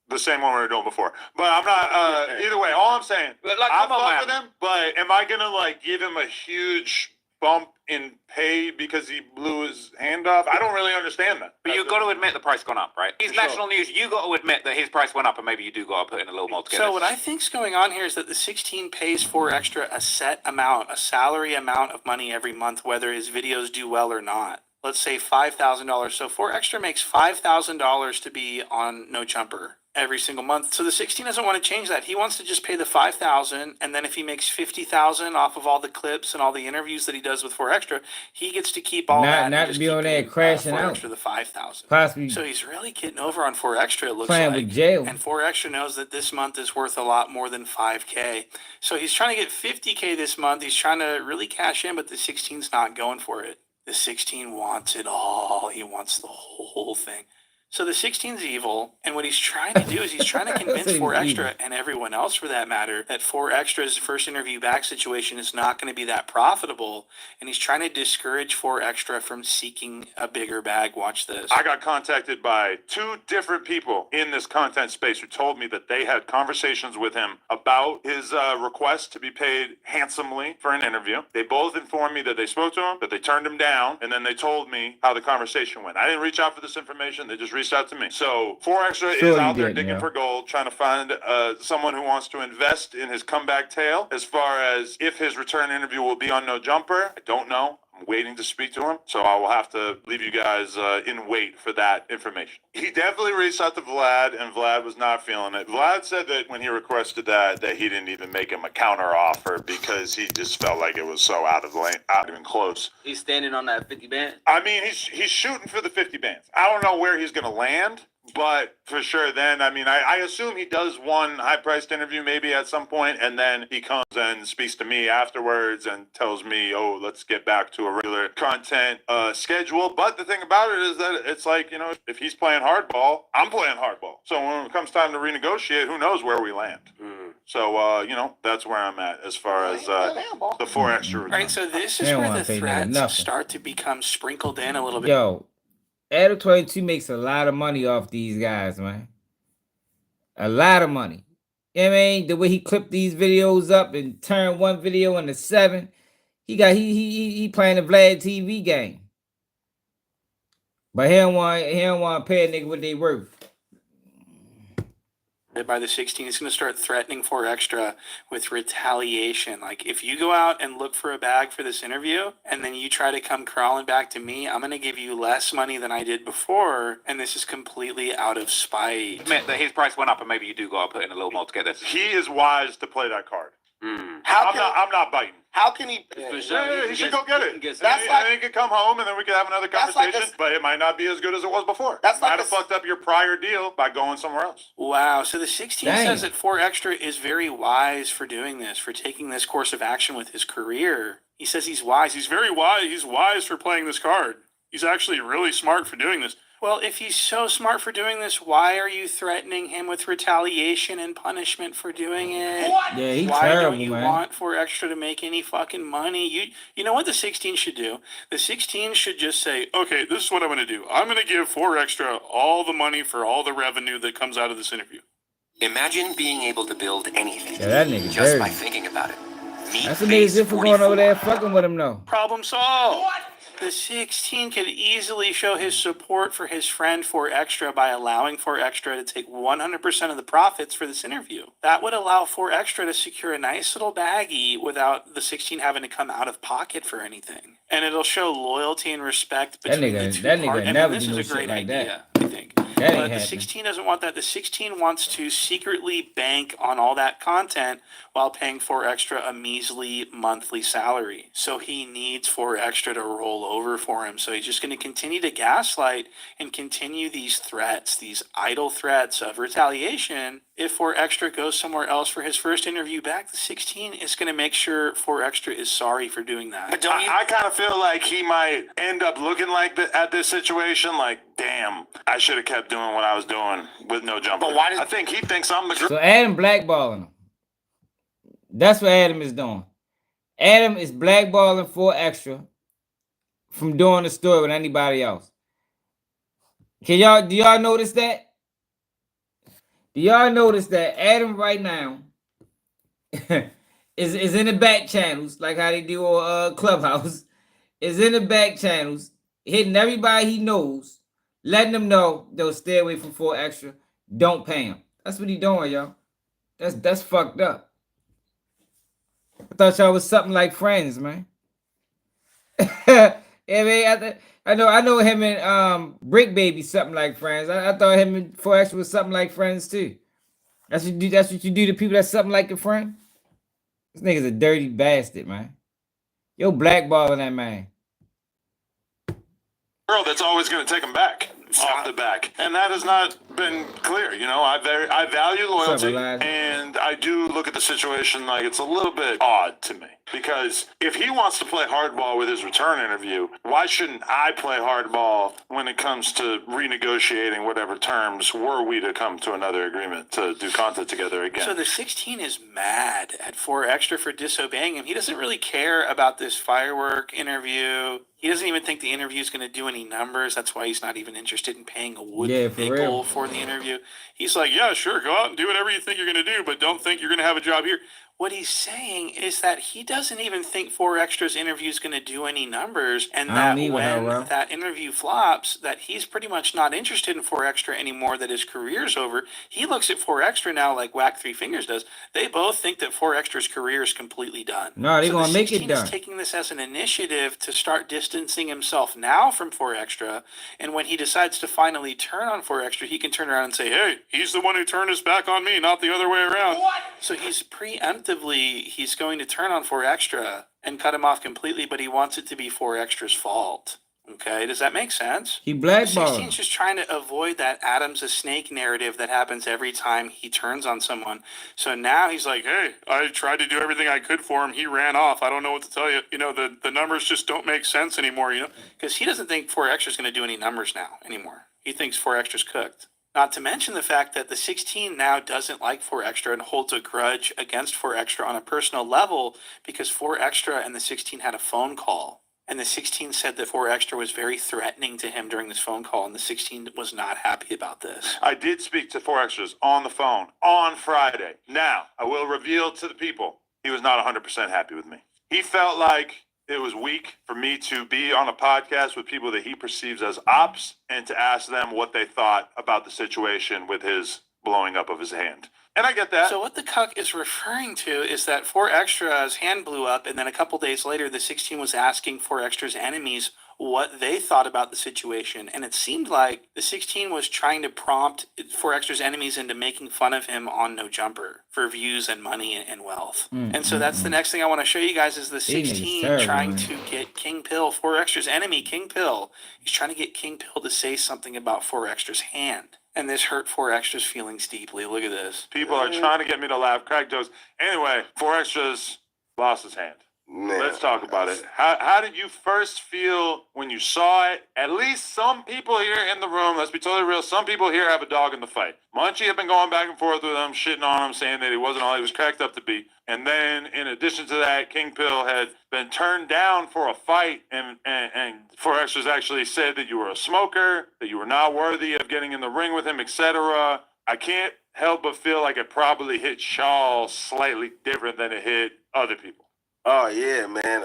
The same one we were doing before. But I'm not, either way, all I'm saying, Like, I come on, fuck man. with him, but am I going to, like, give him a huge bump in pay because he blew his hand off? I don't really understand that. But you've got to admit the price gone up, right? He's national news. You got to admit that his price went up, and maybe you do got to put in a little more together. So what I think's going on here is that the 16 pays 4Extra a set amount, a salary amount of money every month, whether his videos do well or not. Let's say $5,000. So 4Extra makes $5,000 to be on No Jumper every single month. So the 16 doesn't want to change that. He wants to just pay the $5,000, and then if he makes $50,000 off of all the clips and all the interviews that he does with 4Extra, he gets to keep all that. Not to be on there crashing 4 out. Extra the $5,000. Possibly So he's really getting over on 4Extra. It looks playing like. with jail. And 4Extra knows that this month is worth a lot more than $5K. So he's trying to get $50K this month. He's trying to really cash in, but the 16's not going for it. The 16 wants it all. He wants the whole thing. So the 16's evil, and what he's trying to do is he's trying to convince So he's 4Extra evil. and everyone else for that matter that 4Extra's first interview back situation is not going to be that profitable, and he's trying to discourage 4Extra from seeking a bigger bag. Watch this. I got contacted by 2 different people in this content space who told me that they had conversations with him about his request to be paid handsomely for an interview. They both informed me that they spoke to him, that they turned him down, and then they told me how the conversation went. I didn't reach out for this information. They just reached out to me. So 4Extra Sure is you out there did, digging yeah. for gold, trying to find someone who wants to invest in his comeback tale. As far as if his return interview will be on No Jumper, I don't know. I'm waiting to speak to him, so I will have to leave you guys in wait for that information. He definitely reached out to Vlad, and Vlad was not feeling it. Vlad said that when he requested that he didn't even make him a counter offer because he just felt like it was so out of lane, not even close. He's standing on that 50 band. I mean, he's shooting for the 50 bands. I don't know where he's going to land, but for sure then, I mean, I assume he does one high-priced interview maybe at some point, and then he comes and speaks to me afterwards and tells me, oh, let's get back to a regular content schedule. But the thing about it is that it's like, you know, if he's playing hardball, I'm playing hardball. So when it comes time to renegotiate, who knows where we land. So, you know, that's where I'm at as far as the 4Extra. All right, so this is They don't where wanna the pay threats nothing. start to become sprinkled in a little bit. Yo, Adam 22 makes a lot of money off these guys, man. A lot of money. You know what I mean? The way he clipped these videos up and turned one video into 7. He playing the Vlad TV game. But he don't want to pay a nigga what they worth. By the 16, he's going to start threatening 4Extra with retaliation. Like, if you go out and look for a bag for this interview, and then you try to come crawling back to me, I'm going to give you less money than I did before, and this is completely out of spite. Admit that his price went up, and maybe you do got to put in a little more to get this. He is wise to play that card. How I'm not biting. How can he? Yeah, he should go get it. That's and like- then he can come home, and then we can have another That's like conversation. But it might not be as good as it was before. That's like might have fucked up your prior deal by going somewhere else. Wow. So the 16 Dang. says that 4Extra is very wise for doing this, for taking this course of action with his career. He says he's wise. He's very wise. He's wise for playing this card. He's actually really smart for doing this. Well, if he's so smart for doing this, why are you threatening him with retaliation and punishment for doing it? What? Yeah, he Why terrible, don't you man. want 4Extra to make any fucking money? You know what the 16 should do? The 16 should just say, okay, this is what I'm going to do. I'm going to give 4Extra all the money for all the revenue that comes out of this interview. Imagine being able to build anything Yeah, that nigga just by dirty. thinking about it. Meet That's what niggas did for going over there fucking with him, though. Problem solved. What? The 16 could easily show his support for his friend 4Extra by allowing 4Extra to take 100% of the profits for this interview. That would allow 4Extra to secure a nice little baggie without the 16 having to come out of pocket for anything. And it'll show loyalty and respect between the two parties. Never This do is no a great shit like idea, that. I think. That ain't But the happening. 16 doesn't want that. The 16 wants to secretly bank on all that content while paying 4Extra a measly monthly salary. So he needs 4Extra to roll over for him. So he's just going to continue to gaslight and continue these threats, these idle threats of retaliation. If 4Extra goes somewhere else for his first interview back, the 16 is going to make sure 4Extra is sorry for doing that. But I kind of feel like he might end up looking like at this situation, like, damn, I should have kept doing what I was doing with no jumper. But why I think he thinks I'm the girl. So Adam blackballing him. That's what Adam is doing. Adam is blackballing 4Extra from doing the story with anybody else. Do y'all notice that? Do y'all notice that Adam right now is in the back channels, like how they do on Clubhouse, is in the back channels, hitting everybody he knows, letting them know they'll stay away from 4Extra, don't pay him. That's what he doing, y'all. That's fucked up. I thought y'all was something like friends, man. Yeah, man, I know him and Brick Baby something like friends. I thought him and 4Extra was something like friends too. That's what you do to people that's something like a friend. This nigga's a dirty bastard, man. Yo, blackballing that man. Girl that's always going to take him back off the back, and that has not been clear. You know, I value loyalty, and I do look at the situation like it's a little bit odd to me, because if he wants to play hardball with his return interview, why shouldn't I play hardball when it comes to renegotiating whatever terms were we to come to another agreement to do content together again? So the 16 is mad at 4Extra for disobeying him. He doesn't really care about this firework interview. He doesn't even think the interview is going to do any numbers. That's why he's not even interested in paying a wooden nickel for the interview. He's like, yeah, sure, go out and do whatever you think you're going to do, but don't think you're going to have a job here. What he's saying is that he doesn't even think 4Extra's interview is going to do any numbers, and that when that interview flops, that he's pretty much not interested in 4Extra anymore, that his career's over. He looks at 4Extra now like Wack Three Fingers does. They both think that 4Extra's career is completely done. No, they're going to make it done. He's taking this as an initiative to start distancing himself now from 4Extra, and when he decides to finally turn on 4Extra, he can turn around and say, hey, he's the one who turned his back on me, not the other way around. What? So he's he's going to turn on 4Extra and cut him off completely, but he wants it to be 4Extra's fault. Okay, does that make sense? He blackballed. 16's just trying to avoid that Adam's a snake narrative that happens every time he turns on someone. So now he's like, hey, I tried to do everything I could for him. He ran off. I don't know what to tell you. You know, the numbers just don't make sense anymore, you know? Because he doesn't think 4Extra's going to do any numbers now anymore. He thinks 4Extra's cooked. Not to mention the fact that the 16 now doesn't like 4Extra and holds a grudge against 4Extra on a personal level because 4Extra and the 16 had a phone call. And the 16 said that 4Extra was very threatening to him during this phone call, and the 16 was not happy about this. I did speak to 4Extras on the phone on Friday. Now, I will reveal to the people, he was not 100% happy with me. He felt like it was weak for me to be on a podcast with people that he perceives as ops and to ask them what they thought about the situation with his blowing up of his hand. And I get that. So what the cuck is referring to is that 4Extra's hand blew up, and then a couple days later, the 16 was asking 4Extra's enemies what they thought about the situation. And it seemed like the 16 was trying to prompt 4Extra's enemies into making fun of him on No Jumper for views and money and wealth. And so that's the next thing I want to show you guys is the 16 trying to get King Pill, 4Extra's enemy, King Pill. He's trying to get King Pill to say something about 4Extra's hand. And this hurt 4Extra's feelings deeply. Look at this. People are trying to get me to laugh, crack jokes. Anyway, 4Extras lost his hand. Man, let's talk about it. How did you first feel when you saw it? At least some people here in the room, let's be totally real, some people here have a dog in the fight. Munchie had been going back and forth with him, shitting on him, saying that he wasn't all he was cracked up to be. And then, in addition to that, King Pill had been turned down for a fight, and 4Extras actually said that you were a smoker, that you were not worthy of getting in the ring with him, etc. I can't help but feel like it probably hit Shaw slightly different than it hit other people. Oh yeah, man.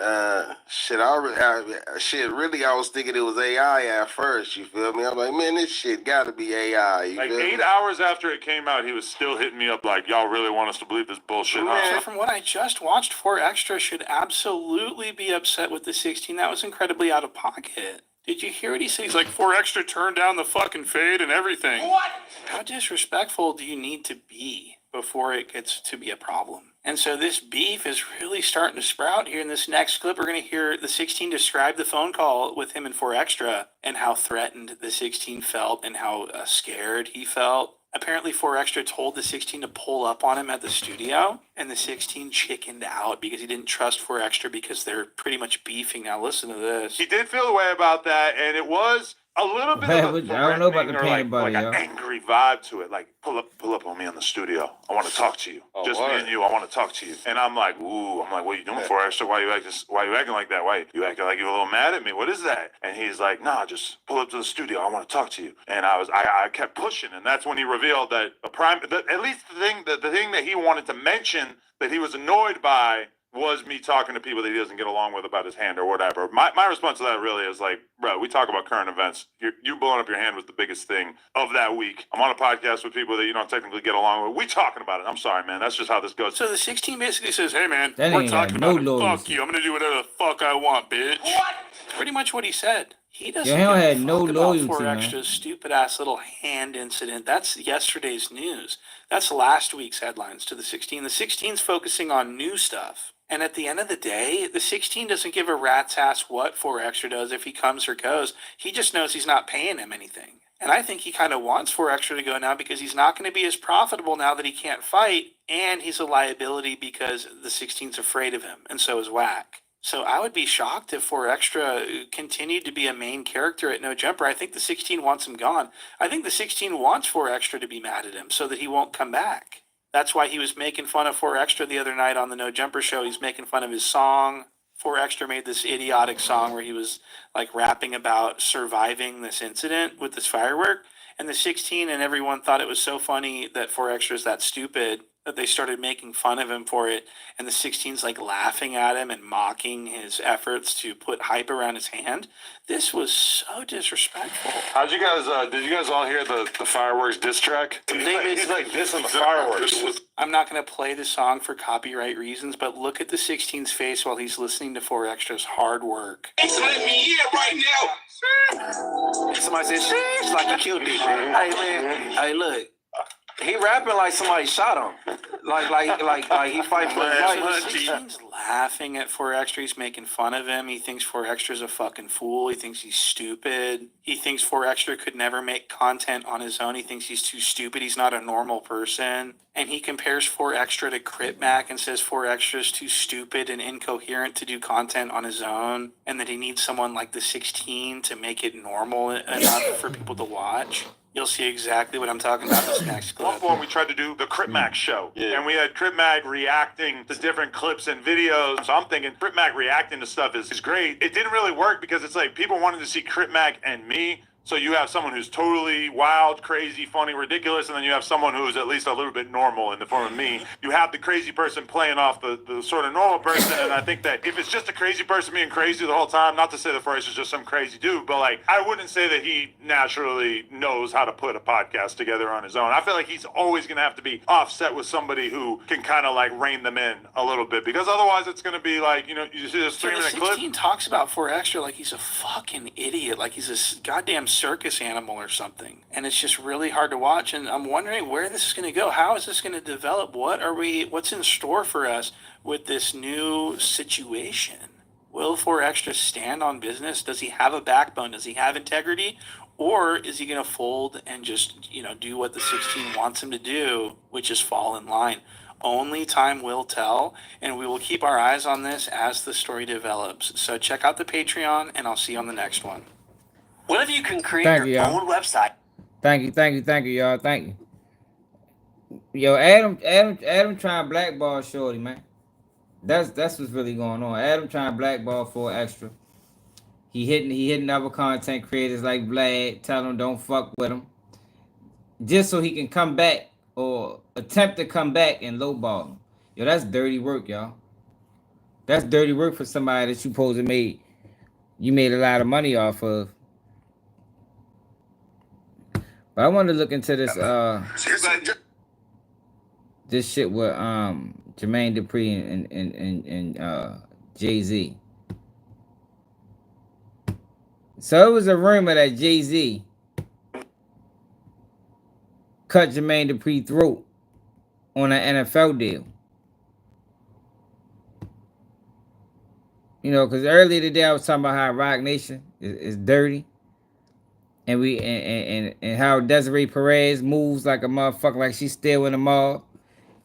Really, I was thinking it was AI at first. You feel me? I'm like, man, this shit got to be AI. You like feel 8 me? hours after it came out, he was still hitting me up like, y'all really want us to believe this bullshit? So from what I just watched, 4Extra should absolutely be upset with the 16. That was incredibly out of pocket. Did you hear what he said? He's like, 4Extra turned down the fucking fade and everything. What? How disrespectful do you need to be before it gets to be a problem? And so this beef is really starting to sprout here. In this next clip, we're going to hear the 16 describe the phone call with him and 4Extra and how threatened the 16 felt and how scared he felt. Apparently 4Extra told the 16 to pull up on him at the studio, and the 16 chickened out because he didn't trust 4Extra because they're pretty much beefing. Now listen to this. He did feel a way about that, and it was a little bit of a I don't know about the peanut butter, like an angry vibe to it. Like, pull up on me on the studio. I want to talk to you. Just me and you. I want to talk to you. And I'm like, ooh. I'm like, what are you doing, 4Extra? Why are you acting like that? Why you acting like you're a little mad at me? What is that? And he's like, nah, just pull up to the studio. I want to talk to you. And I kept pushing, and that's when he revealed that at least the thing that he wanted to mention that he was annoyed by was me talking to people that he doesn't get along with about his hand or whatever. My response to that really is like, bro, we talk about current events. You blowing up your hand was the biggest thing of that week. I'm on a podcast with people that you don't technically get along with. We talking about it. I'm sorry, man. That's just how this goes. So the 16 basically says, hey, man, That we're ain't talking got no about it. loyalty. Fuck you. I'm going to do whatever the fuck I want, bitch. What? Pretty much what he said. He doesn't Yeah, he don't give a have no fuck about loyalty, 4Extra's man. stupid-ass little hand incident. That's yesterday's news. That's last week's headlines to the 16. The 16's focusing on new stuff. And at the end of the day, the 16 doesn't give a rat's ass what 4Extra does if he comes or goes. He just knows he's not paying him anything. And I think he kind of wants 4Extra to go now because he's not going to be as profitable now that he can't fight, and he's a liability because the 16's afraid of him, and so is Wack. So I would be shocked if 4Extra continued to be a main character at No Jumper. I think the 16 wants him gone. I think the 16 wants 4Extra to be mad at him so that he won't come back. That's why he was making fun of 4Extra the other night on the No Jumper show. He's making fun of his song. 4Extra made this idiotic song where he was like rapping about surviving this incident with this firework. And the 16 and everyone thought it was so funny that 4Extra is that stupid that they started making fun of him for it. And the 16's like laughing at him and mocking his efforts to put hype around his hand. This was so disrespectful. How'd you guys, did you guys all hear the fireworks diss track? He's like dissing the fireworks. I'm not going to play the song for copyright reasons, but look at the 16's face while he's listening to 4Extra's hard work. So let me in right now. Somebody said, sheesh, like he killed it. Hey, man, hey, look. He rapping like somebody shot him. Like he fighting for his life. He's laughing at 4Extra. He's making fun of him. He thinks 4Extra's a fucking fool. He thinks he's stupid. He thinks 4Extra could never make content on his own. He thinks he's too stupid. He's not a normal person. And he compares 4Extra to Crip Mac and says 4Extra's too stupid and incoherent to do content on his own, and that he needs someone like the 16 to make it normal enough for people to watch. You'll see exactly what I'm talking about in this next clip. At one point, we tried to do the Crip Mac show, and we had Crip Mac reacting to different clips and videos. So I'm thinking Crip Mac reacting to stuff is great. It didn't really work because it's like people wanted to see Crip Mac and me. So you have someone who's totally wild, crazy, funny, ridiculous, and then you have someone who's at least a little bit normal in the form of me. You have the crazy person playing off the sort of normal person, and I think that if it's just a crazy person being crazy the whole time, not to say that Forrest is just some crazy dude, but like I wouldn't say that he naturally knows how to put a podcast together on his own. I feel like he's always going to have to be offset with somebody who can kind of like rein them in a little bit, because otherwise it's going to be like, you know, you see this 3-minute clip. 16 talks about 4Extra like he's a fucking idiot, like he's a goddamn circus animal or something, and it's just really hard to watch. And I'm wondering where this is going to go. How is this going to develop? What's in store for us with this new situation? Will 4Extra stand on business? Does he have a backbone? Does he have integrity? Or is he going to fold and just, you know, do what the 16 wants him to do, which is fall in line? Only time will tell, and we will keep our eyes on this as the story develops. So check out the Patreon, and I'll see you on the next one. What if you can create Thank you, your y'all. own website? Thank you, y'all. Thank you. Yo, Adam trying to blackball Shorty, man. That's what's really going on. Adam trying to blackball for extra. He hitting other content creators like Vlad, telling them don't fuck with him, just so he can come back or attempt to come back and lowball him. Yo, that's dirty work, y'all. That's dirty work for somebody that you supposed to made a lot of money off of. But I want to look into this this shit with Jermaine Dupri and Jay-Z. So it was a rumor that Jay-Z cut Jermaine Dupri's throat on an NFL deal. You know, because earlier today I was talking about how Rock Nation is dirty. And we and how Desiree Perez moves like a motherfucker, like she's still in the mall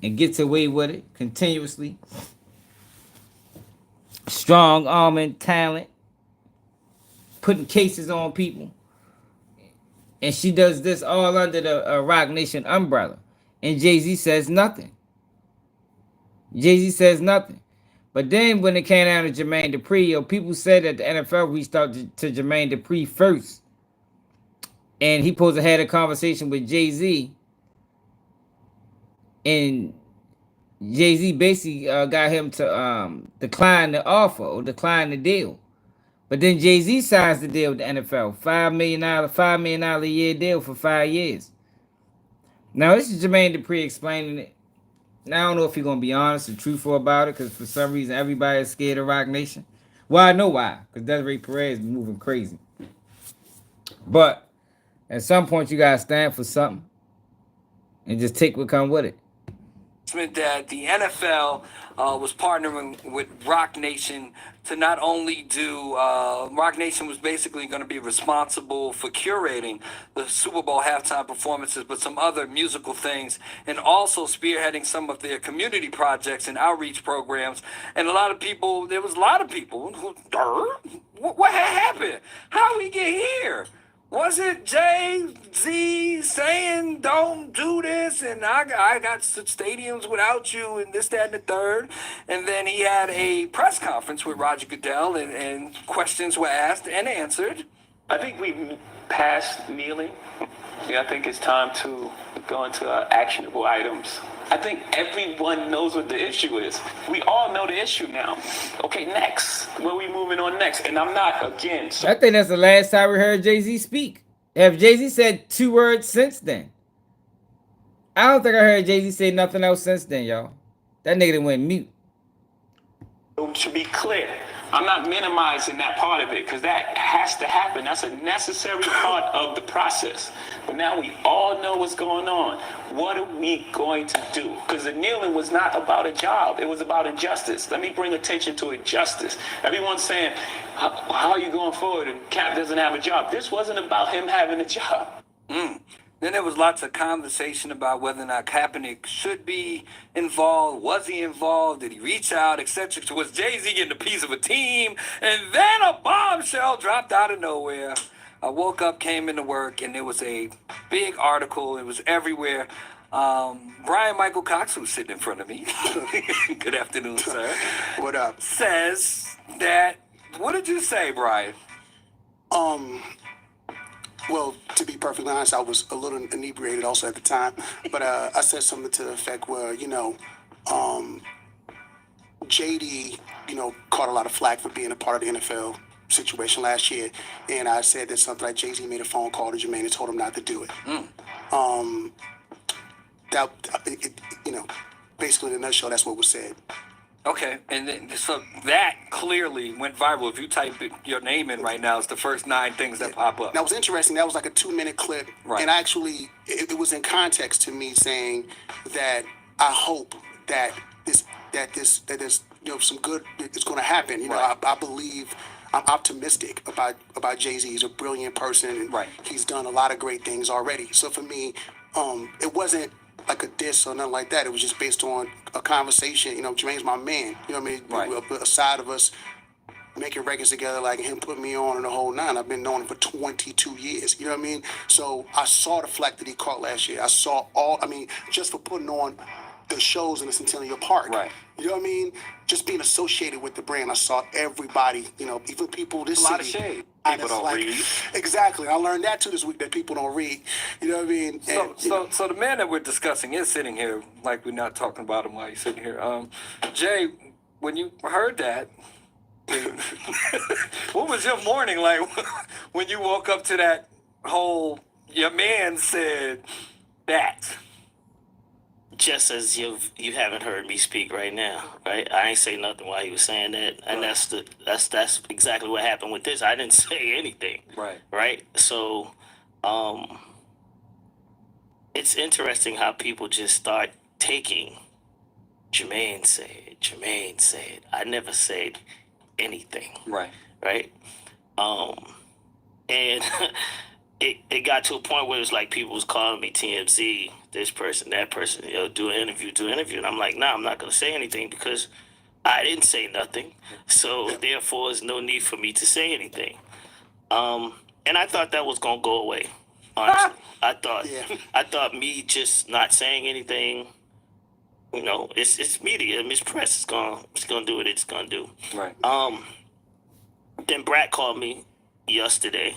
and gets away with it continuously. Strong arming talent, putting cases on people. And she does this all under the Rock Nation umbrella. And Jay-Z says nothing. Jay-Z says nothing. But then when it came down to Jermaine Dupri, yo, people said that the NFL reached out to Jermaine Dupri first. And he supposed to have a conversation with Jay-Z. And Jay-Z basically got him to decline the offer or decline the deal. But then Jay-Z signs the deal with the NFL. $5 million a year deal for 5 years. Now, this is Jermaine Dupri explaining it. Now, I don't know if he's going to be honest or truthful about it, because for some reason, everybody is scared of Rock Nation. Well, I know why, because Desiree Perez is moving crazy. But at some point, you got to stand for something and just take what comes with it. That the NFL was partnering with Rock Nation to not only do Rock Nation was basically going to be responsible for curating the Super Bowl halftime performances, but some other musical things, and also spearheading some of their community projects and outreach programs. And there was a lot of people who, what had happened? How we get here? Was it Jay-Z saying don't do this and I got stadiums without you and this, that, and the third? And then he had a press conference with Roger Goodell and questions were asked and answered. I think we passed kneeling. I think it's time to go into actionable items. I think everyone knows what the issue is. We all know the issue now. Okay, next. Where we moving on next? And I'm not, again... I think that's the last time we heard Jay-Z speak. Have Jay-Z said 2 words since then? I don't think I heard Jay-Z say nothing else since then, y'all. That nigga done went mute. To be clear, I'm not minimizing that part of it, because that has to happen. That's a necessary part of the process. But now we all know what's going on. What are we going to do? Because the kneeling was not about a job. It was about injustice. Let me bring attention to injustice. Everyone's saying, how are you going forward? And Cap doesn't have a job. This wasn't about him having a job. Then there was lots of conversation about whether or not Kaepernick should be involved. Was he involved? Did he reach out, etc.? Was Jay-Z getting a piece of a team? And then a bombshell dropped out of nowhere. I woke up, came into work, and there was a big article. It was everywhere. Brian Michael Cox, who's sitting in front of me. Good afternoon, sir. What up? Says that, what did you say, Brian? Well, to be perfectly honest, I was a little inebriated also at the time. But I said something to the effect where, JD, caught a lot of flack for being a part of the NFL situation last year. And I said that something like Jay-Z made a phone call to Jermaine and told him not to do it. Basically in a nutshell, that's what was said. Okay, and then so that clearly went viral. If you type your name in right now, it's the first 9 things that pop up. That was interesting. That was like a 2-minute clip. Right. And actually, it was in context to me saying that I hope that there's some good is going to happen. I believe, I'm optimistic about Jay-Z. He's a brilliant person, and he's done a lot of great things already. So for me, it wasn't a like a diss or nothing like that. It was just based on a conversation. You know, Jermaine's my man. You know what I mean? Right. A side of us making records together, like him put me on and the whole nine. I've been knowing him for 22 years. You know what I mean? So I saw the flack that he caught last year. I saw just for putting on the shows in the Centennial Park. Right. You know what I mean? Just being associated with the brand. I saw everybody, you know, even people this A lot of city. shade. People don't read. Exactly. I learned that too this week, that people don't read. You know what I mean? So the man that we're discussing is sitting here, like we're not talking about him while he's sitting here. Jay, when you heard that, what was your morning like when you woke up to that whole, your man said that? Just as you haven't heard me speak right now, right? I ain't say nothing while he was saying that, and that's exactly what happened with this. I didn't say anything, right? So, it's interesting how people just start taking Jermaine said. I never said anything, right? And it got to a point where it was like people was calling me TMZ, this person, that person, you know, do an interview. And I'm like, nah, I'm not going to say anything because I didn't say nothing. So therefore, there's no need for me to say anything. And I thought that was going to go away, honestly. I thought me just not saying anything, you know, it's media, it's press, it's gonna do what it's gonna do. Right. Then Brad called me yesterday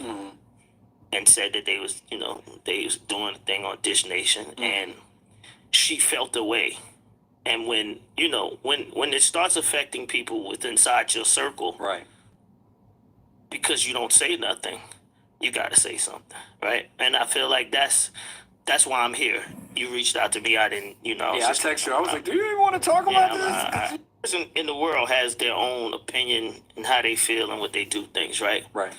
and said that they was doing a thing on Dish Nation, and she felt the way. And when it starts affecting people within inside your circle, right? Because you don't say nothing, you gotta say something, right? And I feel like that's why I'm here. You reached out to me. I didn't, I texted you. I was like, do you even want to talk about this? Every person in the world has their own opinion and how they feel and what they do things, right? Right.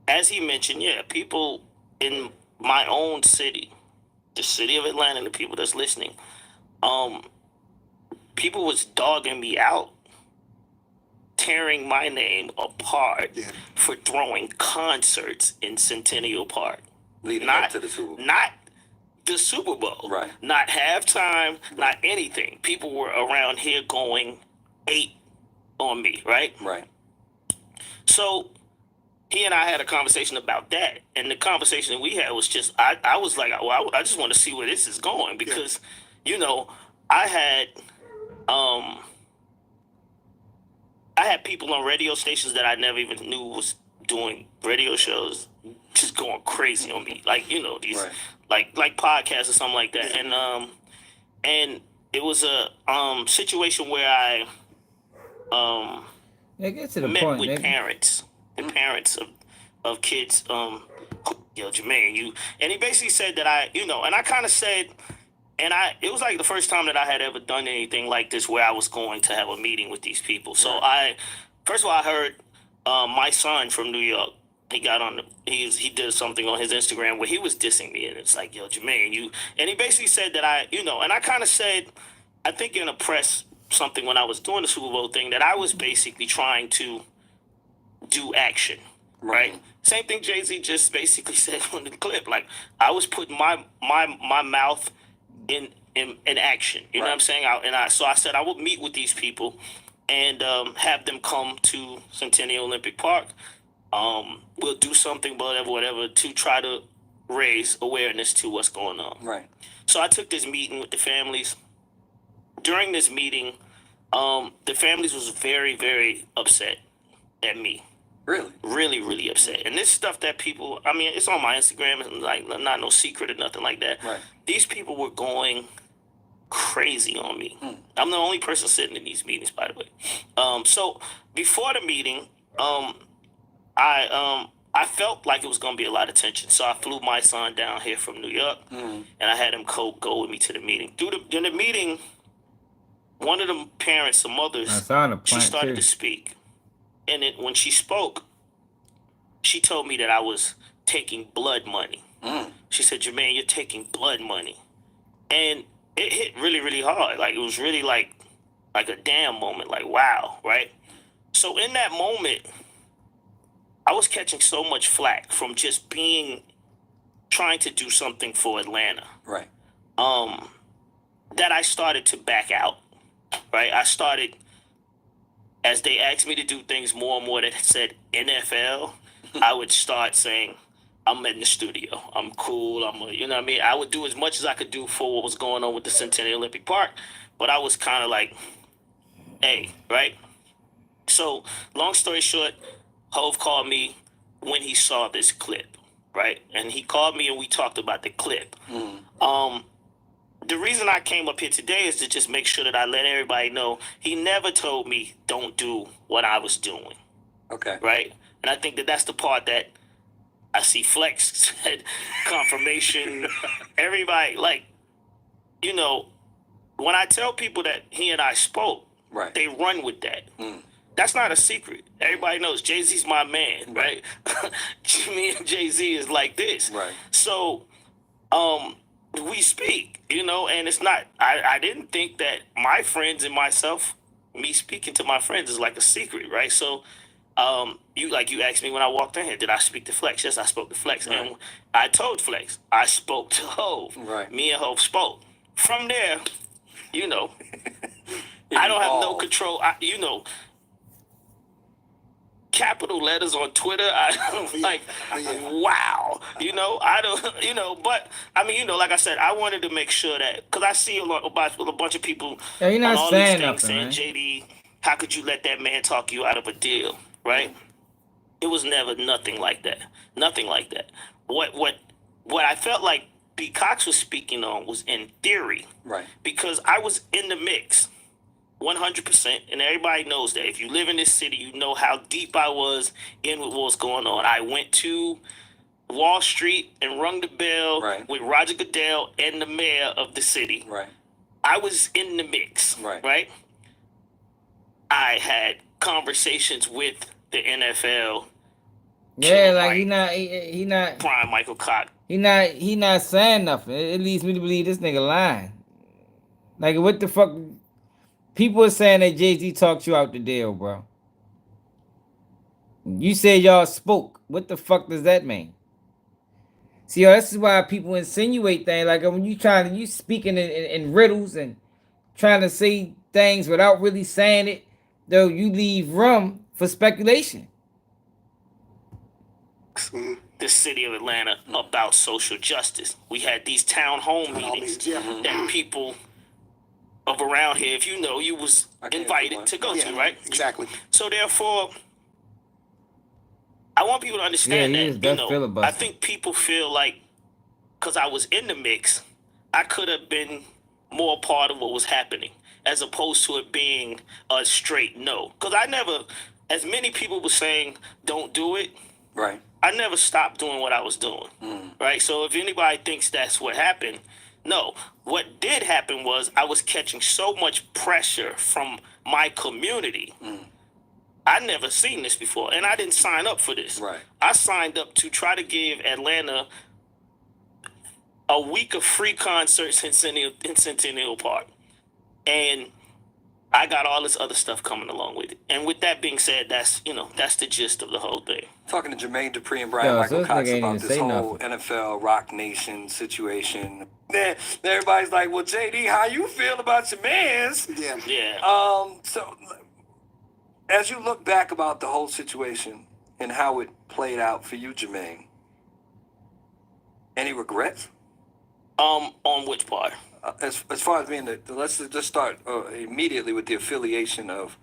As he mentioned, people in my own city, the city of Atlanta, and the people that's listening, people was dogging me out, tearing my name apart for throwing concerts in Centennial Park. Leading up to the Super Bowl. Not the Super Bowl. Right. Not halftime, not anything. People were around here going 8 on me, right? Right. So he and I had a conversation about that. And the conversation that we had was just, I was like, well, I just want to see where this is going because, I had people on radio stations that I never even knew was doing radio shows just going crazy on me. Like, these like podcasts or something like that. And it was a situation where I get to the met point, with parents. The parents of kids, Jermaine, and he basically said that and I kind of said, it was like the first time that I had ever done anything like this where I was going to have a meeting with these people. So first of all, I heard my son from New York, he got on he did something on his Instagram where he was dissing me, and it's like, Jermaine, and he basically said that and I kind of said, I think in a press something when I was doing the Super Bowl thing, that I was basically trying to do action, right? Same thing Jay-Z just basically said on the clip, like I was putting my mouth in action, you know what I'm saying? So I said I would meet with these people and have them come to Centennial Olympic Park. We'll do something, whatever, to try to raise awareness to what's going on. Right. So I took this meeting with the families. During this meeting, the families was very, very upset at me. Really? Really, really upset. And this stuff that people, it's on my Instagram, and like not no secret or nothing like that. Right. These people were going crazy on me. I'm the only person sitting in these meetings, by the way. So before the meeting, I felt like it was going to be a lot of tension. So I flew my son down here from New York, and I had him go with me to the meeting. During the meeting, one of the parents, the mothers, she started to speak. And when she spoke, she told me that I was taking blood money. She said, Jermaine, you're taking blood money. And it hit really, really hard. Like, it was really like a damn moment. Like, wow, right? So in that moment, I was catching so much flack from just trying to do something for Atlanta. Right. that I started to back out, right? I started, as they asked me to do things more and more that said NFL, I would start saying, I'm in the studio. I'm cool. You know what I mean? I would do as much as I could do for what was going on with the Centennial Olympic Park, but I was kind of like, hey, right? So, long story short, Hove called me when he saw this clip, right? And he called me and we talked about the clip. The reason I came up here today is to just make sure that I let everybody know he never told me don't do what I was doing. Okay. Right? And I think that that's the part that I see Flex said, confirmation. Everybody, like, you know, when I tell people that he and I spoke, right, they run with that. That's not a secret. Everybody knows Jay-Z's my man, right? Me and Jay-Z is like this. Right. So, we speak, you know, and it's not, I didn't think that my friends and myself, me speaking to my friends is like a secret, right? So, you asked me when I walked in here, did I speak to Flex? Yes, I spoke to Flex. Right. And I told Flex, I spoke to Hove. Right. Me and Hove spoke. From there, you know, I don't have no control. You know, capital letters on Twitter, I don't like, wow, you know, I don't, you know, but I mean, you know, like I said, I wanted to make sure that, because I see a bunch of people you're not on all saying these things nothing, saying, JD, how could you let that man talk you out of a deal, right? It was never nothing like that. Nothing like that. What I felt like B. Cox was speaking on was in theory. Right. Because I was in the mix. 100%, and everybody knows that. If you live in this city, you know how deep I was in with what was going on. I went to Wall Street and rung the bell with Roger Goodell and the mayor of the city. Right. I was in the mix. Right. I had conversations with the NFL. Yeah, like he not prime Michael Cox. He not saying nothing. It leads me to believe this nigga lying. Like, what the fuck? People are saying that Jay-Z talked you out the deal, bro. You said y'all spoke. What the fuck does that mean? See, this is why people insinuate things. Like, when you speaking in riddles and trying to say things without really saying it, though, you leave room for speculation. The city of Atlanta about social justice. We had these town home meetings that people of around here, if you know, you was invited to go to, right? Exactly. So therefore, I want people to understand that, you know, I think people feel like, because I was in the mix, I could have been more part of what was happening, as opposed to it being a straight no. Because I never, as many people were saying, don't do it. Right. I never stopped doing what I was doing. Right. So if anybody thinks that's what happened, no. What did happen was I was catching so much pressure from my community. I never seen this before, and I didn't sign up for this. Right. I signed up to try to give Atlanta a week of free concerts in Centennial Park, and I got all this other stuff coming along with it. And with that being said, that's the gist of the whole thing. Talking to Jermaine Dupri and Brian Michael Cox about this whole NFL Rock Nation situation. Then everybody's like, well, JD, how you feel about your mans? Yeah. So as you look back about the whole situation and how it played out for you, Jermaine, any regrets? On which part? As far as being let's just start immediately with the affiliation of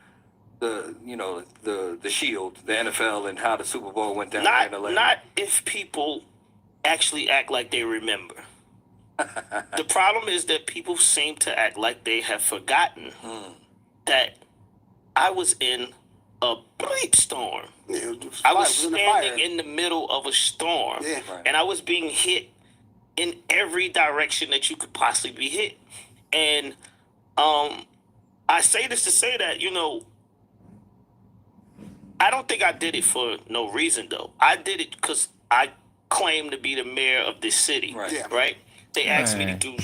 the Shield, the NFL, and how the Super Bowl went down. Not if people actually act like they remember. The problem is that people seem to act like they have forgotten that I was in a bleep storm. I was standing in the middle of a storm, and I was being hit in every direction that you could possibly be hit. And I say this to say that, you know, I don't think I did it for no reason, though. I did it because I claim to be the mayor of this city, right? They asked me to do...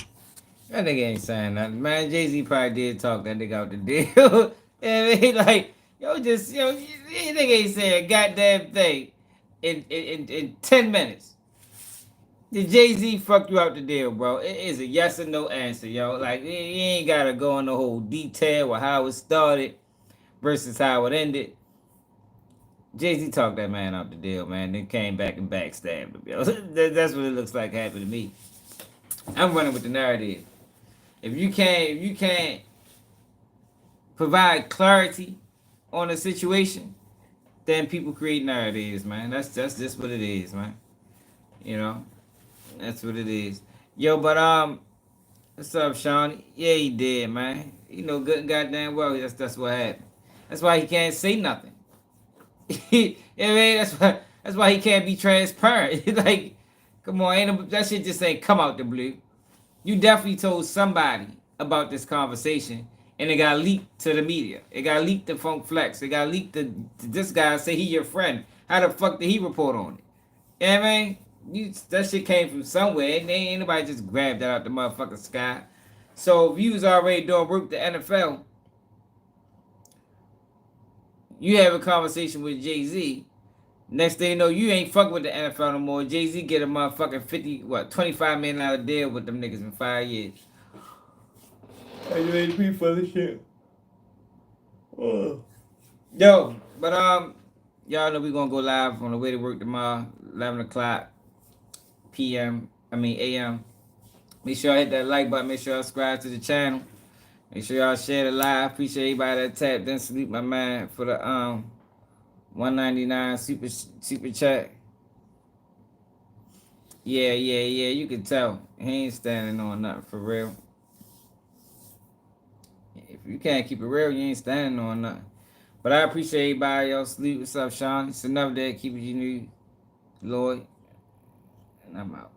That nigga ain't saying nothing. Man, Jay-Z probably did talk that nigga out the deal. And like, this nigga ain't saying a goddamn thing in 10 minutes. Did Jay-Z fuck you out the deal, bro? It is a yes or no answer, yo. Like, you ain't gotta go in the whole detail of how it started versus how it ended. Jay-Z talked that man out the deal, man. Then came back and backstabbed him, yo. That's what it looks like happened to me. I'm running with the narrative. If you can't provide clarity on a situation, then people create narratives, man. That's just what it is, man. You know, that's what it is. Yo, but what's up, Sean? Yeah, he did, man. You know, good and goddamn well. That's what happened. That's why he can't say nothing. You know what I mean? That's why he can't be transparent. Like, come on, that shit just ain't come out the blue. You definitely told somebody about this conversation, and it got leaked to the media. It got leaked to Funk Flex. It got leaked to this guy. Say he your friend. How the fuck did he report on it? You know what I mean? That shit came from somewhere. Ain't nobody just grabbed that out the motherfucking sky. So if you was already doing work the NFL, you have a conversation with Jay-Z. Next thing you know, you ain't fucking with the NFL no more. Jay-Z get a motherfucking $25 million deal with them niggas in 5 years. You ain't pretty full of shit. Yo, but y'all know we gonna go live on the way to work tomorrow, 11 o'clock AM. Make sure y'all hit that like button. Make sure y'all subscribe to the channel. Make sure y'all share the live. Appreciate everybody that tapped in. Salute my man for the $1.99 super chat. Yeah. You can tell he ain't standing on nothing for real. If you can't keep it real, you ain't standing on nothing. But I appreciate everybody. Y'all sleep. What's up, Sean? It's another day. Keep it you need, Lloyd. And I'm out.